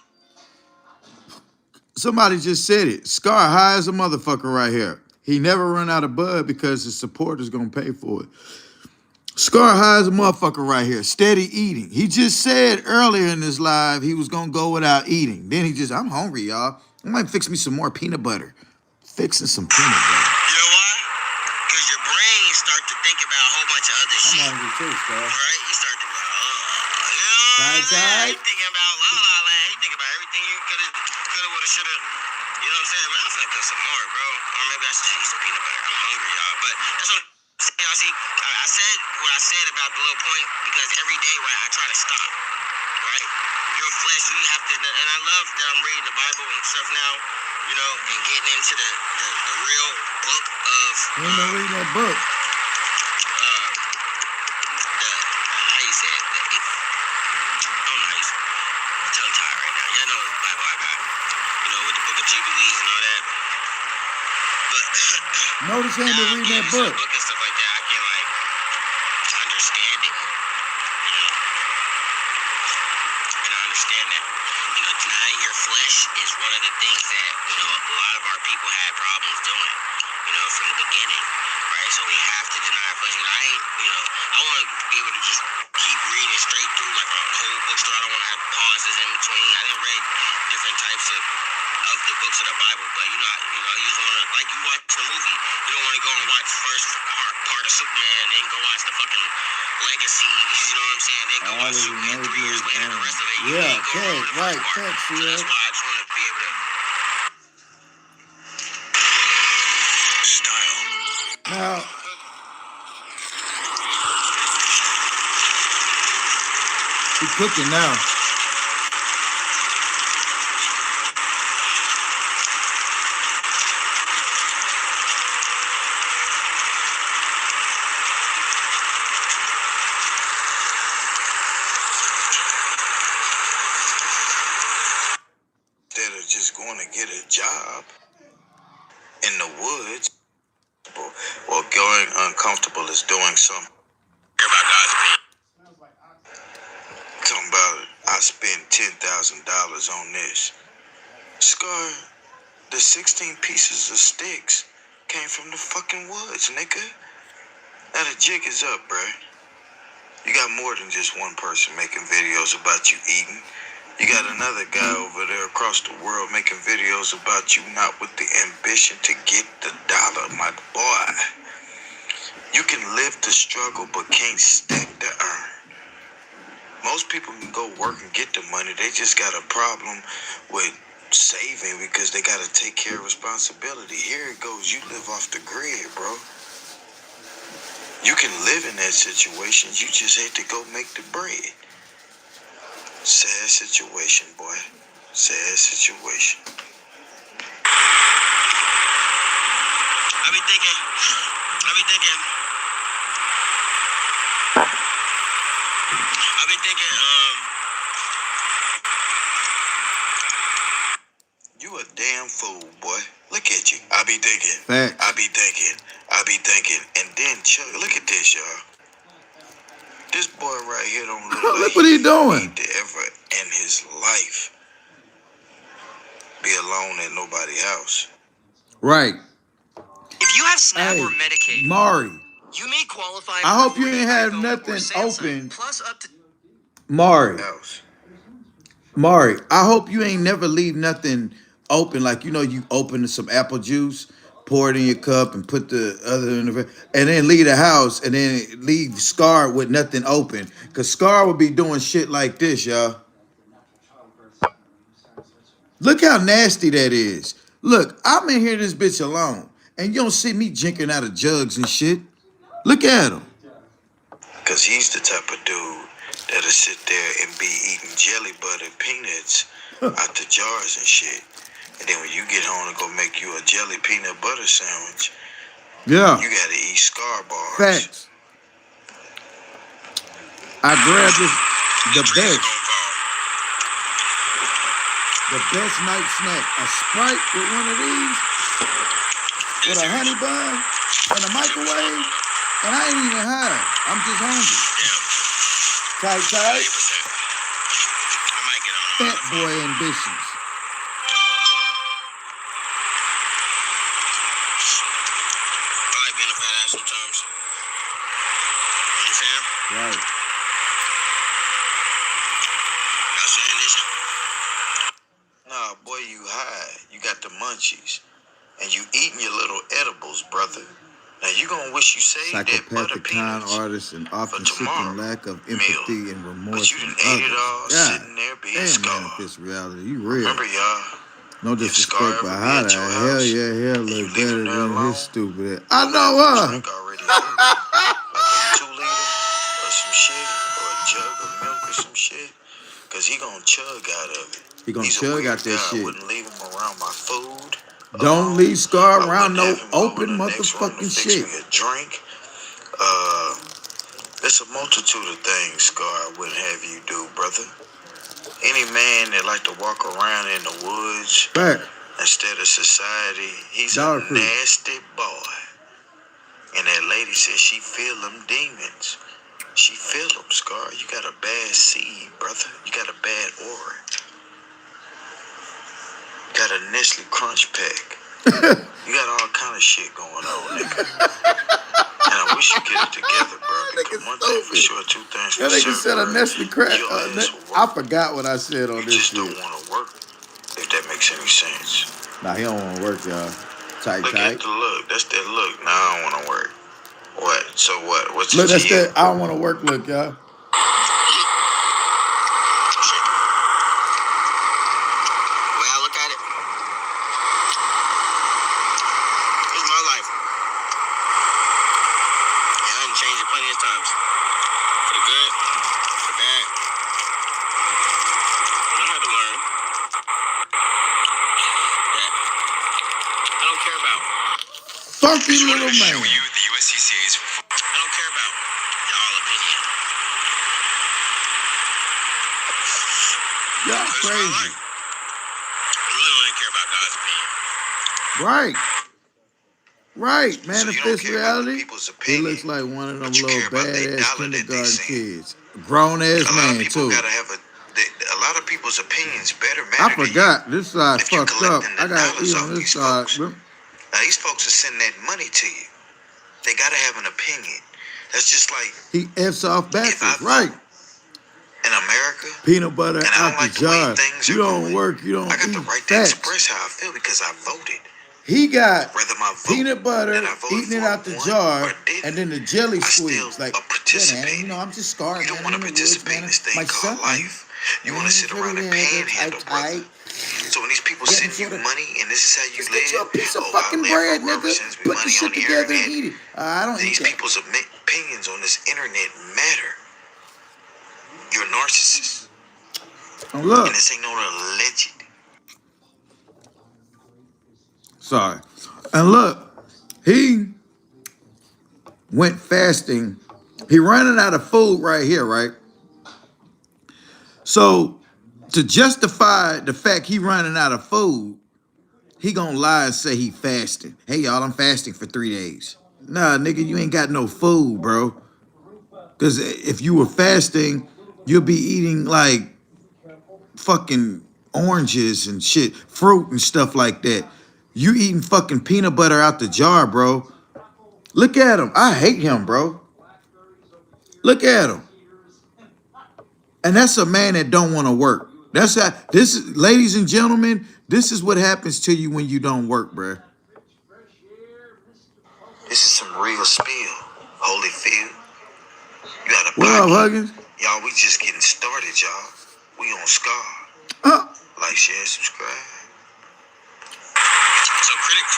Speaker 1: Somebody just said it. Scar high as a motherfucker right here. He never run out of bud because his supporters gonna pay for it. Scar high as a motherfucker right here. Steady eating. He just said earlier in this live he was gonna go without eating. Then I'm hungry, y'all. I might fix me some more peanut butter. Fixing some peanut butter.
Speaker 2: You know why? Because your brain start to think about a whole bunch of other shit.
Speaker 1: I'm hungry too, Scar.
Speaker 2: Right? You start to be like, you know what I'm saying? You thinking about La La Land. You think about everything you coulda, woulda, shoulda. You know what I'm saying? Man, I'm finna cook some more, bro. Or maybe I should eat some peanut butter. I'm hungry, y'all. But that's what y'all see. I said what I said about the little point, because every day, right, I try to stop. Right? Your flesh, you have to, and I love that I'm reading the Bible and stuff now, and getting into the real book of
Speaker 1: You ain't gonna read that book.
Speaker 2: how you say it? I don't know how you say it. I'm tongue tied right now. Y'all know the Bible I got. With the book of Jubilees and all that. But
Speaker 1: Notice he ain't been reading that book.
Speaker 2: book and stuff like that, I can understand it. And I understand that. Denying your flesh is one of the things that, a lot of our people had problems doing, from the beginning, right? So we have to deny our flesh. I want to be able to just keep reading straight through, like a whole bookstore. I don't want to have pauses in between. I didn't read different types of the books of the Bible, but you just want to, like you watch the movie, you don't want to go and watch the first part of Superman, then go watch the fucking Legacy, you know what I'm saying? Then go watch Superman 3 years later, the rest of it, you ain't go over the first part. So that's why I just want to be able to style.
Speaker 1: Now, he cooking now.
Speaker 7: Instead of just going to get a job in the woods. or going uncomfortable is doing something.
Speaker 2: Care about God's opinion.
Speaker 7: Talking about I spent $10,000 on this. Scar, the 16 pieces of sticks came from the fucking woods, nigga. Now the jig is up, bruh. You got more than just one person making videos about you eating. You got another guy over there across the world making videos about you not with the ambition to get the dollar, my boy. You can live the struggle but can't stack the earn. Most people can go work and get the money. They just got a problem with saving because they got to take care of responsibility. Here it goes. You live off the grid, bro. You can live in that situation. You just had to go make the bread. Sad situation, boy. Sad situation.
Speaker 2: I be thinking,
Speaker 7: You a damn fool, boy. Look at you. I be thinking.
Speaker 1: Facts.
Speaker 7: I be thinking. And then, Chuck, look at this, y'all. This boy right here don't look like
Speaker 1: Look what he doing.
Speaker 7: need to ever in his life be alone at nobody's house.
Speaker 1: Right.
Speaker 8: If you have SNAP
Speaker 1: Hey,
Speaker 8: or Medicaid,
Speaker 1: Mari,
Speaker 8: you may qualify
Speaker 1: I
Speaker 8: for
Speaker 1: hope you
Speaker 8: free
Speaker 1: ain't have
Speaker 8: iPhone or
Speaker 1: nothing
Speaker 8: Samsung,
Speaker 1: open.
Speaker 8: plus up to
Speaker 1: Mari,
Speaker 7: House.
Speaker 1: I hope you ain't never leave nothing open. Like, you know, you open some apple juice, pour it in your cup, and put the other in the, and then leave the house, and then leave Scar with nothing open. Cause Scar would be doing shit like this, y'all. Look how nasty that is. Look, I'm in here this bitch alone, and you don't see me drinking out of jugs and shit. Look at him.
Speaker 7: Because he's the type of dude that'll sit there and be eating jelly butter peanuts out the jars and shit. And then when you get home to go make you a jelly peanut butter sandwich,
Speaker 1: Yeah.
Speaker 7: you gotta eat Scar bars.
Speaker 1: Facts. I grabbed this, the best night snack. A Sprite with one of these, with a honey bun, and a microwave, and I ain't even high. I'm just hungry. Tight.
Speaker 2: I might get on.
Speaker 1: Fat boy ambitions.
Speaker 2: I like being a fat ass sometimes. You understand?
Speaker 1: Right.
Speaker 2: Y'all saying this?
Speaker 7: Nah, boy, you high. You got the munchies. And you eating your little edibles, brother. Now you gonna wish you saved that butter
Speaker 1: Psychopathic, kind
Speaker 7: peanuts
Speaker 1: artist, and often
Speaker 7: for tomorrow
Speaker 1: seeking lack of empathy
Speaker 7: meal.
Speaker 1: and
Speaker 7: But
Speaker 1: remorse
Speaker 7: you
Speaker 1: from
Speaker 7: done ate it
Speaker 1: others.
Speaker 7: all,
Speaker 1: God
Speaker 7: sitting there being
Speaker 1: damn,
Speaker 7: scarred.
Speaker 1: manifest reality. You real.
Speaker 7: Remember, y'all,
Speaker 1: No
Speaker 7: if Scar
Speaker 1: disrespect,
Speaker 7: ever
Speaker 1: but
Speaker 7: be
Speaker 1: how
Speaker 7: at
Speaker 1: the
Speaker 7: your
Speaker 1: hell
Speaker 7: house
Speaker 1: yeah,
Speaker 7: and
Speaker 1: look
Speaker 7: you leave
Speaker 1: better
Speaker 7: him there
Speaker 1: than
Speaker 7: alone,
Speaker 1: his stupid ass. I
Speaker 7: you
Speaker 1: know
Speaker 7: have a
Speaker 1: her.
Speaker 7: drink already open, like a 2-liter or some shit, or a jug of milk or some shit, because he gonna chug out of it.
Speaker 1: He gonna
Speaker 7: He's a
Speaker 1: chug
Speaker 7: weird
Speaker 1: out that
Speaker 7: guy. I
Speaker 1: shit.
Speaker 7: wouldn't leave him around my food.
Speaker 1: Don't leave Scar
Speaker 7: I
Speaker 1: around
Speaker 7: wouldn't
Speaker 1: no
Speaker 7: have him go in
Speaker 1: open
Speaker 7: the next room to
Speaker 1: motherfucking
Speaker 7: fix
Speaker 1: shit.
Speaker 7: me a drink. There's a multitude of things, Scar, I wouldn't have you do, brother. Any man that like to walk around in the woods
Speaker 1: Back.
Speaker 7: instead of society, he's
Speaker 1: Dog
Speaker 7: a
Speaker 1: food.
Speaker 7: nasty boy. And that lady says she feel them demons. She feel them, Scar. You got a bad seed, brother. You got a bad aura. You got a Nestle Crunch pack. You got all kind of shit going on, nigga. And I wish you get it together, bro. Because one thing for sure, two things for
Speaker 1: That nigga
Speaker 7: certain,
Speaker 1: said a
Speaker 7: bro.
Speaker 1: Nestle crack.
Speaker 7: Your ass will
Speaker 1: I
Speaker 7: work.
Speaker 1: forgot what I said on
Speaker 7: You
Speaker 1: this
Speaker 7: just
Speaker 1: shit.
Speaker 7: don't want to work, if that makes any sense.
Speaker 1: Nah, he don't want to work, y'all. Tight.
Speaker 7: Look at the look. That's that look. Nah, I don't want to work. What? So what? What's
Speaker 1: Look,
Speaker 7: it
Speaker 1: that's
Speaker 7: to you?
Speaker 1: that. I don't want to work. Look, y'all.
Speaker 2: The way I look at it, this is my life. And I done changed it plenty of times. For the good, for the bad. And I had to learn that I don't care about.
Speaker 1: Funky
Speaker 6: Just wanted
Speaker 1: little
Speaker 6: to show
Speaker 1: man.
Speaker 6: you the USCCA's
Speaker 2: I don't care about y'all opinion.
Speaker 1: Y'all
Speaker 2: It's my
Speaker 1: crazy.
Speaker 2: life. I really don't care about God's opinion.
Speaker 1: Right. Right,
Speaker 7: So you don't
Speaker 1: manifest
Speaker 7: care about the
Speaker 1: reality.
Speaker 7: people's
Speaker 1: He
Speaker 7: opinion,
Speaker 1: looks like one of them
Speaker 7: but you
Speaker 1: little
Speaker 7: care about their
Speaker 1: badass
Speaker 7: dollar that they
Speaker 1: kindergarten
Speaker 7: send.
Speaker 1: kids. Grown ass
Speaker 7: A lot of
Speaker 1: man
Speaker 7: people
Speaker 1: too.
Speaker 7: gotta have a lot of people's opinions better
Speaker 1: I
Speaker 7: matter to you
Speaker 1: forgot. This side
Speaker 7: if you're
Speaker 1: fucked up.
Speaker 7: collecting
Speaker 1: I
Speaker 7: the
Speaker 1: gotta
Speaker 7: dollars
Speaker 1: eat on
Speaker 7: off
Speaker 1: this
Speaker 7: these
Speaker 1: side.
Speaker 7: folks. Now these folks are sending that money to you. They gotta have an opinion. That's just like
Speaker 1: He F's off
Speaker 7: if I
Speaker 1: backwards. Right.
Speaker 7: vote in America
Speaker 1: Peanut butter
Speaker 7: and I
Speaker 1: out
Speaker 7: don't
Speaker 1: the
Speaker 7: like the way
Speaker 1: jar.
Speaker 7: things
Speaker 1: You
Speaker 7: are
Speaker 1: don't
Speaker 7: going,
Speaker 1: work, you
Speaker 7: I
Speaker 1: don't
Speaker 7: got the
Speaker 1: eat.
Speaker 7: right to
Speaker 1: Facts.
Speaker 7: express how I feel because I voted.
Speaker 1: He got
Speaker 7: Whether my vote
Speaker 1: peanut butter,
Speaker 7: that I voted
Speaker 1: eating it
Speaker 7: for
Speaker 1: out the
Speaker 7: won
Speaker 1: jar,
Speaker 7: or didn't,
Speaker 1: and then the jelly
Speaker 7: I still
Speaker 1: squeeze. Like, yeah, man,
Speaker 7: participated.
Speaker 1: you know, I'm just scarred,
Speaker 7: You don't
Speaker 1: man.
Speaker 7: want
Speaker 1: I'm
Speaker 7: to
Speaker 1: in the woods,
Speaker 7: participate
Speaker 1: man.
Speaker 7: in this thing
Speaker 1: My
Speaker 7: called
Speaker 1: son,
Speaker 7: life. You want to sit around and panhandle, brother. So when these people
Speaker 1: Getting
Speaker 7: send you
Speaker 1: sort of-
Speaker 7: money and this is how you
Speaker 1: Just get you a
Speaker 7: live,
Speaker 1: piece of
Speaker 7: oh, I
Speaker 1: fucking
Speaker 7: live
Speaker 1: bread,
Speaker 7: for whoever
Speaker 1: nigga.
Speaker 7: sends me
Speaker 1: Put the
Speaker 7: money
Speaker 1: shit
Speaker 7: on the
Speaker 1: together and
Speaker 7: internet.
Speaker 1: eat it. I don't
Speaker 7: These
Speaker 1: eat that.
Speaker 7: people's opinions on this internet matter. You're a narcissist.
Speaker 1: And look,
Speaker 7: And this ain't no alleged.
Speaker 1: sorry. And look, he went fasting. He running out of food right here, right? So to justify the fact he running out of food, he gonna lie and say he fasting. Hey y'all, I'm fasting for 3 days. Nah, nigga, you ain't got no food, bro. Cause if you were fasting, you'll be eating like fucking oranges and shit, fruit and stuff like that. You eating fucking peanut butter out the jar, bro. Look at him. I hate him, bro. Look at him. And that's a man that don't want to work. That's how this is, ladies and gentlemen, this is what happens to you when you don't work, bro.
Speaker 7: This is some real spill, Holyfield. You got a
Speaker 1: What up,
Speaker 7: pocket.
Speaker 1: Huggins?
Speaker 7: Y'all, we just getting started, y'all. We on Scar. Like, share, subscribe.
Speaker 2: So critics,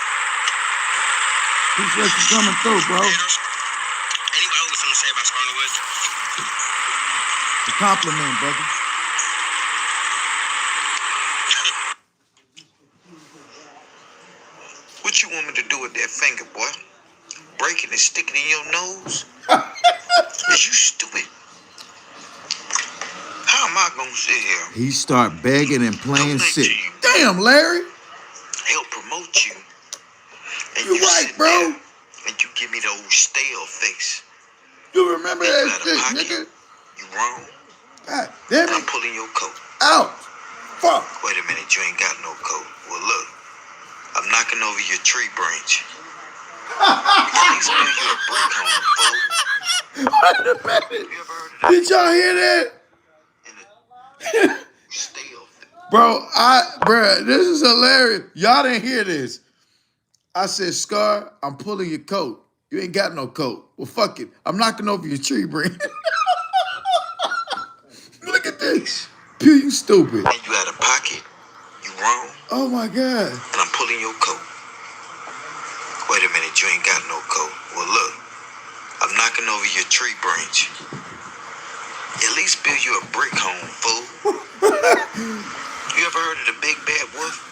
Speaker 1: Appreciate you coming through, bro.
Speaker 2: haters, anybody with something to say about Scar in the Woods?
Speaker 1: A compliment, brother.
Speaker 7: What you want me to do with that finger, boy? Break it and stick it in your nose? Is you stupid? How am I gonna sit here,
Speaker 1: He start begging and playing
Speaker 7: donate
Speaker 1: sick.
Speaker 7: to you,
Speaker 1: Damn, Larry.
Speaker 7: help promote you, and
Speaker 1: You
Speaker 7: you
Speaker 1: right,
Speaker 7: sit
Speaker 1: bro.
Speaker 7: there and you give me the old stale face?
Speaker 1: You remember
Speaker 7: And you
Speaker 1: that
Speaker 7: got a
Speaker 1: shit,
Speaker 7: pocket?
Speaker 1: nigga?
Speaker 7: You wrong?
Speaker 1: God damn
Speaker 7: And I'm
Speaker 1: it.
Speaker 7: pulling your coat.
Speaker 1: Out. Fuck.
Speaker 7: Wait a minute, you ain't got no coat. Well, look, I'm knocking over your tree branch. At least build you a brick home, fool.
Speaker 1: Wait a minute.
Speaker 7: You ever heard of that?
Speaker 1: Did y'all hear that?
Speaker 7: And a stale.
Speaker 1: Bro, this is hilarious. Y'all didn't hear this. I said, Scar, I'm pulling your coat. You ain't got no coat. Well, fuck it. I'm knocking over your tree branch. Look at this. Pew, you stupid.
Speaker 7: And you got a pocket. You wrong?
Speaker 1: Oh my God.
Speaker 7: And I'm pulling your coat. Wait a minute, you ain't got no coat. Well, look, I'm knocking over your tree branch. At least build you a brick home, fool. You ever heard of the big bad wolf?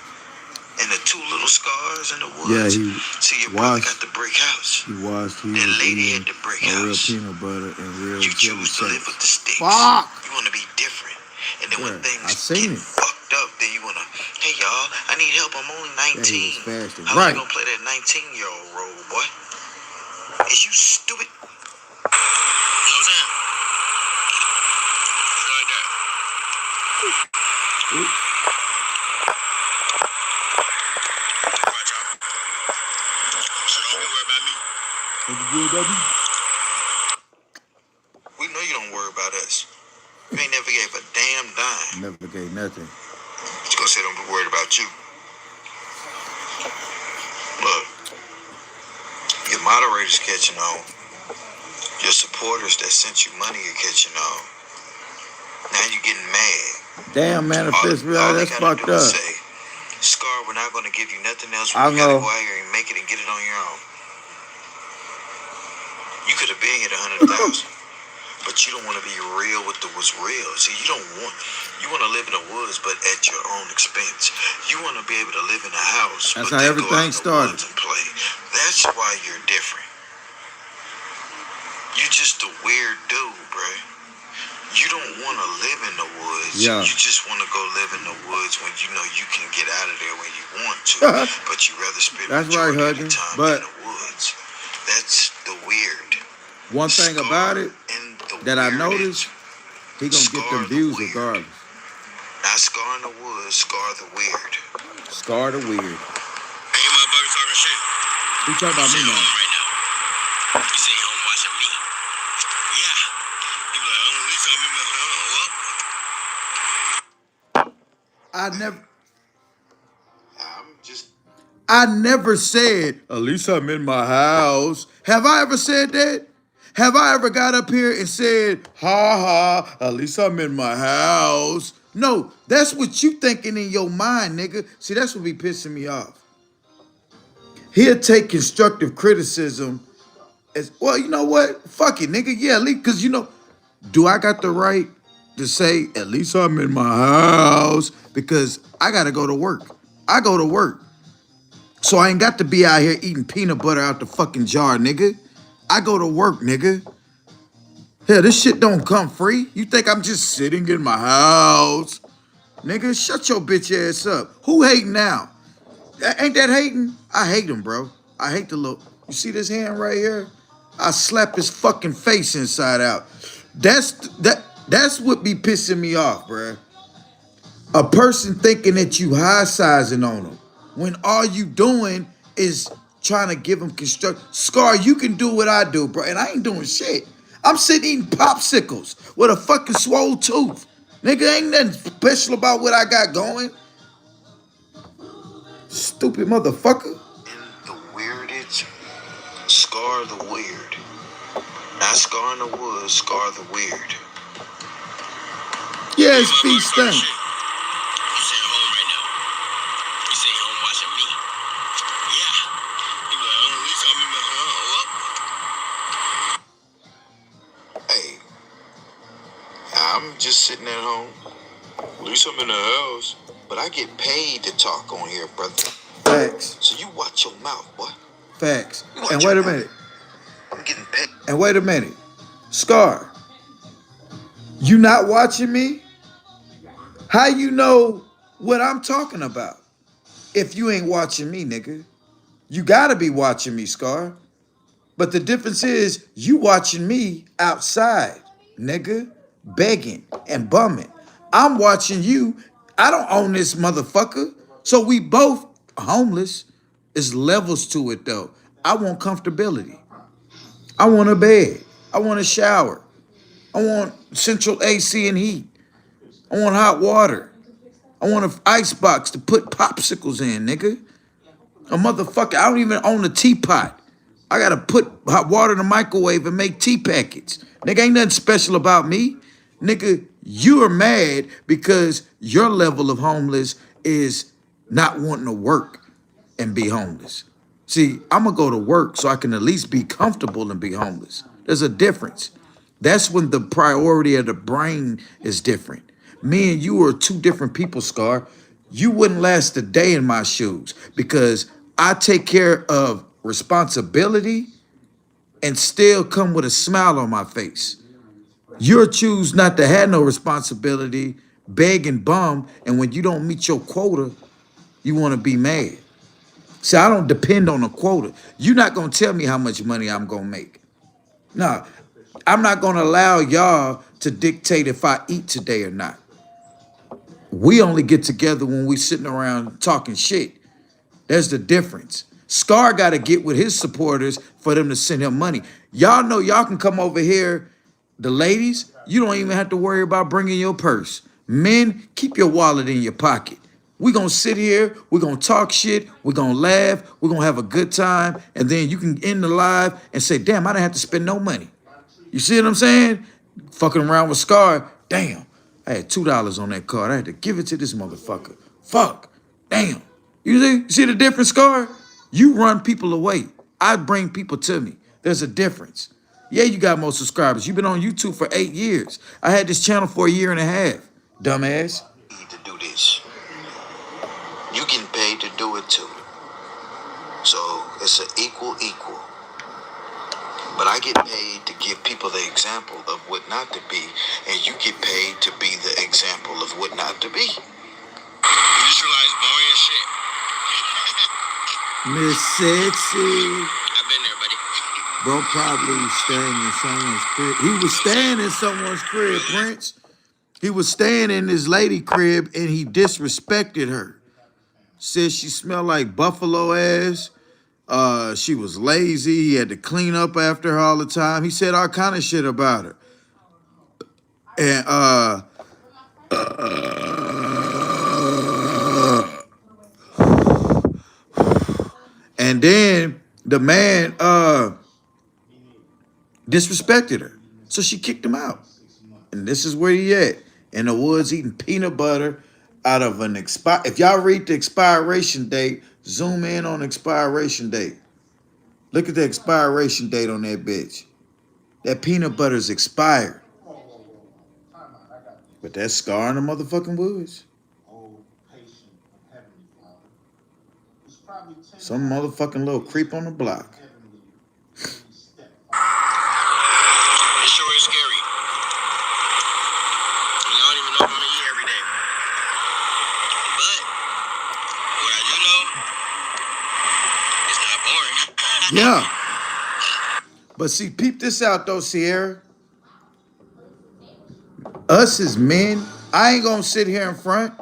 Speaker 7: And the two little scars in the woods?
Speaker 1: Yeah, he
Speaker 7: See, your brother
Speaker 1: washed-
Speaker 7: got the brick house.
Speaker 1: He was
Speaker 7: That lady had the brick
Speaker 1: a real
Speaker 7: house.
Speaker 1: peanut butter and real
Speaker 7: You
Speaker 1: jelly
Speaker 7: choose to live
Speaker 1: shakes.
Speaker 7: with the sticks.
Speaker 1: Fuck.
Speaker 7: You want to be different. And then when
Speaker 1: Yeah, I
Speaker 7: things
Speaker 1: seen
Speaker 7: get
Speaker 1: it.
Speaker 7: fucked up, then you want to, hey, y'all, I need help. I'm only 19.
Speaker 1: Yeah, he was fasting.
Speaker 7: How
Speaker 1: Right.
Speaker 7: you going to play that 19-year-old role, boy? Is you stupid?
Speaker 2: You know what I'm saying? Shit like that.
Speaker 1: Oops.
Speaker 2: Right, y'all. So don't be worried about me.
Speaker 1: What you do, baby?
Speaker 7: We know you don't worry about us. You ain't never gave a damn dime.
Speaker 1: Never gave nothing.
Speaker 7: Just gonna say don't be worried about you. Look, your moderators catching on. Your supporters that sent you money are catching on. Now you getting mad.
Speaker 1: Damn, manifest
Speaker 7: all
Speaker 1: reality.
Speaker 7: they
Speaker 1: That's
Speaker 7: gotta
Speaker 1: fucked
Speaker 7: do is
Speaker 1: up.
Speaker 7: say, Scar, we're not gonna give you nothing else.
Speaker 1: I
Speaker 7: You gotta
Speaker 1: know.
Speaker 7: go out here and make it and get it on your own. You could have been hit 100,000. But you don't want to be real with what's real. See, you want to live in the woods, but at your own expense. You want to be able to live in a house,
Speaker 1: That's
Speaker 7: but
Speaker 1: how
Speaker 7: then go out
Speaker 1: everything
Speaker 7: in the
Speaker 1: started.
Speaker 7: woods and play. That's why you're different. You just a weird dude, bruh. You don't want to live in the woods.
Speaker 1: Yeah.
Speaker 7: You just want to go live in the woods when you know you can get out of there when you want to. But you rather spend
Speaker 1: That's right,
Speaker 7: majority of the
Speaker 1: Huggins.
Speaker 7: time
Speaker 1: But
Speaker 7: in the woods. That's the weird.
Speaker 1: One thing about it
Speaker 7: And the
Speaker 1: that I
Speaker 7: weird
Speaker 1: noticed, he gonna get them views regardless.
Speaker 7: Not Scar in the woods, Scar the weird.
Speaker 1: Scar the weird.
Speaker 2: Hey, motherfucker talking shit.
Speaker 1: He talking about me
Speaker 2: You
Speaker 1: now.
Speaker 2: home right now. You say you home watching me. Yeah. He be like, oh, at least I'm in the
Speaker 1: I never said, at least I'm in my house. Have I ever said that? Have I ever got up here and said, ha ha, at least I'm in my house? No, that's what you thinking in your mind, nigga. See, that's what be pissing me off. He'll take constructive criticism as, well, you know what? Fuck it, nigga. Yeah, at least, because, you know, do I got the right to say, at least I'm in my house? Because I got to go to work. I go to work. So I ain't got to be out here eating peanut butter out the fucking jar, nigga. I go to work, nigga. Hell, this shit don't come free. You think I'm just sitting in my house? Nigga, shut your bitch ass up. Who hating now? Ain't that hating? I hate him, bro. I hate the look. You see this hand right here? I slap his fucking face inside out. That's what be pissing me off, bruh. A person thinking that you high sizing on them when all you doing is trying to give them construct. Scar, you can do what I do, bro, and I ain't doing shit. I'm sitting eating popsicles with a fucking swole tooth. Nigga, ain't nothing special about what I got going. Stupid motherfucker.
Speaker 7: And the weirdest, Scar the weird. Not Scar in the woods, Scar the weird.
Speaker 1: Yeah, his feet stink.
Speaker 2: You say you home right now. You say you home watching me. Yeah. He be like, oh, at least I'm in the
Speaker 7: Hey, I'm just sitting at home. At least I'm in the house. But I get paid to talk on here, brother.
Speaker 1: Facts.
Speaker 7: So you watch your mouth, boy.
Speaker 1: Facts.
Speaker 7: Watch
Speaker 1: And
Speaker 7: your
Speaker 1: wait a
Speaker 7: mouth.
Speaker 1: minute.
Speaker 7: I'm getting paid.
Speaker 1: And wait a minute. Scar, you not watching me? How you know what I'm talking about if you ain't watching me, nigga? You gotta be watching me, Scar. But the difference is you watching me outside, nigga, begging and bumming. I'm watching you. I don't own this motherfucker. So we both homeless. There's levels to it though. I want comfortability. I want a bed. I want a shower. I want central AC and heat. I want hot water. I want an ice box to put popsicles in, nigga. A motherfucker, I don't even own a teapot. I gotta put hot water in the microwave and make tea packets. Nigga, ain't nothing special about me. Nigga, you are mad because your level of homeless is not wanting to work and be homeless. See, I'm gonna go to work so I can at least be comfortable and be homeless. There's a difference. That's when the priority of the brain is different. Me and you are two different people, Scar. You wouldn't last a day in my shoes because I take care of responsibility and still come with a smile on my face. You'll choose not to have no responsibility, beg and bum, and when you don't meet your quota, you want to be mad. See, I don't depend on a quota. You're not gonna tell me how much money I'm gonna make. No, I'm not gonna allow y'all to dictate if I eat today or not. We only get together when we sitting around talking shit. There's the difference. Scar got to get with his supporters for them to send him money. Y'all know y'all can come over here. The ladies, you don't even have to worry about bringing your purse. Men, keep your wallet in your pocket. We're going to sit here. We're going to talk shit. We're going to laugh. We're going to have a good time. And then you can end the live and say, damn, I didn't have to spend no money. You see what I'm saying? Fucking around with Scar. Damn, I had $2 on that card. I had to give it to this motherfucker. Fuck. Damn. You see the difference, Scar? You run people away. I bring people to me. There's a difference. Yeah, you got more subscribers. You've been on YouTube for 8 years. I had this channel for 1.5 years. Dumbass.
Speaker 7: Need to do this. You getting paid to do it too. So it's an equal. But I get paid to give people the example of what not to be, and you get paid to be the example of what not to be.
Speaker 2: Visualize boring shit.
Speaker 1: Miss Sexy.
Speaker 2: I've been there, buddy.
Speaker 1: Bro probably was staying in someone's crib. He was staying in someone's crib, Prince. He was staying in his lady crib and he disrespected her. Said she smelled like buffalo ass. She was lazy. He had to clean up after her all the time. He said all kind of shit about her. And and then the man disrespected her. So she kicked him out. And this is where he at. In the woods eating peanut butter out of an expire. If y'all read the expiration date, zoom in on expiration date. Look at the expiration date on that bitch. That peanut butter is expired. But that scar in the motherfucking woods. Some motherfucking little creep on the block.
Speaker 2: It sure is scary. And I don't even know if I'm gonna eat every day. But what I do know, it's not boring.
Speaker 1: Yeah. But see, peep this out though, Sierra. Us as men, I ain't gonna sit here in front.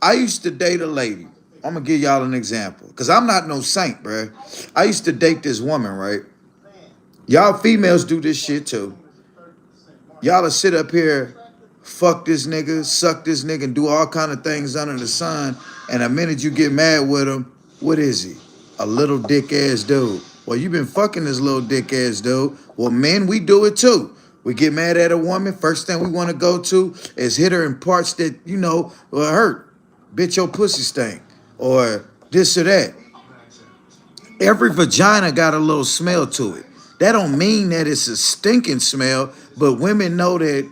Speaker 1: I used to date a lady. I'm gonna give y'all an example. Cause I'm not no saint, bruh. I used to date this woman, right? Y'all females do this shit too. Y'all will sit up here, fuck this nigga, suck this nigga, and do all kind of things under the sun. And the minute you get mad with him, what is he? A little dick ass dude. Well, you been fucking this little dick ass dude. Well, men, we do it too. We get mad at a woman. First thing we want to go to is hit her in parts that, you know, will hurt. Bitch, your pussy stink. Or this or that. Every vagina got a little smell to it. That don't mean that it's a stinking smell, but women know that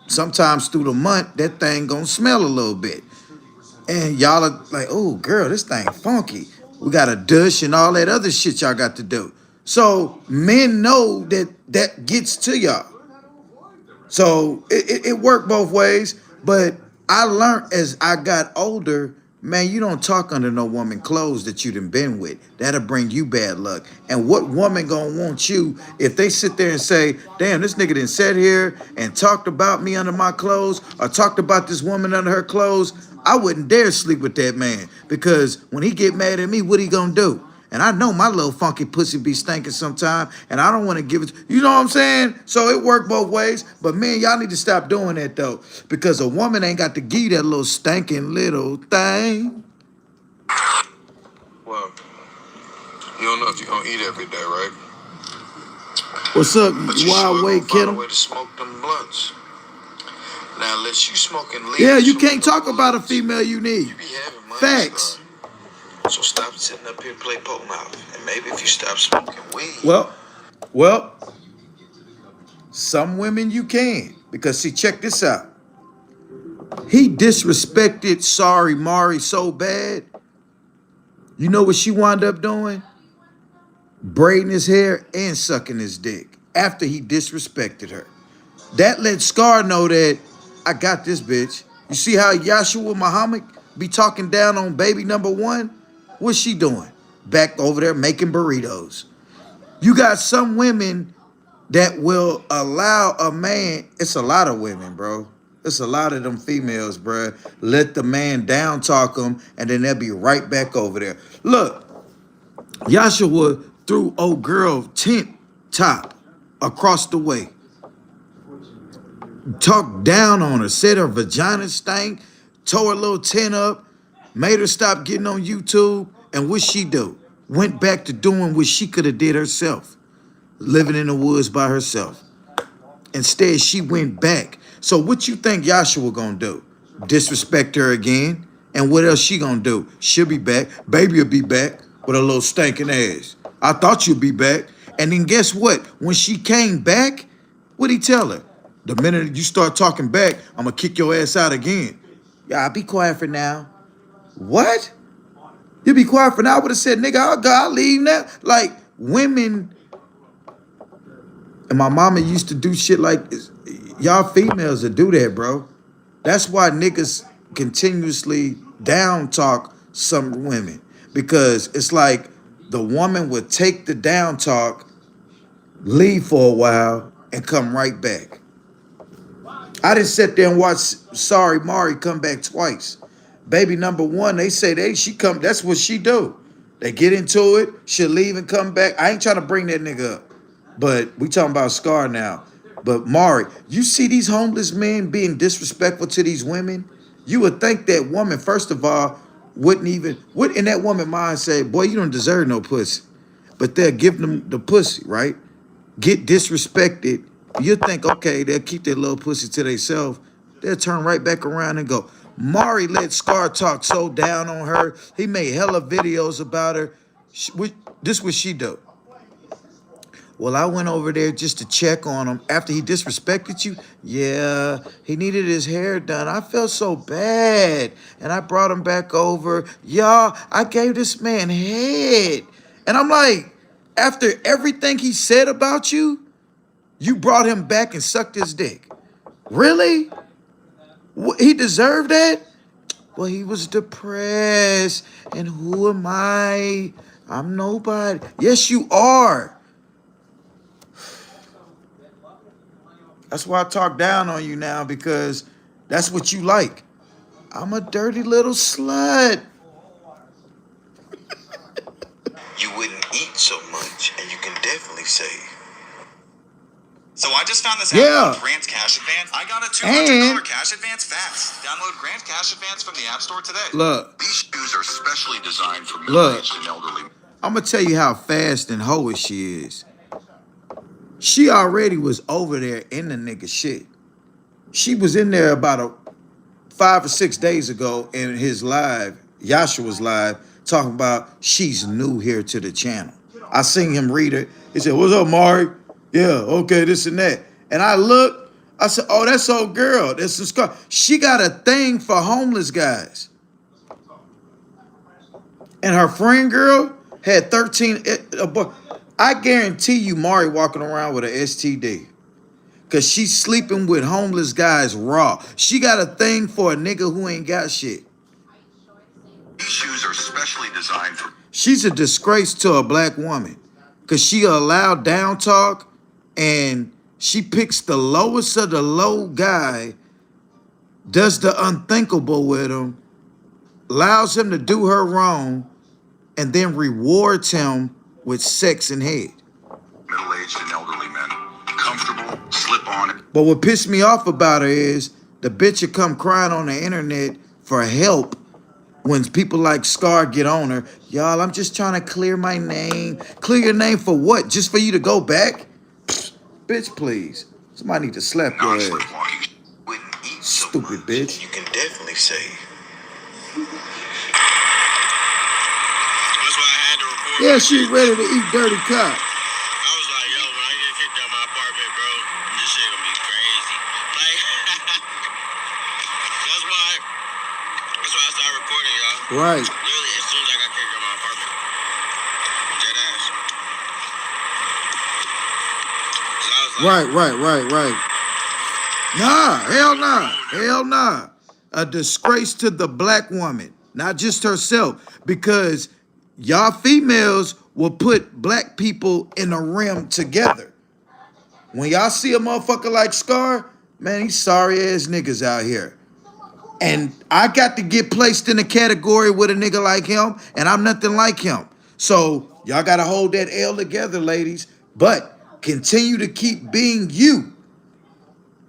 Speaker 1: sometimes through the month, that thing gonna smell a little bit. And y'all are like, oh, girl, this thing funky. We got a douche and all that other shit y'all got to do. So men know that that gets to y'all. So it worked both ways. But I learned as I got older, man, you don't talk under no woman clothes that you done been with. That'll bring you bad luck. And what woman gonna want you if they sit there and say, damn, this nigga done sat here and talked about me under my clothes or talked about this woman under her clothes? I wouldn't dare sleep with that man because when he get mad at me, what he gonna do? And I know my little funky pussy be stinking sometime, and I don't want to give it. You know what I'm saying? So it worked both ways. But man, y'all need to stop doing that though, because a woman ain't got to give you that little stinking little thing.
Speaker 7: Well, you don't know if you're gonna eat every day, right?
Speaker 1: What's up,
Speaker 7: But you
Speaker 1: wild
Speaker 7: sure
Speaker 1: way
Speaker 7: gonna find a
Speaker 1: kiddo?
Speaker 7: way to smoke them blunts. Now, unless you smoking leaves.
Speaker 1: Yeah, you
Speaker 7: from
Speaker 1: can't
Speaker 7: the
Speaker 1: talk about a
Speaker 7: woods,
Speaker 1: female you need.
Speaker 7: You be having money.
Speaker 1: Facts.
Speaker 7: So stop sitting up here and play poke mouth. And maybe if you stop smoking weed.
Speaker 1: Well, some women you can. Because see, check this out. He disrespected Sorry Mari so bad. You know what she wound up doing? Braiding his hair and sucking his dick after he disrespected her. That let Scar know that I got this bitch. You see how Yahshua Muhammad be talking down on baby number one? What's she doing? Back over there making burritos. You got some women that will allow a man, it's a lot of women, bro. It's a lot of them females, bro. Let the man down talk them and then they'll be right back over there. Look, Yahshua threw old girl tent top across the way. Talked down on her, said her vagina stank, tore her little tent up, made her stop getting on YouTube, and what she do? Went back to doing what she could have did herself, living in the woods by herself. Instead, she went back. So what you think Yahshua gonna do? Disrespect her again? And what else she gonna do? She'll be back. Baby will be back with a little stinking ass. I thought you'd be back. And then guess what? When she came back, what'd he tell her? The minute you start talking back, I'm gonna kick your ass out again. Yeah, be quiet for now. What? You be quiet for now? I would have said, nigga, I'll go, I'll leave now. Like, women, and my mama used to do shit like this. Y'all females that do that, bro. That's why niggas continuously down talk some women. Because it's like the woman would take the down talk leave for a while, and come right back. I didn't sit there and watch Sorry Mari come back twice. Baby number one, they say she come. That's what she do. They get into it. She'll leave and come back. I ain't trying to bring that nigga up, but we talking about Scar now. But Mari, you see these homeless men being disrespectful to these women. You would think that woman, first of all, would in that woman mind say, "Boy, you don't deserve no pussy," but they'll give them the pussy, right? Get disrespected, you think, okay, they'll keep their little pussy to themselves. They'll turn right back around and go. Mari let Scar talk so down on her. He made hella videos about her. This what she do. Well, I went over there just to check on him after he disrespected you. Yeah, he needed his hair done. I felt so bad. And I brought him back over. Y'all, I gave this man head. And I'm like, after everything he said about you, you brought him back and sucked his dick. Really? He deserved that? Well, he was depressed. And who am I? I'm nobody. Yes, you are. That's why I talk down on you now, because that's what you like. I'm a dirty little slut.
Speaker 7: You wouldn't eat so much, and you can definitely save.
Speaker 9: So I just found this
Speaker 1: Yeah.
Speaker 9: app called Grant Cash Advance. I got a
Speaker 1: And-
Speaker 9: $200 cash advance fast. Download Grant Cash Advance from the App Store today.
Speaker 1: Look,
Speaker 7: These shoes are specially designed for
Speaker 1: Look.
Speaker 7: middle-aged and elderly.
Speaker 1: I'm going to tell you how fast and hoish she is. She already was over there in the nigga shit. She was in there about 5 or 6 days ago in his live, Yashua's live, talking about she's new here to the channel. I seen him read it. He said, "What's up, Mari? Yeah, okay, this and that." And I looked, I said, "Oh, that's old girl. That's some scar." She got a thing for homeless guys. And her friend girl had 13. I guarantee you Mari walking around with an STD. Because she's sleeping with homeless guys raw. She got a thing for a nigga who ain't got shit.
Speaker 7: These shoes are specially designed for...
Speaker 1: She's a disgrace to a black woman. Because she allowed down talk, and she picks the lowest of the low guy, does the unthinkable with him, allows him to do her wrong, and then rewards him with sex and head.
Speaker 7: middle-aged and elderly men. Comfortable, slip on.
Speaker 1: But what pissed me off about her is the bitch would come crying on the internet for help when people like Scar get on her. Y'all, I'm just trying to clear my name. Clear your name for what? Just for you to go back? Bitch, please. Somebody need to slap your ass.
Speaker 7: Non-slip walking. Wouldn't eat so
Speaker 1: Stupid
Speaker 7: much,
Speaker 1: bitch.
Speaker 7: and you can definitely save.
Speaker 2: That's why I had to record.
Speaker 1: Yeah, she ready to eat dirty cock.
Speaker 2: I was like, yo, when I get kicked out my apartment, bro, this shit gonna be crazy. Like, that's why I started recording, y'all.
Speaker 1: Right.
Speaker 2: Literally, as soon as I got kicked out my apartment. Dead ass. So I was like,
Speaker 1: Right. Nah, hell nah. Hell nah. A disgrace to the black woman, not just herself, because y'all females will put black people in a rim together. When y'all see a motherfucker like Scar, man, these sorry ass niggas out here. And I got to get placed in a category with a nigga like him, and I'm nothing like him. So y'all gotta hold that L together, ladies. But continue to keep being you.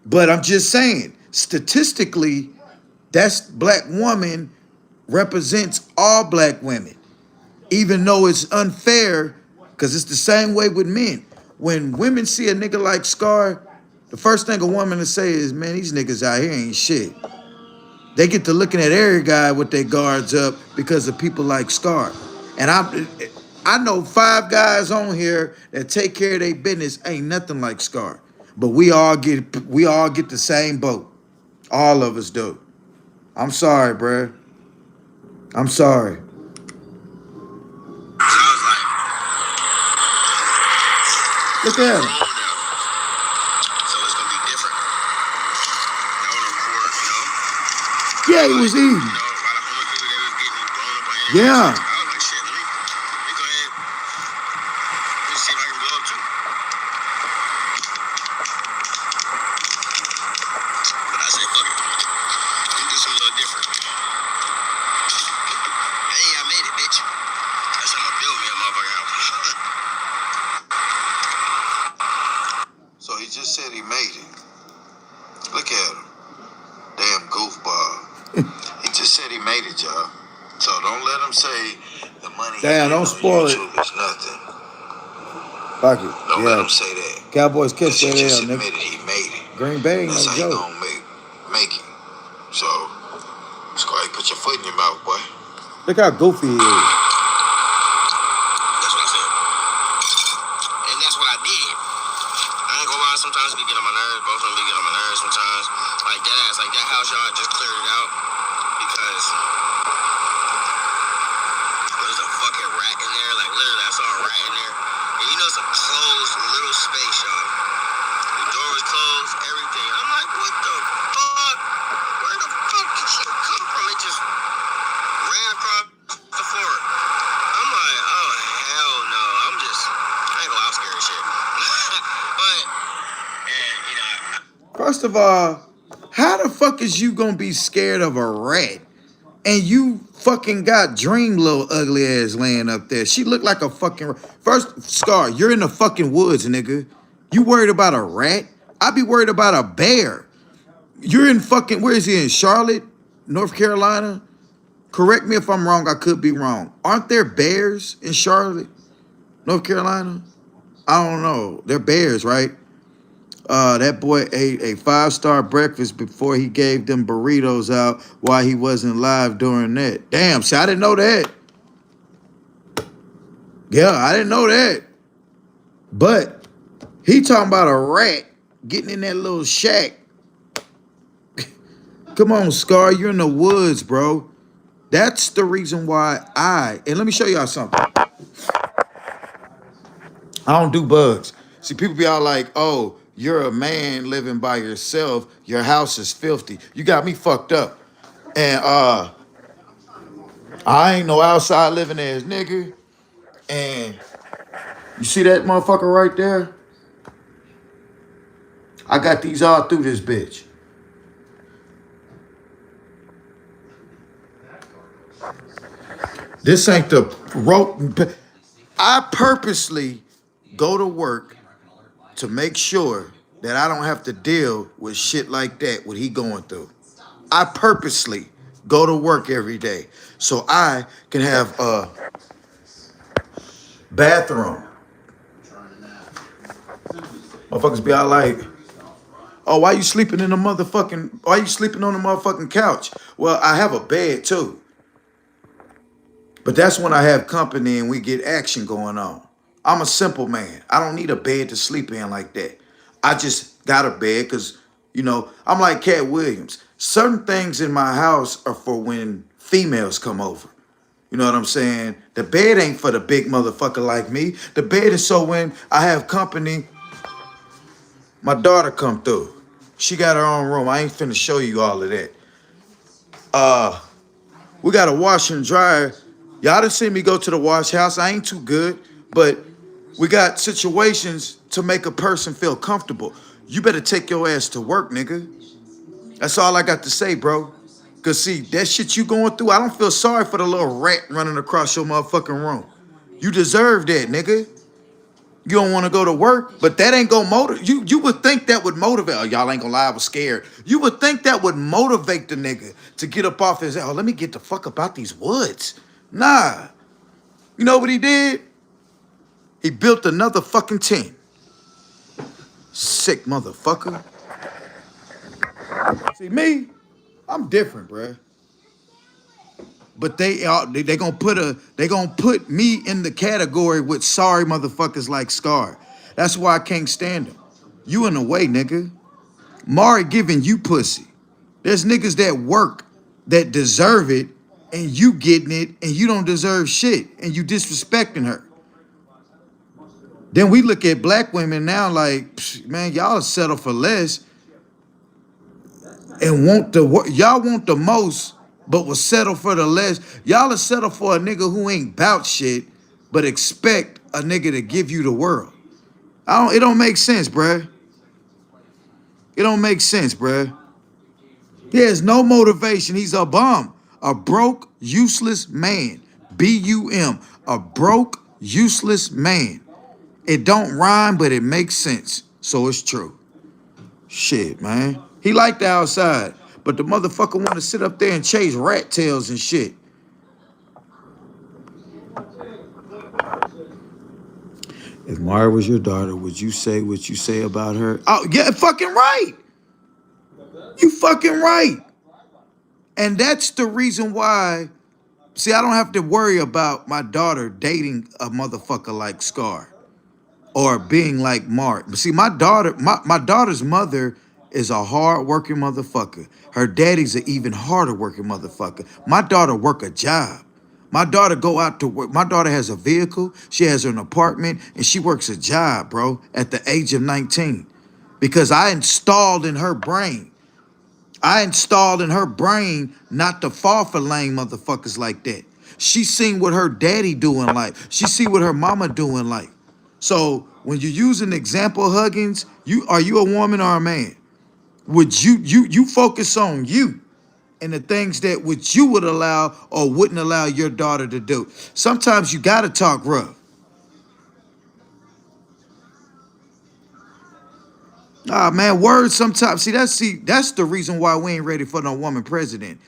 Speaker 1: But I'm just saying, statistically, that black woman represents all black women. Even though it's unfair, because it's the same way with men. When women see a nigga like Scar, the first thing a woman will say is, man, these niggas out here ain't shit. They get to looking at every guy with their guards up because of people like Scar. And I know 5 guys on here that take care of their business, ain't nothing like Scar. But we all get the same boat. All of us do. I'm sorry, bruh. I'm sorry.
Speaker 2: so I was like,
Speaker 1: Look at him.
Speaker 2: grown now. So it's gonna be different. I want to record,
Speaker 1: Yeah, he was eating.
Speaker 2: a lot of homeless people that was getting blown up on internet.
Speaker 1: Yeah.
Speaker 2: I was like, shit, let me go ahead. Let me see if I can blow up too.
Speaker 7: just said he made it, y'all. So don't let him say the money
Speaker 1: Damn, don't spoil it.
Speaker 7: YouTube is nothing.
Speaker 1: Fuck it.
Speaker 7: Don't let him say that.
Speaker 1: Cowboys catch
Speaker 7: He
Speaker 1: that
Speaker 7: just
Speaker 1: L, nigga.
Speaker 7: admitted he made it.
Speaker 1: Green Bay ain't
Speaker 7: That's
Speaker 1: no
Speaker 7: how you
Speaker 1: joke.
Speaker 7: gonna make it. So just go ahead and put your foot in your mouth, boy.
Speaker 1: Look how goofy he is.
Speaker 2: That's what I said. And that's what I did. I ain't gonna lie, sometimes it be getting on my nerves. Both of them be getting on my nerves sometimes. Like that ass, like that house y'all just cleared it out because there's a fucking rat in there. Like literally, I saw a rat in there. And you know it's a closed little space, y'all. The door was closed, everything. I'm like, what the fuck? Where the fuck did you come from? It just ran across the floor. I'm like, oh hell no. I ain't gonna lie, I'm scared as shit. But, and you know,
Speaker 1: First of all, how the fuck is you gonna be scared of a rat? And you fucking got Dream little ugly ass laying up there. She looked like a fucking... First, Scar, you're in the fucking woods, nigga. You worried about a rat? I be worried about a bear. You're in fucking... Where is he in? Charlotte? North Carolina? Correct me if I'm wrong. I could be wrong. Aren't there bears in Charlotte? North Carolina? I don't know. They're bears, right? That boy ate a 5-star breakfast before he gave them burritos out while he wasn't live during that. Damn, see, I didn't know that. Yeah, I didn't know that. But he talking about a rat getting in that little shack. Come on, Scar, you're in the woods, bro. That's the reason why and let me show y'all something. I don't do bugs. See, people be all like, oh, you're a man living by yourself. Your house is filthy. You got me fucked up. And I ain't no outside living ass nigga. And you see that motherfucker right there? I got these all through this bitch. This ain't the rope. I purposely go to work to make sure that I don't have to deal with shit like that, what he going through. I purposely go to work every day so I can have a bathroom. Motherfuckers be all like, oh, why you sleeping on the motherfucking couch? Well, I have a bed too. But that's when I have company and we get action going on. I'm a simple man. I don't need a bed to sleep in like that. I just got a bed because, I'm like Cat Williams. Certain things in my house are for when females come over. You know what I'm saying? The bed ain't for the big motherfucker like me. The bed is so when I have company, my daughter come through. She got her own room. I ain't finna show you all of that. We got a washer and dryer. Y'all done seen me go to the wash house. I ain't too good, but we got situations to make a person feel comfortable. You better take your ass to work, nigga. That's all I got to say, bro. Cause see, that shit you going through, I don't feel sorry for the little rat running across your motherfucking room. You deserve that, nigga. You don't want to go to work, but that ain't gonna motivate you. You would think that would motivate. Oh, y'all ain't gonna lie, I was scared. You would think that would motivate the nigga to get up off his. Oh, let me get the fuck up out these woods. Nah. You know what he did? He built another fucking tent. Sick motherfucker. See me, I'm different, bruh. But they gonna put me in the category with sorry motherfuckers like Scar. That's why I can't stand them. You in the way, nigga. Mari giving you pussy. There's niggas that work that deserve it, and you getting it, and you don't deserve shit, and you disrespecting her. Then we look at black women now like, man, y'all settle for less and y'all want the most, but will settle for the less. Y'all will settle for a nigga who ain't bout shit, but expect a nigga to give you the world. It don't make sense, bruh. It don't make sense, bruh. He has no motivation. He's a bum. A broke, useless man. B-U-M. A broke, useless man. It don't rhyme, but it makes sense. So it's true. Shit, man. He liked the outside. but the motherfucker want to sit up there and chase rat tails and shit. If Mara was your daughter, would you say what you say about her? Oh, yeah, fucking right. You fucking right. And that's the reason why, see, I don't have to worry about my daughter dating a motherfucker like Scar or being like Mark. But see, my daughter's mother is a hard-working motherfucker. Her daddy's an even harder working motherfucker. My daughter work a job. My daughter go out to work. My daughter has a vehicle. She has an apartment, and she works a job, bro, at the age of 19. Because I installed in her brain not to fall for lame motherfuckers like that. She seen what her daddy do in life. She see what her mama do in life. So when you use an example, Huggins, are you a woman or a man? Would you focus on you and the things that which you would allow or wouldn't allow your daughter to do? Sometimes you gotta talk rough. Ah man, words sometimes. See, that's the reason why we ain't ready for no woman president.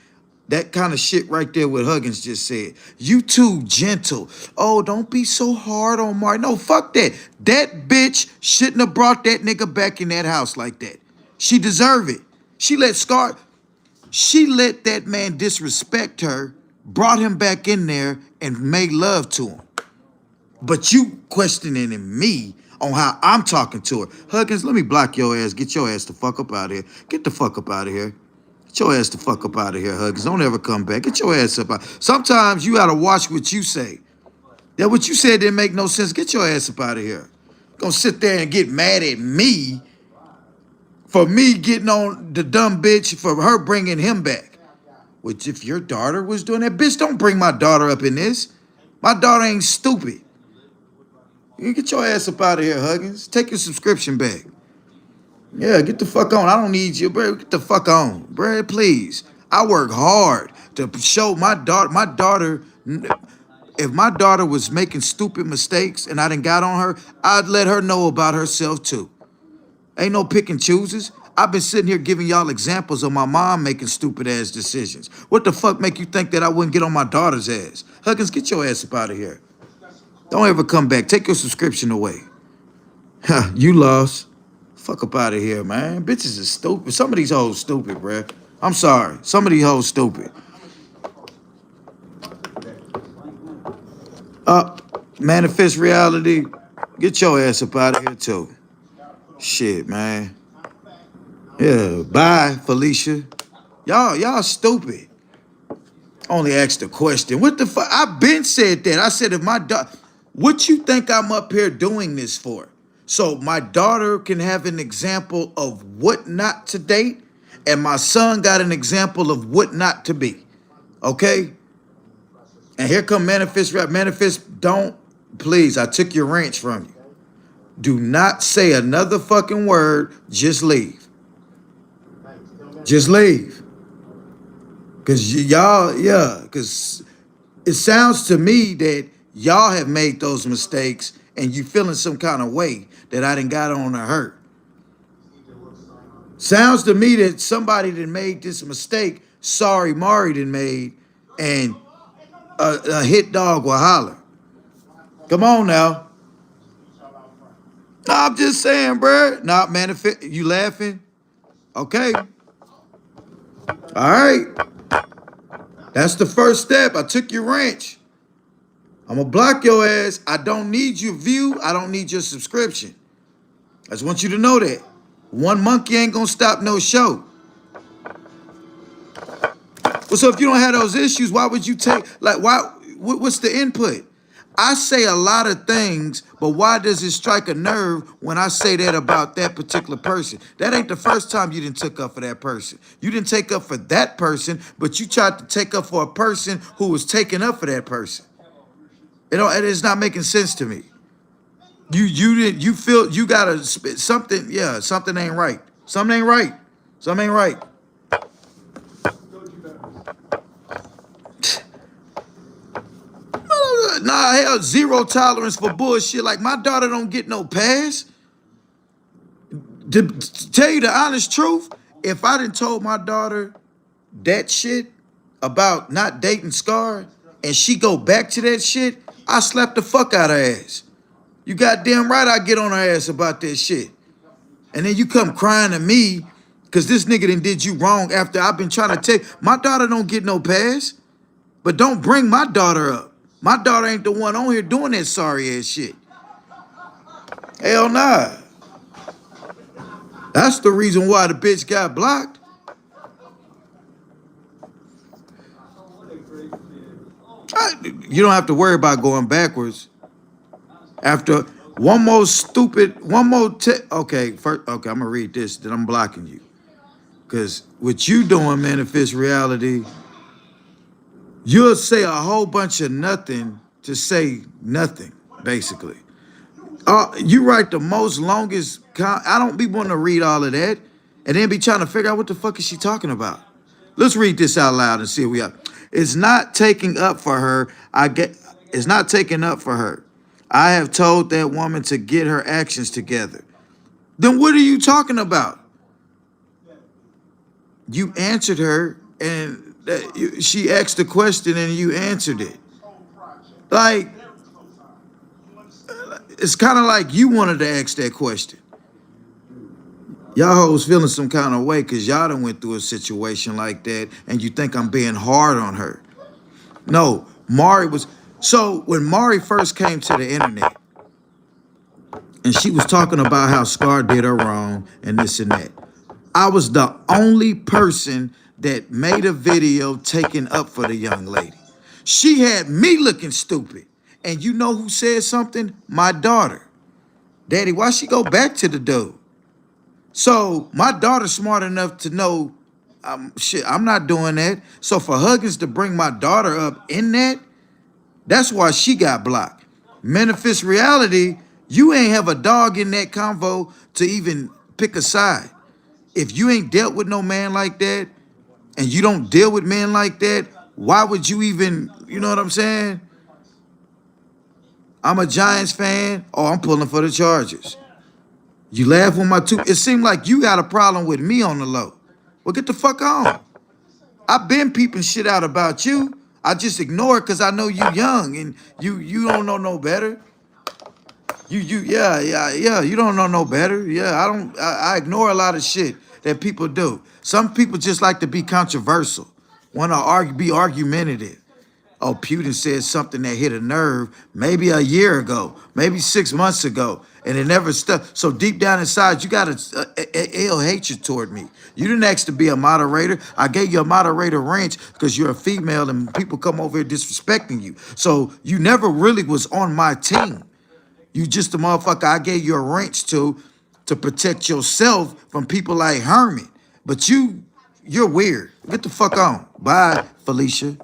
Speaker 1: That kind of shit right there what Huggins just said. You too gentle. Oh, don't be so hard on Mark. No, fuck that. That bitch shouldn't have brought that nigga back in that house like that. She deserve it. She let that man disrespect her, brought him back in there, and made love to him. But you questioning me on how I'm talking to her. Huggins, let me block your ass. Get your ass the fuck up out of here. Get the fuck up out of here. Get your ass the fuck up out of here, Huggins. Don't ever come back. Get your ass up out. Sometimes you gotta watch what you say. That what you said didn't make no sense. Get your ass up out of here. Gonna sit there and get mad at me for me getting on the dumb bitch for her bringing him back. Which if your daughter was doing that, bitch, don't bring my daughter up in this. My daughter ain't stupid. You get your ass up out of here, Huggins. Take your subscription back. Yeah, get the fuck on. I don't need you, bro. Get the fuck on, bro. Please. I work hard to show my daughter. If my daughter was making stupid mistakes and I done got on her, I'd let her know about herself too. Ain't no pick and chooses. I've been sitting here giving y'all examples of my mom making stupid ass decisions. What the fuck make you think that I wouldn't get on my daughter's ass? Huggins, get your ass up out of here. Don't ever come back. Take your subscription away. Ha, you lost. Fuck up out of here, man. Bitches is stupid. Some of these hoes stupid, bruh. I'm sorry. Some of these hoes stupid. Manifest reality. Get your ass up out of here, too. Shit, man. Yeah, bye, Felicia. Y'all stupid. Only asked a question. What the fuck? I been said that. I said if my daughter, what you think I'm up here doing this for? So my daughter can have an example of what not to date, and my son got an example of what not to be. Okay? And here come Manifest Rap. Manifest, don't, please, I took your wrench from you. Do not say another fucking word. Just leave. Just leave. Because y'all, yeah, because it sounds to me that y'all have made those mistakes and you feeling some kind of way that I done got on her. Sounds to me that somebody that made this mistake, sorry Mari done made, and a hit dog will holler. Come on now. No, I'm just saying, bruh. Nah, Manifest, you laughing? Okay. All right. That's the first step. I took your wrench. I'm gonna block your ass. I don't need your view. I don't need your subscription. I just want you to know that. One monkey ain't gonna stop no show. Well, so if you don't have those issues, why would you take, like, what's the input? I say a lot of things, but why does it strike a nerve when I say that about that particular person? That ain't the first time you didn't take up for that person. You didn't take up for that person, but you tried to take up for a person who was taking up for that person. It is not making sense to me. You feel you gotta something, yeah, something ain't right. Something ain't right. Something ain't right. Nah, hell, zero tolerance for bullshit. Like, my daughter don't get no pass. To tell you the honest truth, if I didn't told my daughter that shit about not dating Scar and she go back to that shit, I slap the fuck out her ass. You goddamn right I get on her ass about that shit. And then you come crying to me because this nigga done did you wrong after I've been trying to tell my daughter don't get no pass. But don't bring my daughter up. My daughter ain't the one on here doing that sorry ass shit. Hell nah. That's the reason why the bitch got blocked. You don't have to worry about going backwards. After one more, okay, first, okay, I'm gonna read this, then I'm blocking you. Cause what you doing, manifest reality, you'll say a whole bunch of nothing to say nothing, basically. You write the most longest, I don't be wanting to read all of that and then be trying to figure out what the fuck is she talking about. Let's read this out loud and see if we are. It's not taking up for her. It's not taking up for her. I have told that woman to get her actions together. Then what are you talking about? You answered her and she asked the question and you answered it. Like, it's kind of like you wanted to ask that question. Y'all hoes feeling some kind of way because y'all done went through a situation like that and you think I'm being hard on her. No, Mari was... So when Mari first came to the internet and she was talking about how Scar did her wrong and this and that, I was the only person that made a video taking up for the young lady. She had me looking stupid. And you know who said something? My daughter. Daddy, why she go back to the dude? So my daughter's smart enough to know, shit, I'm not doing that. So for Huggins to bring my daughter up in that, that's why she got blocked. Manifest reality, you ain't have a dog in that convo to even pick a side. If you ain't dealt with no man like that, and you don't deal with men like that, why would you even, you know what I'm saying? I'm a Giants fan, or I'm pulling for the Chargers. You laugh with my two. It seemed like you got a problem with me on the low. Well, get the fuck on. I've been peeping shit out about you. I just ignore it because I know you young and you don't know no better. Yeah. You don't know no better. Yeah, I ignore a lot of shit that people do. Some people just like to be controversial, want to be argumentative. Oh, Putin said something that hit a nerve maybe a year ago, maybe 6 months ago, and it never stuck. So deep down inside, you got a ill hatred toward me. You didn't ask to be a moderator. I gave you a moderator range because you're a female and people come over here disrespecting you. So you never really was on my team. You just a motherfucker I gave you a wrench to protect yourself from people like Herman. But you're weird. Get the fuck on. Bye, Felicia.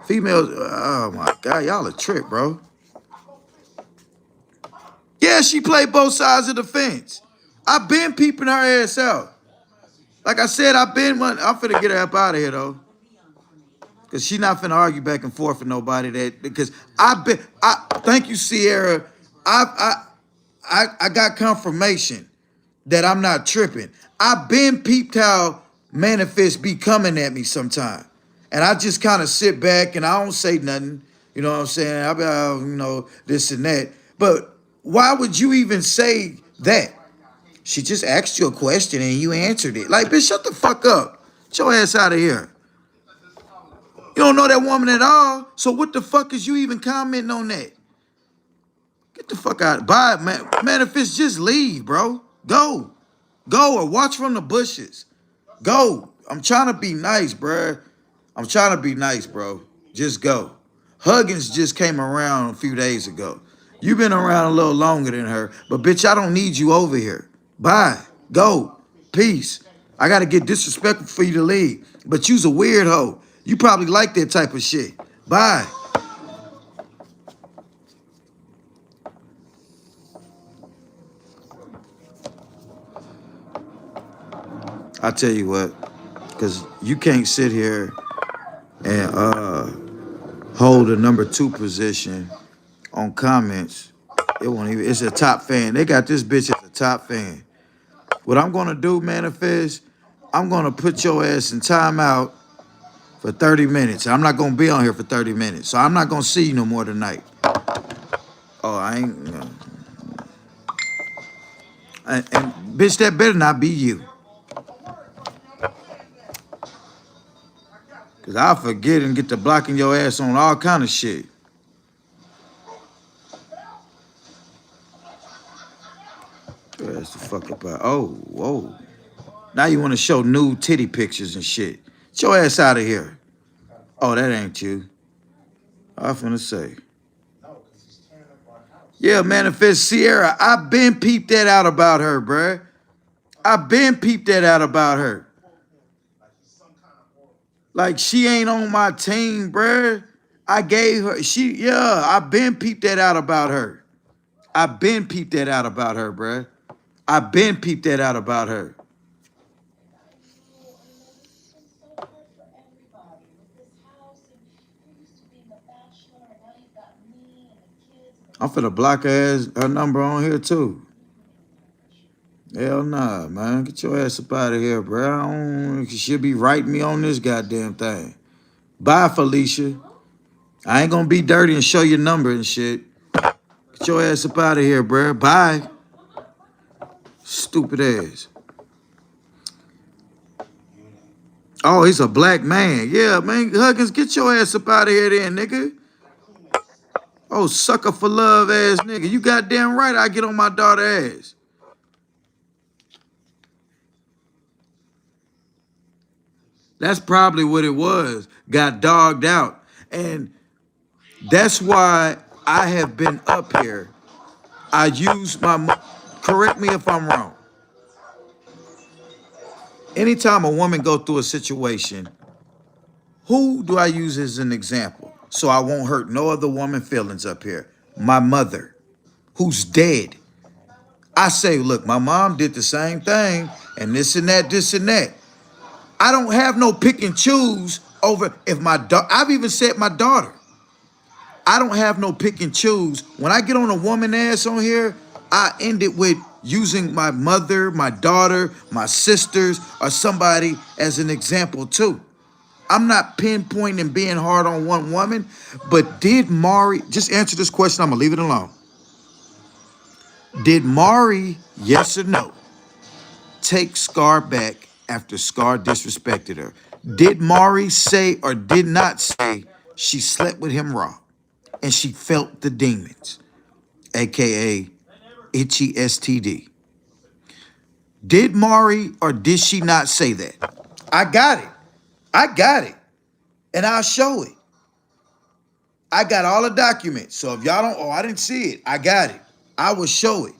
Speaker 1: Females, oh my God, y'all a trip, bro. Yeah, she played both sides of the fence. I've been peeping her ass out. Like I said, I'm finna get her up out of here, though. Because she not finna argue back and forth with nobody because thank you, Sierra. I got confirmation that I'm not tripping. I've been peeped how manifest be coming at me sometime. And I just kind of sit back and I don't say nothing. You know what I'm saying? I be, this and that. But why would you even say that? She just asked you a question and you answered it. Like, bitch, shut the fuck up. Get your ass out of here. You don't know that woman at all. So what the fuck is you even commenting on that? Get the fuck out. Bye, man. Manifest, just leave, bro. Go or watch from the bushes. Go. I'm trying to be nice, bruh. I'm trying to be nice, bro. Just go. Huggins just came around a few days ago. You've been around a little longer than her, but bitch, I don't need you over here. Bye. Go. Peace. I gotta get disrespectful for you to leave. But you's a weird hoe. You probably like that type of shit. Bye. I tell you what, because you can't sit here and hold a number 2 position on comments. It won't even. It's a top fan. They got this bitch as a top fan. What I'm gonna do, manifest, I'm gonna put your ass in timeout for 30 minutes. I'm not gonna be on here for 30 minutes. So I'm not gonna see you no more tonight. Oh, I ain't. And bitch, that better not be you. Cause I'll forget and get to blocking your ass on all kind of shit. Your ass the fuck up out. Oh, whoa. Now you wanna show nude titty pictures and shit. Get your ass out of here. Oh, that ain't you. I was finna say. Yeah, Manifest Sierra, I been peeped that out about her, bruh. I been peeped that out about her. Like, she ain't on my team, bruh. I gave her, I been peeped that out about her. I been peeped that out about her, bruh. I been peeped that out about her. I'm finna block her number on here too. Hell nah, man. Get your ass up out of here, bro. She'll be writing me on this goddamn thing. Bye, Felicia. I ain't gonna be dirty and show your number and shit. Get your ass up out of here, bro. Bye. Stupid ass. Oh, he's a black man. Yeah, man. Huggins, get your ass up out of here then, nigga. Oh, sucker for love ass nigga. You goddamn right I get on my daughter ass. That's probably what it was. Got dogged out. And that's why I have been up here. I use correct me if I'm wrong. Anytime a woman go through a situation, who do I use as an example? So I won't hurt no other woman feelings up here. My mother, who's dead. I say, look, my mom did the same thing, and this and that, this and that. I don't have no pick and choose over if my daughter, I've even said my daughter. I don't have no pick and choose. When I get on a woman ass on here, I end it with using my mother, my daughter, my sisters, or somebody as an example too. I'm not pinpointing and being hard on one woman, but did Mari, just answer this question, I'm gonna leave it alone. Did Mari, yes or no, take Scar back after Scar disrespected her? Did Mari say or did not say she slept with him raw and she felt the demons, aka itchy STD? Did Mari or did she not say that? I got it. I got it. And I'll show it. I got all the documents. So if y'all don't, oh, I didn't see it. I got it. I will show it.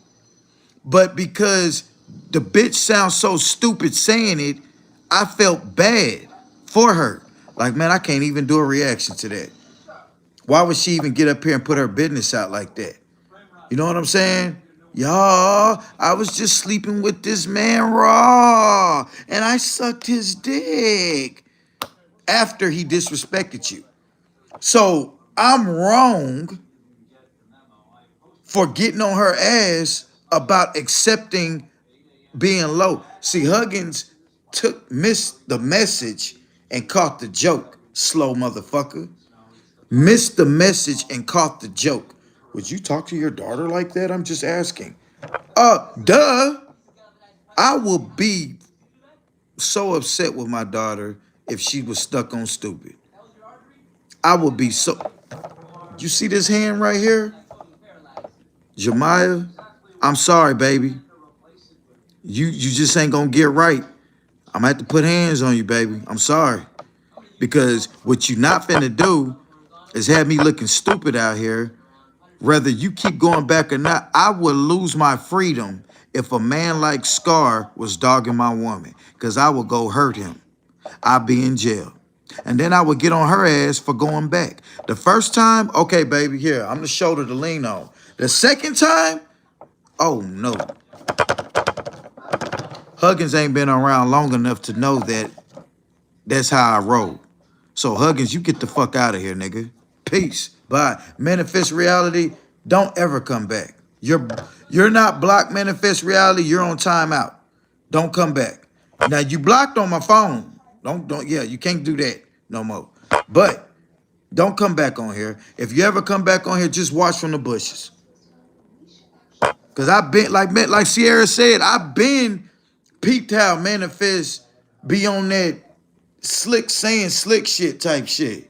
Speaker 1: But because the bitch sounds so stupid saying it, I felt bad for her. Like, man, I can't even do a reaction to that. Why would she even get up here and put her business out like that? You know what I'm saying? Y'all, I was just sleeping with this man raw, and I sucked his dick after he disrespected you. So I'm wrong for getting on her ass about accepting being low. See, Huggins missed the message and caught the joke, slow motherfucker. Missed the message and caught the joke. Would you talk to your daughter like that? I'm just asking. Duh. I would be so upset with my daughter if she was stuck on stupid. I would be so... You see this hand right here? Jemiah, I'm sorry, baby. You just ain't gonna get right. I'm gonna have to put hands on you, baby. I'm sorry. Because what you not finna do is have me looking stupid out here. Whether you keep going back or not, I would lose my freedom if a man like Scar was dogging my woman. Because I would go hurt him. I'd be in jail. And then I would get on her ass for going back. The first time, okay, baby, here, I'm the shoulder to lean on. The second time, oh no. Huggins ain't been around long enough to know that that's how I roll. So Huggins, you get the fuck out of here, nigga. Peace. Bye. Manifest Reality, don't ever come back. You're not blocked, Manifest Reality. You're on timeout. Don't come back. Now you blocked on my phone. Yeah, you can't do that no more. But don't come back on here. If you ever come back on here, just watch from the bushes. Cause I've been like Sierra said, I've been peeped how Manifest be on that slick saying slick shit type shit.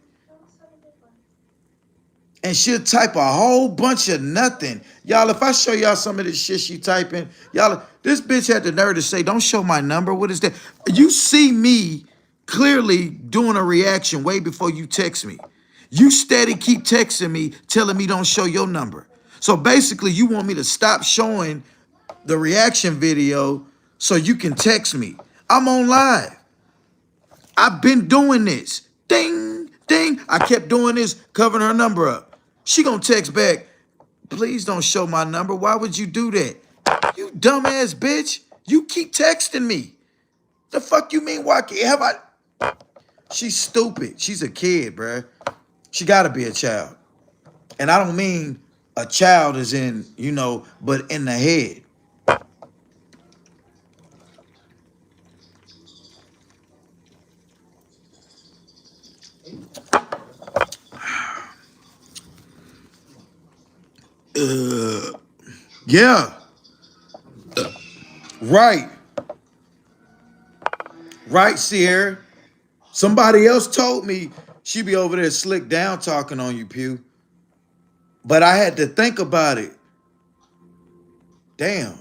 Speaker 1: And she'll type a whole bunch of nothing. Y'all, if I show y'all some of this shit she typing, y'all, this bitch had the nerve to say, don't show my number. What is that? You see me clearly doing a reaction way before you text me. You steady keep texting me, telling me don't show your number. So basically, you want me to stop showing the reaction video so you can text me. I'm on live. I've been doing this. Ding, ding. I kept doing this, covering her number up. She gonna text back, please don't show my number. Why would you do that? You dumbass bitch. You keep texting me. The fuck you mean, why have I? She's stupid. She's a kid, bruh. She gotta be a child. And I don't mean a child is in, but in the head. Yeah. Right. Right, Sierra. Somebody else told me she be over there slick down talking on you, Pew. But I had to think about it. Damn.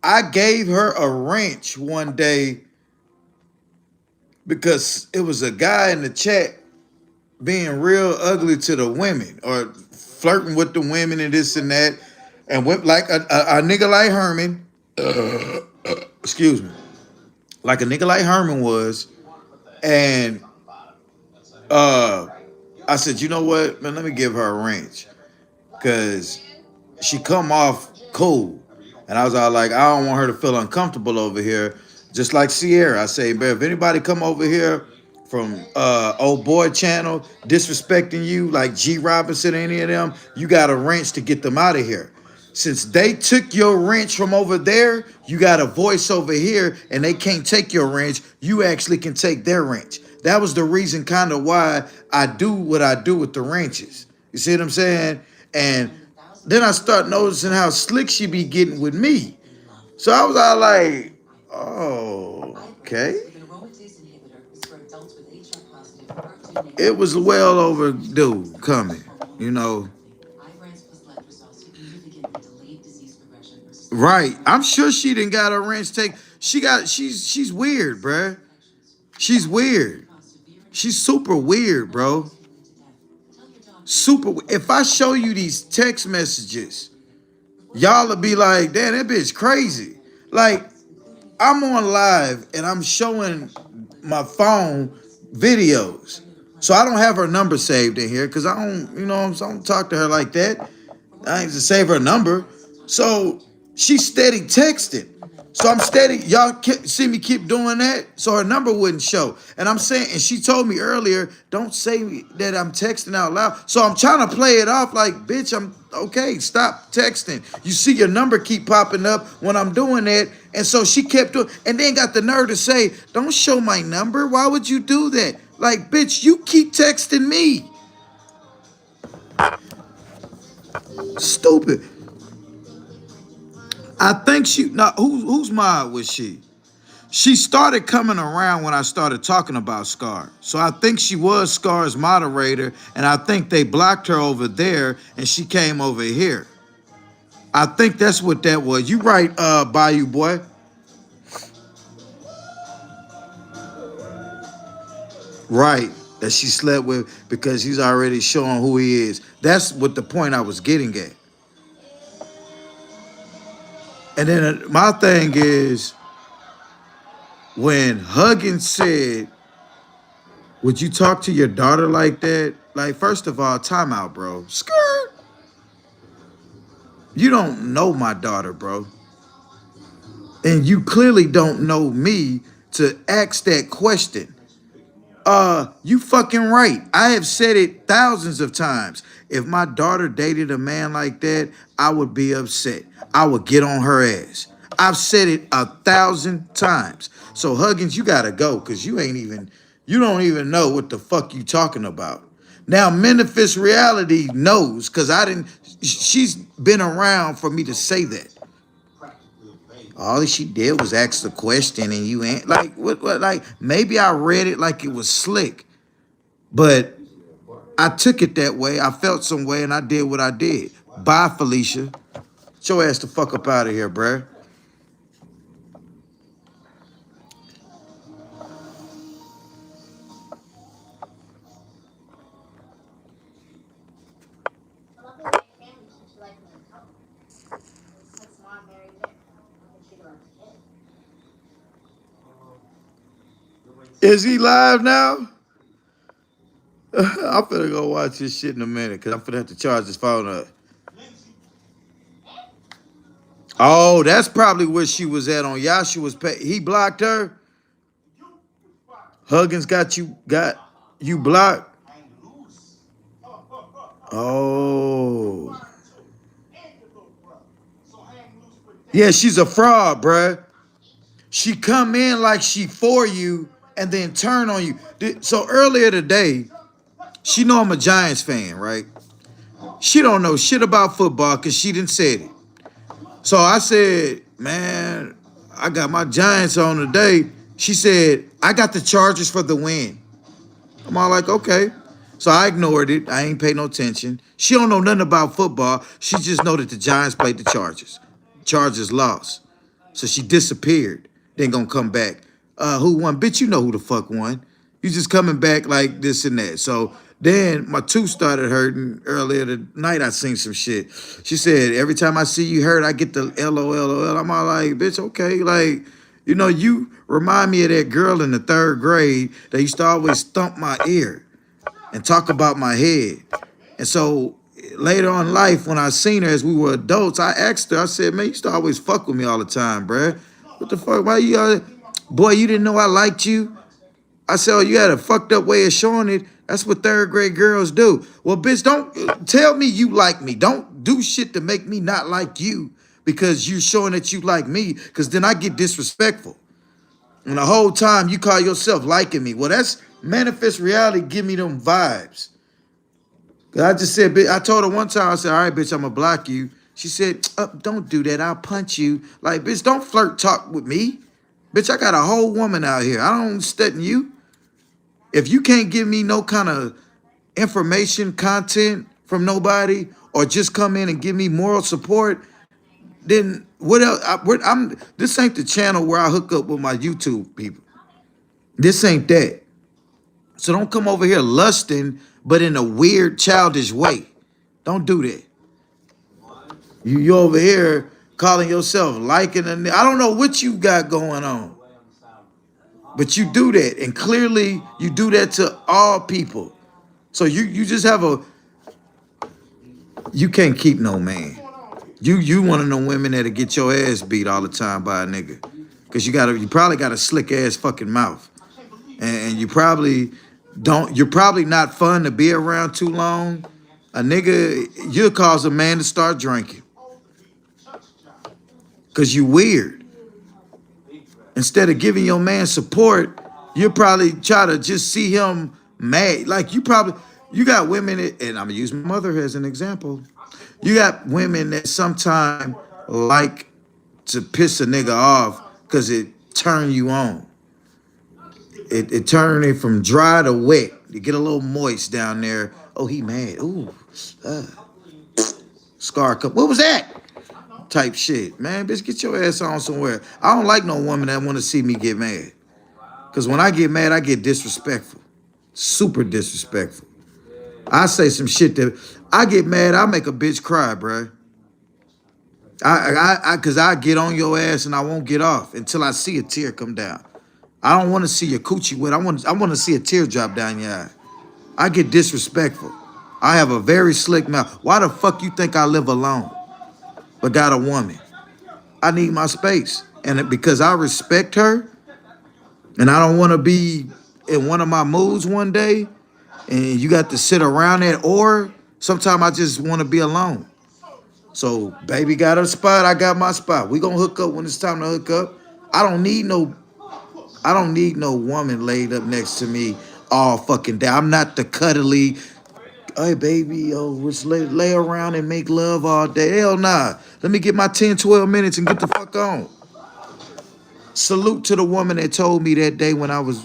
Speaker 1: I gave her a wrench one day because it was a guy in the chat being real ugly to the women or flirting with the women and this and that. And went like a nigga like Herman, excuse me, like a nigga like Herman was. And I said, you know what, man, let me give her a wrench. Cause she come off cool. And I was all like, I don't want her to feel uncomfortable over here. Just like Sierra. I say, man, if anybody come over here from old boy channel disrespecting you, like G Robinson, any of them, you got a wrench to get them out of here. Since they took your wrench from over there, you got a voice over here and they can't take your wrench. You actually can take their wrench. That was the reason kind of why I do what I do with the wrenches. You see what I'm saying? And then I start noticing how slick she be getting with me. So I was all like, oh, okay. It was well overdue coming, Right. I'm sure she didn't got her wrench take. She's weird, bruh. She's weird. She's super weird, bro. Super. If I show you these text messages, y'all will be like, damn, that bitch crazy. Like, I'm on live and I'm showing my phone videos. So I don't have her number saved in here because I don't talk to her like that. I ain't to save her number. So she's steady texting. So I'm steady. Y'all see me keep doing that. So her number wouldn't show. And I'm saying, and she told me earlier, don't say that I'm texting out loud. So I'm trying to play it off like, bitch, I'm okay. Stop texting. You see your number keep popping up when I'm doing that. And so she kept doing, and then got the nerve to say, don't show my number. Why would you do that? Like, bitch, you keep texting me. Stupid. I think whose mod was she? She started coming around when I started talking about Scar. So I think she was Scar's moderator, and I think they blocked her over there, and she came over here. I think that's what that was. You right, Bayou boy. Right, that she slept with because he's already showing who he is. That's what the point I was getting at. And then my thing is, when Huggins said, would you talk to your daughter like that? Like, first of all, time out, bro. Skirt. You don't know my daughter, bro. And you clearly don't know me to ask that question. You fucking right. I have said it thousands of times. If my daughter dated a man like that, I would be upset. I would get on her ass. I've said it 1,000 times. So Huggins, you gotta go because you don't even know what the fuck you talking about. Now Memphis Reality knows because I didn't. She's been around for me to say that. All she did was ask the question, and you ain't like what like maybe I read it like it was slick, but I took it that way. I felt some way, and I did what I did. Bye, Felicia. Get your ass the fuck up out of here, bruh. Is he live now? I'm finna go watch this shit in a minute because I'm finna have to charge this phone up. Oh, that's probably where she was at on Yashua's page. He blocked her. Huggins got you blocked. Oh. Yeah, she's a fraud, bruh. She come in like she for you and then turn on you. So earlier today, she know I'm a Giants fan, right? She don't know shit about football because she didn't say it. So I said, man, I got my Giants on today. She said, I got the Chargers for the win. I'm all like, okay. So I ignored it. I ain't paid no attention. She don't know nothing about football. She just know that the Giants played the Chargers. Chargers lost. So she disappeared. Then gonna come back. Who won? Bitch, you know who the fuck won. You just coming back like this and that. So then my tooth started hurting earlier tonight. I seen some shit. She said, every time I see you hurt, I get the LOL. I'm all like, bitch, okay. Like, you remind me of that girl in the 3rd grade that used to always thump my ear and talk about my head. And so later on in life, when I seen her as we were adults, I asked her, I said, man, you used to always fuck with me all the time, bruh. What the fuck? Why boy, you didn't know I liked you? I said, oh, you had a fucked up way of showing it. That's what 3rd grade girls do. Well, bitch, don't tell me you like me. Don't do shit to make me not like you because you're showing that you like me, because then I get disrespectful. And the whole time you call yourself liking me. Well, that's Manifest Reality. Give me them vibes. I just said, bitch, I told her one time, I said, all right, bitch, I'm gonna block you. She said, don't do that. I'll punch you. Like, bitch, don't flirt talk with me. Bitch, I got a whole woman out here. I don't study you. If you can't give me no kind of information, content from nobody, or just come in and give me moral support, then what else? This ain't the channel where I hook up with my YouTube people. This ain't that. So don't come over here lusting, but in a weird, childish way. Don't do that. You over here calling yourself liking, and I don't know what you got going on, but you do that, and clearly you do that to all people. So you just have you can't keep no man. You one of them women that'll get your ass beat all the time by a nigga, cause you probably got a slick ass fucking mouth, and you probably don't. You're probably not fun to be around too long. A nigga, you'll cause a man to start drinking. Cause you weird. Instead of giving your man support, you probably try to just see him mad. Like you got women, and I'm gonna use my mother as an example. You got women that sometimes like to piss a nigga off because it turn you on. It turn it from dry to wet. You get a little moist down there. Oh, he mad. Ooh, scar cup. What was that? Type shit, man. Bitch, get your ass on somewhere. I don't like no woman that want to see me get mad. Because when I get mad, I get disrespectful. Super disrespectful. I say some shit that I get mad, I make a bitch cry, bruh. Cause I get on your ass and I won't get off until I see a tear come down. I don't want to see your coochie wet. I want to see a tear drop down your eye. I get disrespectful. I have a very slick mouth. Why the fuck you think I live alone, but got a woman? I need my space. And because I respect her and I don't want to be in one of my moods one day and you got to sit around it, or sometimes I just want to be alone. So baby got her spot, I got my spot. We gonna hook up when it's time to hook up. I don't need no woman laid up next to me all fucking day. I'm not the cuddly, hey baby, let's lay around and make love all day. Hell nah. Let me get my 10, 12 minutes and get the fuck on. Salute to the woman that told me that day when I was,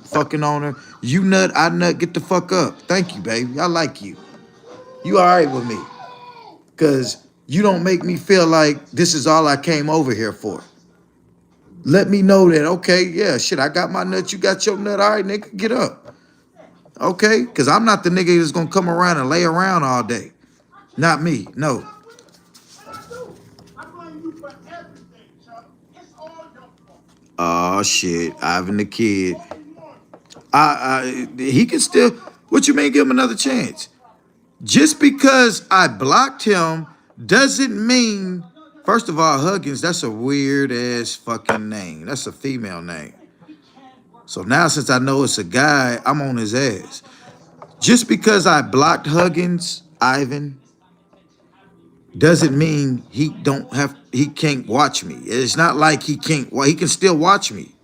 Speaker 1: fucking on her. You nut, I nut, get the fuck up. Thank you, baby. I like you. You all right with me. Cause you don't make me feel like this is all I came over here for. Let me know that, okay, yeah, shit, I got my nut, you got your nut. All right, nigga, get up. Okay? Cause I'm not the nigga that's gonna come around and lay around all day. Not me, no. Oh shit, Ivan the kid. He can still. What you mean? Give him another chance. Just because I blocked him doesn't mean. First of all, Huggins, that's a weird ass fucking name. That's a female name. So now since I know it's a guy, I'm on his ass. Just because I blocked Huggins, Ivan, doesn't mean he can't watch me. It's not like he can't. Well, he can still watch me.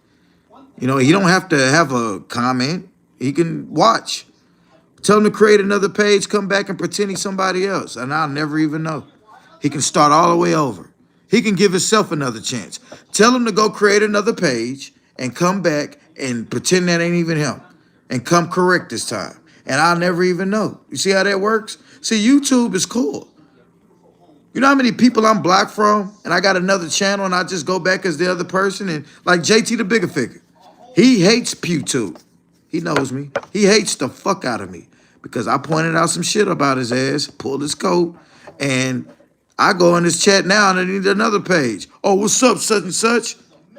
Speaker 1: He don't have to have a comment. He can watch. Tell him to create another page, come back and pretend he's somebody else, and I'll never even know. He can start all the way over. He can give himself another chance. Tell him to go create another page and come back and pretend that ain't even him, and come correct this time, and I'll never even know. You see how that works? See, YouTube is cool. You know how many people I'm blocked from, and I got another channel, and I just go back as the other person, and like JT the Bigger Figure. He hates PewTube. He knows me. He hates the fuck out of me because I pointed out some shit about his ass, pulled his coat, and I go in this chat now and I need another page. Oh, what's up, such and such?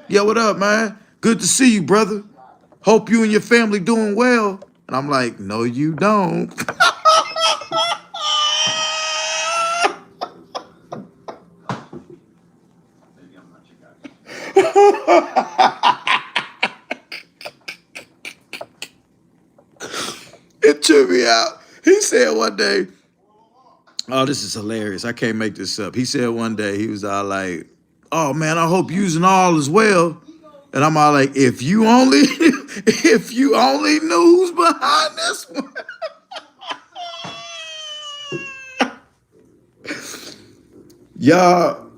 Speaker 1: Yeah, what up, man? Good to see you, brother. Hope you and your family doing well. And I'm like, no, you don't. It tripped me out. He said one day, oh, this is hilarious. I can't make this up. He said one day, he was all like, oh man, I hope using all as well. And I'm all like, if you only knew who's behind this one. Y'all,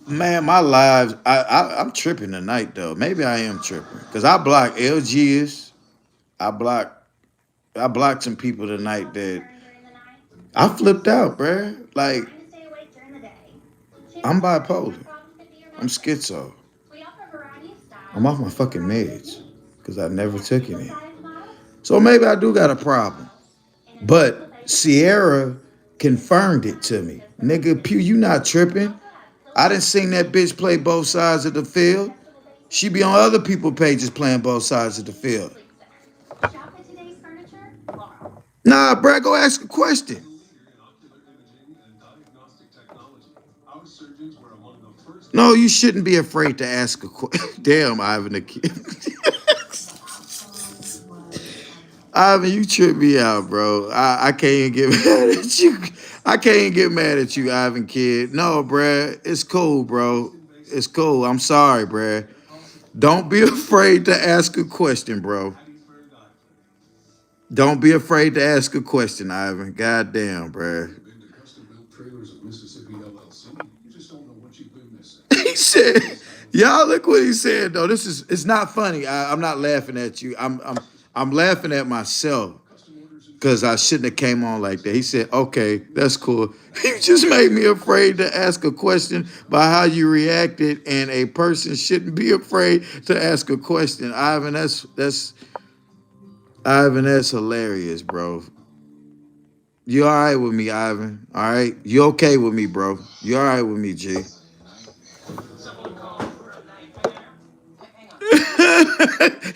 Speaker 1: man, my lives, I'm tripping tonight though. Maybe I am tripping. Because I blocked LGs. I blocked some people tonight that I flipped out, bruh. Like, I'm bipolar. I'm schizo. I'm off my fucking meds because I never took any. So maybe I do got a problem. But Sierra confirmed it to me. Nigga, Pew, you not tripping. I done seen that bitch play both sides of the field. She be on other people's pages playing both sides of the field. Nah, bruh, go ask a question. No, you shouldn't be afraid to ask a question. Damn, Ivan the kid. Ivan, you trip me out, bro. I can't even get mad at you. I can't even get mad at you, Ivan kid. No, bruh. It's cool, bro. It's cool. I'm sorry, bruh. Don't be afraid to ask a question, bro. Don't be afraid to ask a question, Ivan. Goddamn, bruh. He said, y'all look what he said though. It's not funny. I'm not laughing at you. I'm laughing at myself because I shouldn't have came on like that. He said, okay, that's cool. You just made me afraid to ask a question by how you reacted, and a person shouldn't be afraid to ask a question. Ivan, that's hilarious, bro. You all right with me, Ivan? All right? You okay with me, bro? You all right with me, G?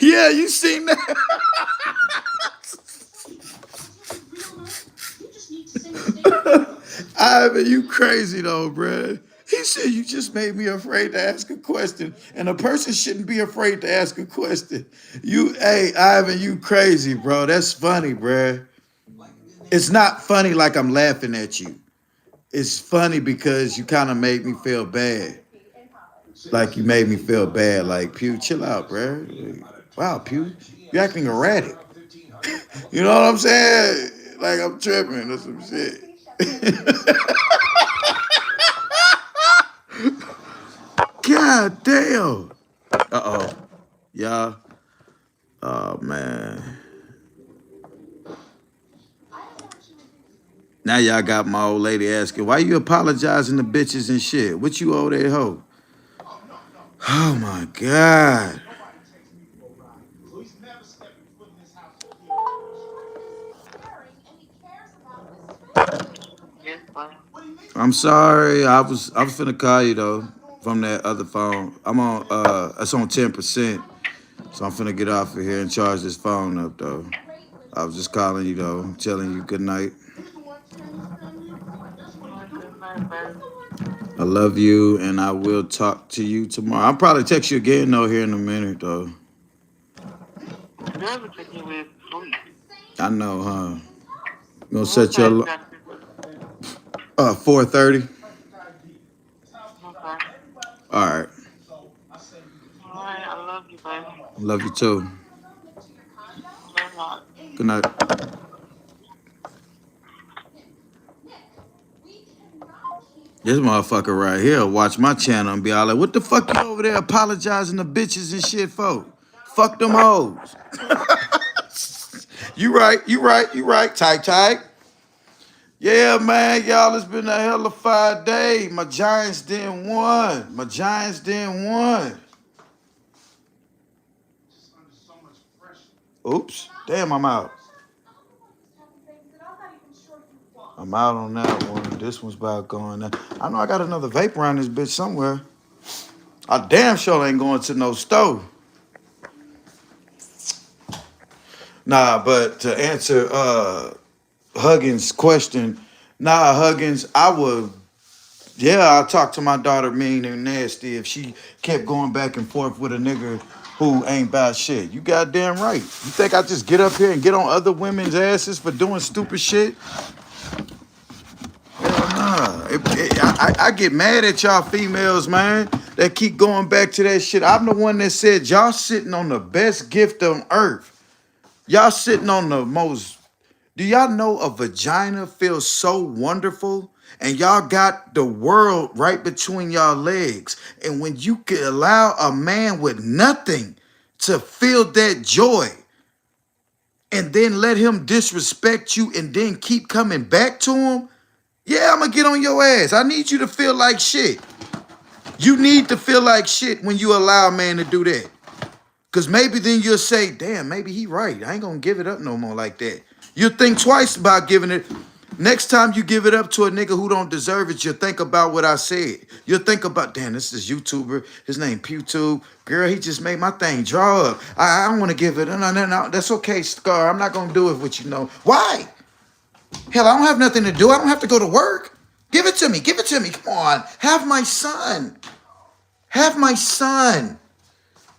Speaker 1: Yeah, you seen that? Ivan, you crazy though, bruh. He said you just made me afraid to ask a question, and a person shouldn't be afraid to ask a question. Hey, Ivan, you crazy, bro. That's funny, bruh. It's not funny like I'm laughing at you. it's funny because you kind of made me feel bad. Like you made me feel bad. Like Pew, chill out, bro. Wow, Pew, you acting erratic. You know what I'm saying? Like I'm tripping or some shit. God damn. Uh-oh. Y'all. Oh man. Now y'all got my old lady asking, why you apologizing to bitches and shit? What you owe that hoe? Oh my God. I'm sorry. I was finna call you though from that other phone. I'm on it's on 10%. So I'm finna get off of here and charge this phone up though. I was just calling you though, telling you good night. I love you and I will talk to you tomorrow. I'll probably text you again though here in a minute though. I know, huh? You gonna set your 4:30? All right. Love you too. Good night. This motherfucker right here watch my channel and be all like, what the fuck you over there apologizing to bitches and shit for? Fuck them hoes. You right, you right, you right. Tight. Yeah, man, y'all, it's been a hell of 5 days. My Giants didn't won. Oops. Damn, I'm out. I'm out on that one. This one's about going down. I know I got another vape around this bitch somewhere. I damn sure ain't going to no store. Nah, but to answer Huggins' question, Huggins, I'll talk to my daughter mean and nasty if she kept going back and forth with a nigga who ain't about shit. You goddamn right. You think I just get up here and get on other women's asses for doing stupid shit? Hell nah. I get mad at y'all females, man, that keep going back to that shit. I'm the one that said y'all sitting on the best gift on earth. Y'all sitting on the most. Do y'all know a vagina feels so wonderful? And y'all got the world right between y'all legs. And when you can allow a man with nothing to feel that joy and then let him disrespect you and then keep coming back to him, yeah, I'm gonna get on your ass. I need you to feel like shit. You need to feel like shit when you allow a man to do that. Cause maybe then you'll say, damn, maybe he right. I ain't gonna give it up no more like that. You'll think twice about giving it. Next time you give it up to a nigga who don't deserve it, you'll think about what I said. You'll think about, damn, this is YouTuber. His name PewTube. Girl, he just made my thing draw up. I don't want to give it. No. That's okay, Scar. I'm not gonna do it with you. No. Why? Hell, I don't have nothing to do. I don't have to go to work. Give it to me. Come on. Have my son.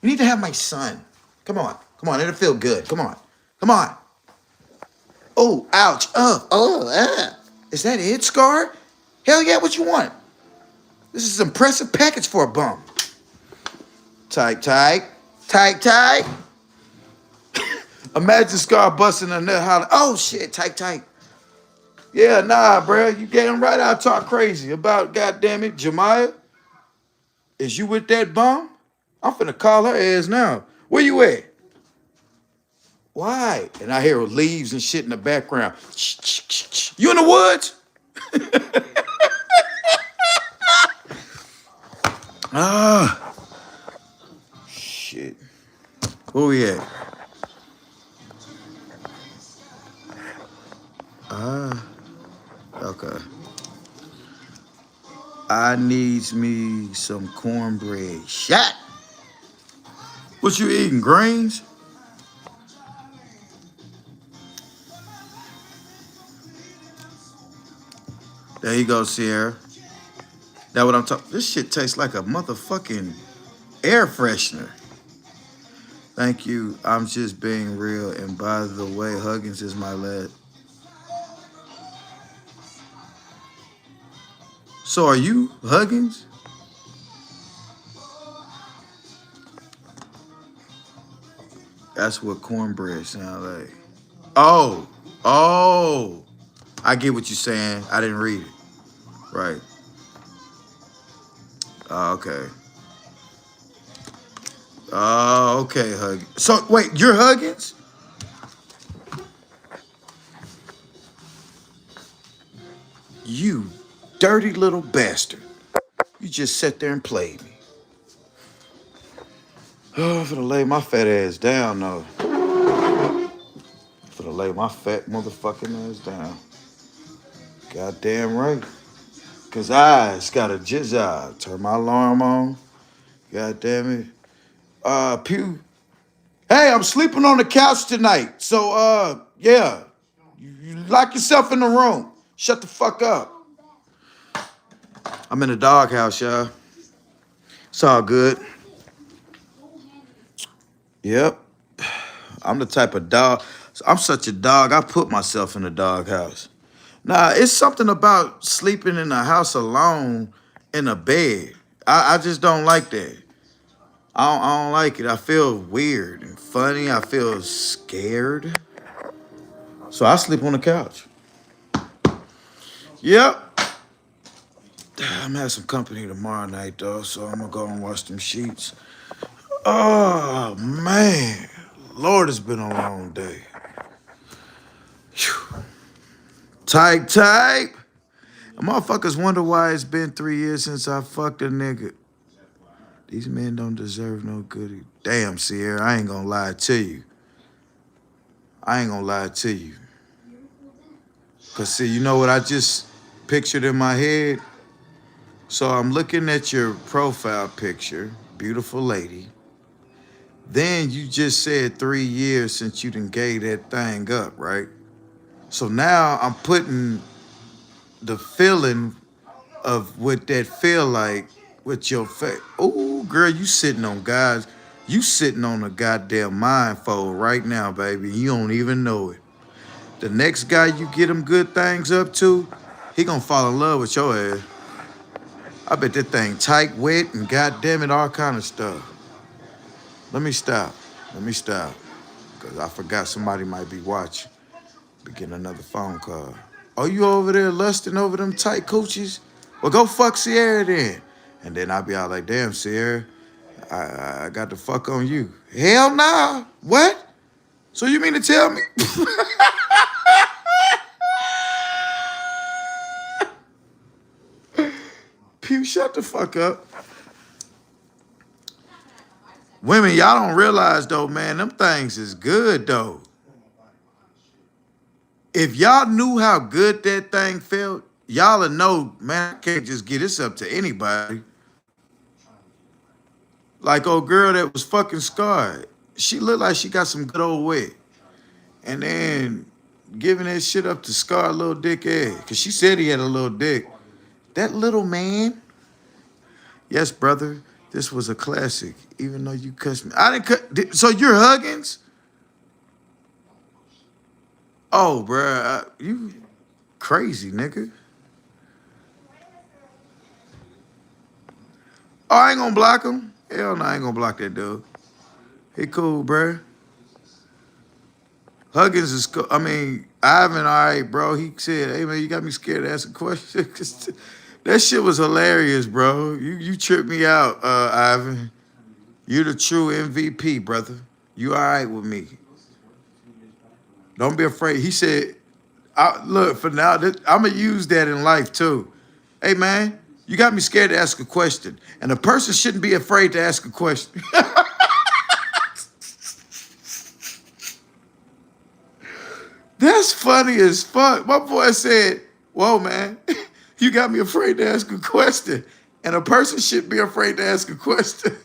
Speaker 1: You need to have my son. Come on. It'll feel good. Come on. Oh, ouch. Is that it, Scar? Hell yeah, what you want? This is an impressive package for a bum. Tight. Imagine Scar busting a nut hollering, oh shit, tight. Yeah, nah, bro. You get him right. I'll talk crazy about, goddamn it, Jemiah. Is you with that bum? I'm finna call her ass now. Where you at? Why? And I hear leaves and shit in the background. You in the woods? Shit. Where we at? Okay. I needs me some cornbread. Shot. What you eating? Greens? There you go, Sierra. That what I'm talking. This shit tastes like a motherfucking air freshener. Thank you. I'm just being real. And by the way, Huggins is my lad. So are you Huggins? That's what cornbread sound like. Oh, oh. I get what you're saying. I didn't read it. Right. Oh, okay. Oh, okay, Huggins. So wait, you're Huggins? You dirty little bastard. You just sat there and played me. Oh, I'm finna lay my fat ass down though. I'm finna lay my fat motherfucking ass down. Goddamn right. Cause I just got a jizz. Turn my alarm on. God damn it. Pew. Hey, I'm sleeping on the couch tonight. So yeah. You lock yourself in the room. Shut the fuck up. I'm in the doghouse, y'all. It's all good. Yep. I'm the type of dog. I'm such a dog. I put myself in the doghouse. Nah, it's something about sleeping in a house alone in a bed. I just don't like that. I don't like it. I feel weird and funny. I feel scared. So I sleep on the couch. Yep. I'm gonna have some company tomorrow night though, so I'm gonna go and wash them sheets. Oh man. Lord, it's been a long day. Whew. Type. Motherfuckers wonder why it's been 3 years since I fucked a nigga. These men don't deserve no goodie. Damn, Sierra, I ain't gonna lie to you. I ain't gonna lie to you. Cause see, you know what I just pictured in my head? So I'm looking at your profile picture, beautiful lady. Then you just said 3 years since you done gave that thing up, right? So now I'm putting the feeling of what that feel like with your face. Oh, girl, you sitting on guys. You sitting on a goddamn mindfold right now, baby. You don't even know it. The next guy you get them good things up to, he gonna fall in love with your ass. I bet that thing tight, wet, and goddamn it, all kind of stuff. Let me stop. Because I forgot somebody might be watching. Be getting another phone call. Oh, you over there lusting over them tight coochies? Well, go fuck Sierra then. And then I'll be out like, damn, Sierra, I got the fuck on you. Hell nah. What? So you mean to tell me? Pew, shut the fuck up. Women, y'all don't realize though, man, them things is good though. If y'all knew how good that thing felt, y'all would know, man, I can't just get this up to anybody. Like old girl that was fucking scarred. She looked like she got some good old wet. And then giving that shit up to scarred little dick ass. Cause she said he had a little dick. That little man. Yes, brother. This was a classic. Even though you cussed me. I didn't cut. So you're Huggins? Oh, bruh. You crazy, nigga. Oh, I ain't gonna block him. Hell no, I ain't gonna block that dude. He cool, bruh. Huggins is cool. I mean, Ivan, all right, bro. He said, hey, man, you got me scared to ask a question. That shit was hilarious, bro. You tripped me out, Ivan. You the true MVP, brother. You all right with me. Don't be afraid. He said, look, for now, I'm going to use that in life, too. Hey, man, you got me scared to ask a question. And a person shouldn't be afraid to ask a question. That's funny as fuck. My boy said, whoa, man, you got me afraid to ask a question. And a person shouldn't be afraid to ask a question.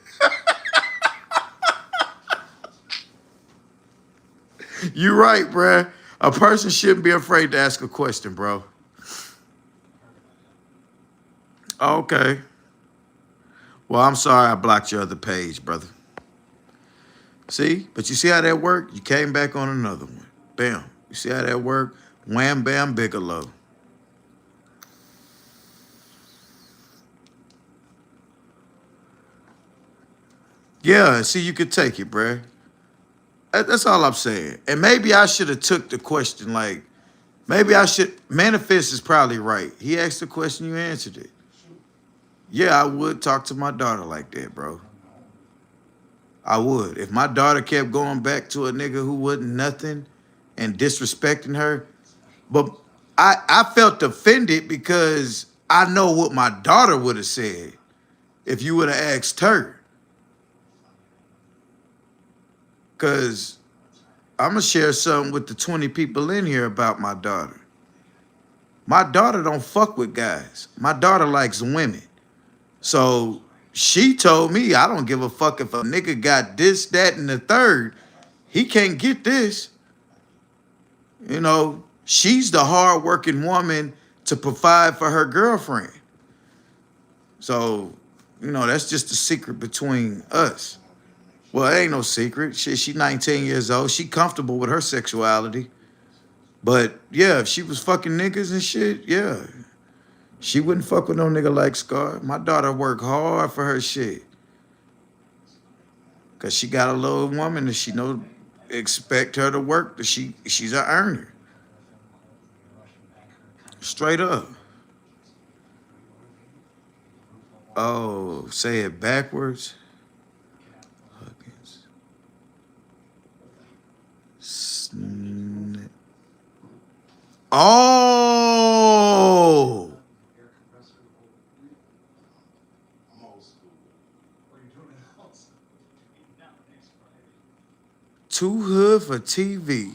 Speaker 1: You're right, bruh. A person shouldn't be afraid to ask a question, bro. Okay. Well, I'm sorry I blocked your other page, brother. See? But you see how that worked? You came back on another one. Bam. You see how that worked? Wham, bam, Bigelow. Yeah, see, you could take it, bruh. That's all I'm saying. And maybe I should have took the question like, maybe I should. Manifest is probably right. He asked the question, you answered it. Yeah, I would talk to my daughter like that, bro. I would. If my daughter kept going back to a nigga who wasn't nothing and disrespecting her, but I felt offended because I know what my daughter would have said if you would have asked her. Cause I'm gonna share something with the 20 people in here about my daughter. My daughter don't fuck with guys. My daughter likes women. So she told me, I don't give a fuck if a nigga got this, that, and the third. He can't get this. You know, she's the hardworking woman to provide for her girlfriend. So, you know, that's just a secret between us. Well, it ain't no secret. Shit, she 19 years old. She comfortable with her sexuality. But yeah, if she was fucking niggas and shit, yeah. She wouldn't fuck with no nigga like Scar. My daughter work hard for her shit. Cause she got a little woman that she know expect her to work, that she's an earner. Straight up. Oh, say it backwards. Huggins. Oh, too hood for TV.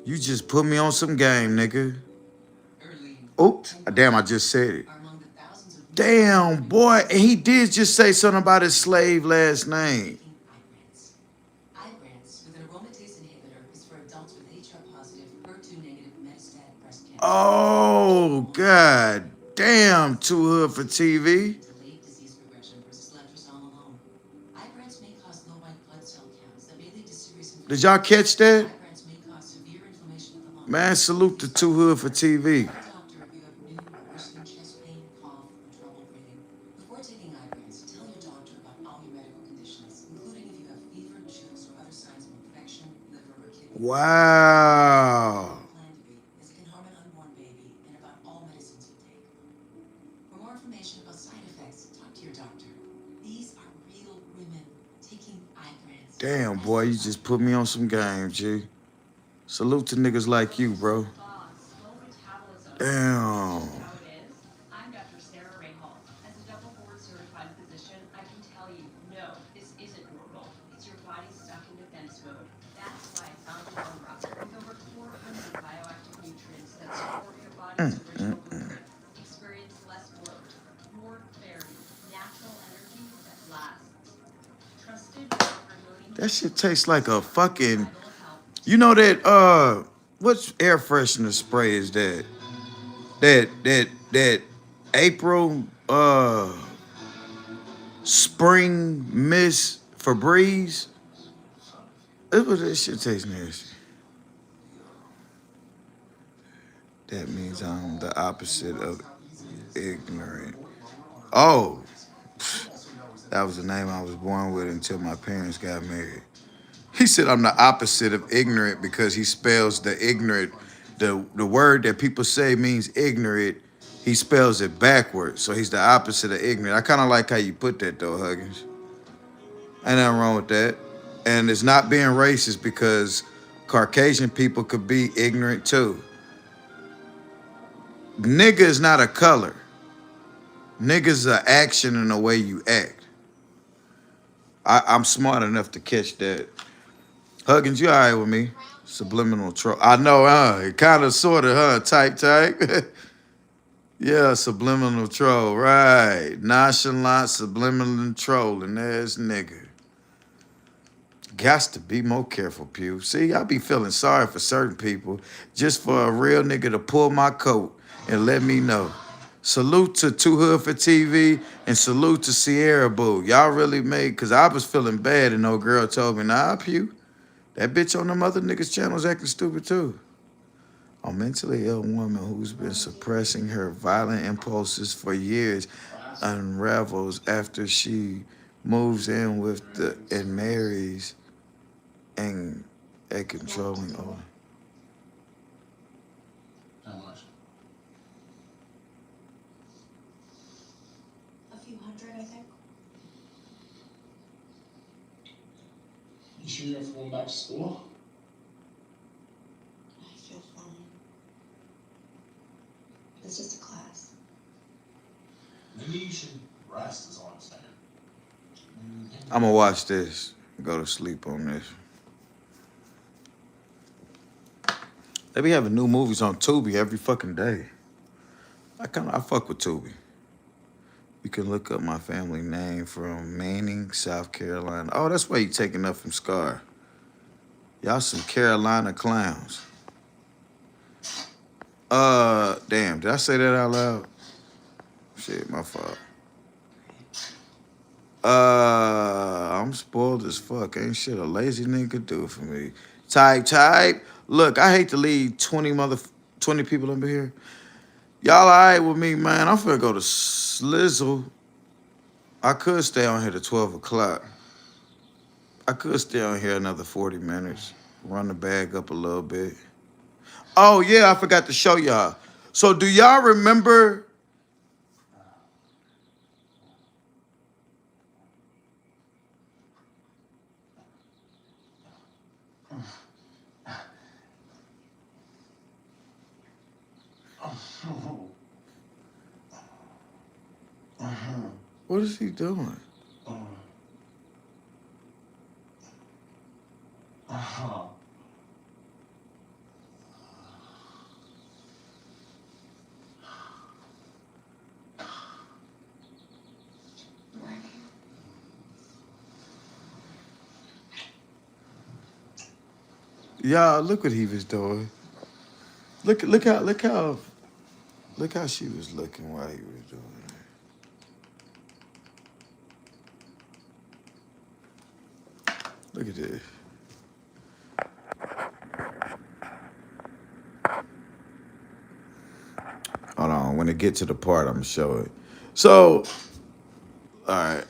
Speaker 1: You just put me on some game, nigga. Oops, damn, I just said it. Damn, boy, and he did just say something about his slave last name. Oh, god damn, too hood for TV. Did y'all catch that? Man, salute to Too Hood for TV. Wow. Damn, boy, you just put me on some game, G. Salute to niggas like you, bro. Damn. That shit tastes like a fucking, you know that what air freshener spray is that? That April spring mist Febreze. That's what that shit tastes nasty. That means I'm the opposite of ignorant. Oh, that was the name I was born with until my parents got married. He said I'm the opposite of ignorant because he spells the ignorant, the word that people say means ignorant, he spells it backwards. So he's the opposite of ignorant. I kind of like how you put that though, Huggins. Ain't nothing wrong with that. And it's not being racist because Caucasian people could be ignorant too. Nigga is not a color. Nigga's an action and the way you act. I'm smart enough to catch that. Huggins, you all right with me? Subliminal troll. I know, huh? It kind of, sort of, huh? Type. Yeah, subliminal troll, right. Nonchalant, subliminal trolling ass nigga. Gots to be more careful, Pew. See, I be feeling sorry for certain people just for a real nigga to pull my coat and let me know. Salute to Too Hood for TV and salute to Sierra Boo. Y'all really made, because I was feeling bad and no girl told me, nah, Pew, that bitch on them other niggas' channels acting stupid too. A mentally ill woman who's been suppressing her violent impulses for years unravels after she moves in with and marries and a controlling owner.
Speaker 10: How much?
Speaker 11: A few hundred, I think.
Speaker 10: You sure you're going back to school?
Speaker 11: I feel fine. It's just a class.
Speaker 10: Maybe you should rest, is all I'm saying.
Speaker 1: I'm gonna watch this and go to sleep on this. They be having new movies on Tubi every fucking day. I fuck with Tubi. You can look up my family name from Manning, South Carolina. Oh, that's why you taking up from Scar. Y'all some Carolina clowns. Damn, did I say that out loud? Shit, my fault. I'm spoiled as fuck. Ain't shit a lazy nigga do for me. Type. Look, I hate to leave 20 people over here. Y'all all right with me, man? I'm finna go to Slizzle. I could stay on here to 12 o'clock. I could stay on here another 40 minutes. Run the bag up a little bit. Oh, yeah, I forgot to show y'all. So do y'all remember... What is he doing? Y'all, look what he was doing. Look how she was looking while he was doing it. Look at this. Hold on, when it get to the part, I'm gonna show it. So, all right,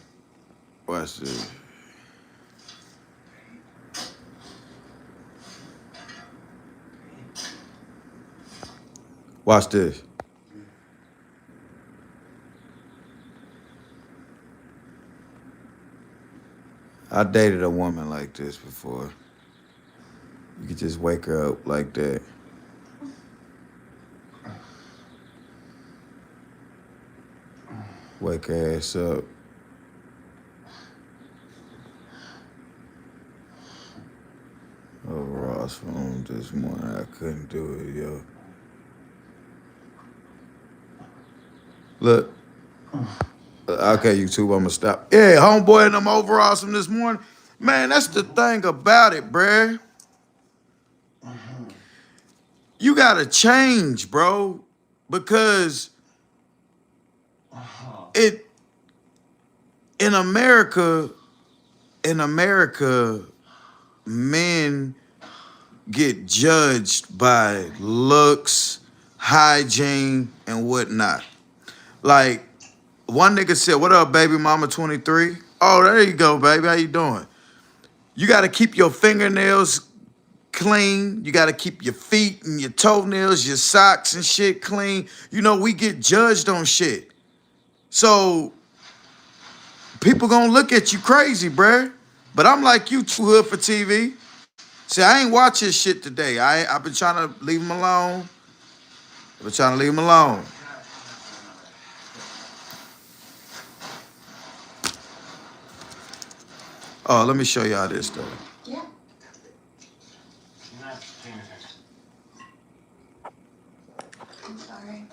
Speaker 1: watch this. Watch this. I dated a woman like this before. You could just wake her up like that. Wake her ass up. Oh, Ross phone this morning. I couldn't do it, yo. Look. Okay, YouTube, I'm gonna stop. Yeah, homeboy in them overalls from this morning. Man, that's the thing about it, bruh. You gotta change, bro. Because in America, men get judged by looks, hygiene, and whatnot. Like, one nigga said, "What up, baby mama 23?" Oh, there you go, baby. How you doing? You got to keep your fingernails clean. You got to keep your feet and your toenails, your socks and shit clean. You know, we get judged on shit. So, people gonna look at you crazy, bruh. But I'm like you, Too Hood for TV. See, I ain't watch his shit today. I've been trying to leave him alone. Oh, let me show y'all this though.
Speaker 11: Yeah. I'm sorry.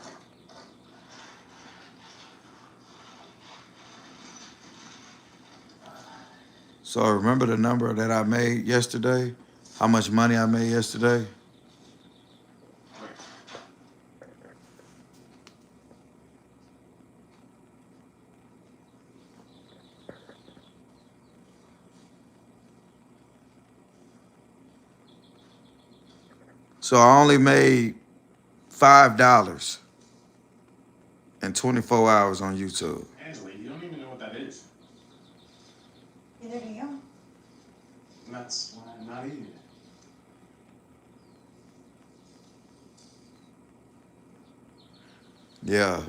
Speaker 1: So remember the number that I made yesterday? How much money I made yesterday? So I only made $5 in 24 hours on YouTube.
Speaker 10: Angela, you don't even know what that is.
Speaker 11: Neither do you.
Speaker 10: And that's why I'm not eating it.
Speaker 1: Yeah.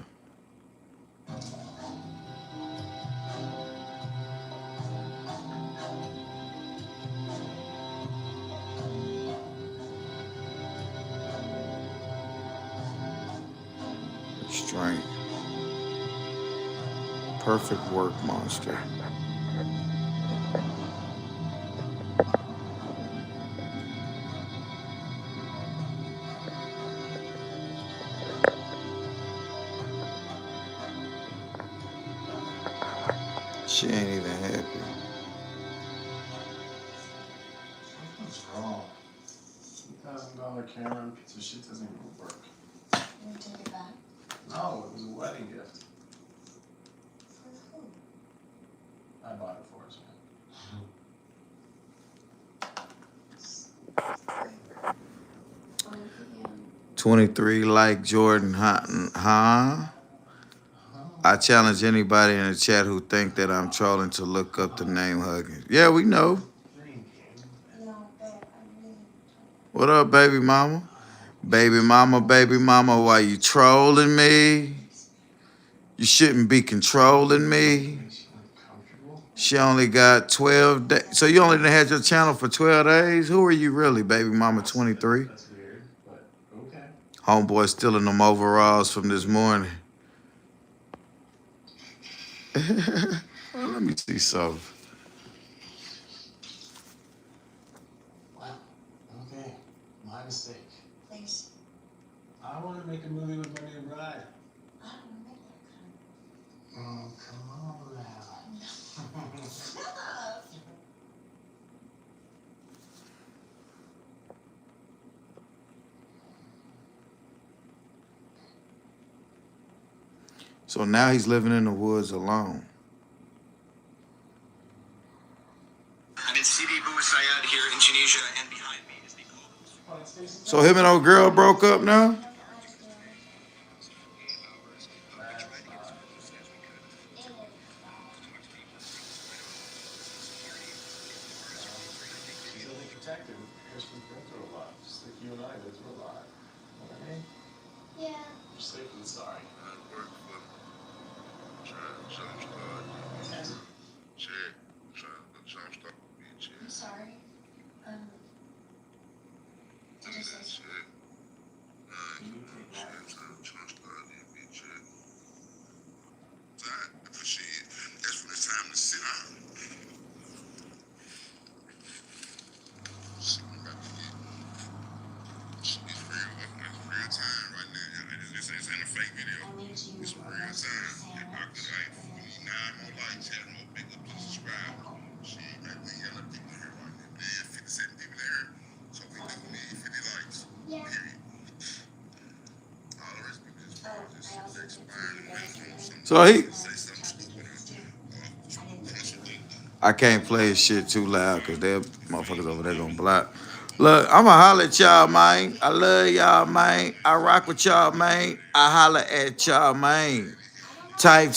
Speaker 1: Strength. Perfect work monster. She ain't even happy.
Speaker 10: Something's wrong. $2,000 camera piece of shit doesn't even work.
Speaker 11: You take it back.
Speaker 10: No, it was a wedding gift.
Speaker 11: For who?
Speaker 10: I bought it for us, man.
Speaker 1: 23 like Jordan, huh? I challenge anybody in the chat who think that I'm trolling to look up the name Huggins. Yeah, we know.
Speaker 11: No, babe, I really
Speaker 1: What up, baby mama? Baby mama, why you trolling me? You shouldn't be controlling me. She only got 12 days. So you only had your channel for 12 days? Who are you really, baby mama 23?
Speaker 10: That's weird, but okay.
Speaker 1: Homeboy stealing them overalls from this morning. Well, let me see something.
Speaker 10: Wow. Okay. My mistake.
Speaker 11: please.
Speaker 10: I want to make a movie with my new bride.
Speaker 11: I don't want to make that kind
Speaker 10: Oh, come on now.
Speaker 11: of. Stop.
Speaker 1: So now he's living in the woods alone.
Speaker 9: I'm in Sidi Bou Said here in Tunisia, and behind me is the
Speaker 1: So him and old girl broke up now?
Speaker 10: She's only protected. Christian's been through a lot, just like you and I been through a lot. You know what I mean?
Speaker 11: Yeah.
Speaker 10: You're safe and sorry.
Speaker 11: I'm sorry. Did you say something?
Speaker 10: You take that.
Speaker 7: That's when it's time to sit down. It's real time right now. This ain't a fake video.
Speaker 11: I need you
Speaker 7: It's real time. If I could, we need 9 more likes, 10 more big up, please subscribe. She man, we got a people here right now. There's 57 people there, so we do need 50 likes.
Speaker 11: Yeah.
Speaker 7: Period. All the rest of people just
Speaker 11: I also
Speaker 7: expiring.
Speaker 1: So he,
Speaker 7: Say something stupid.
Speaker 1: I can't play his shit too loud because they're motherfuckers over there gonna block. Look, I'ma holler at y'all, man. I love y'all, man. I rock with y'all, man. I holler at y'all, man. Type.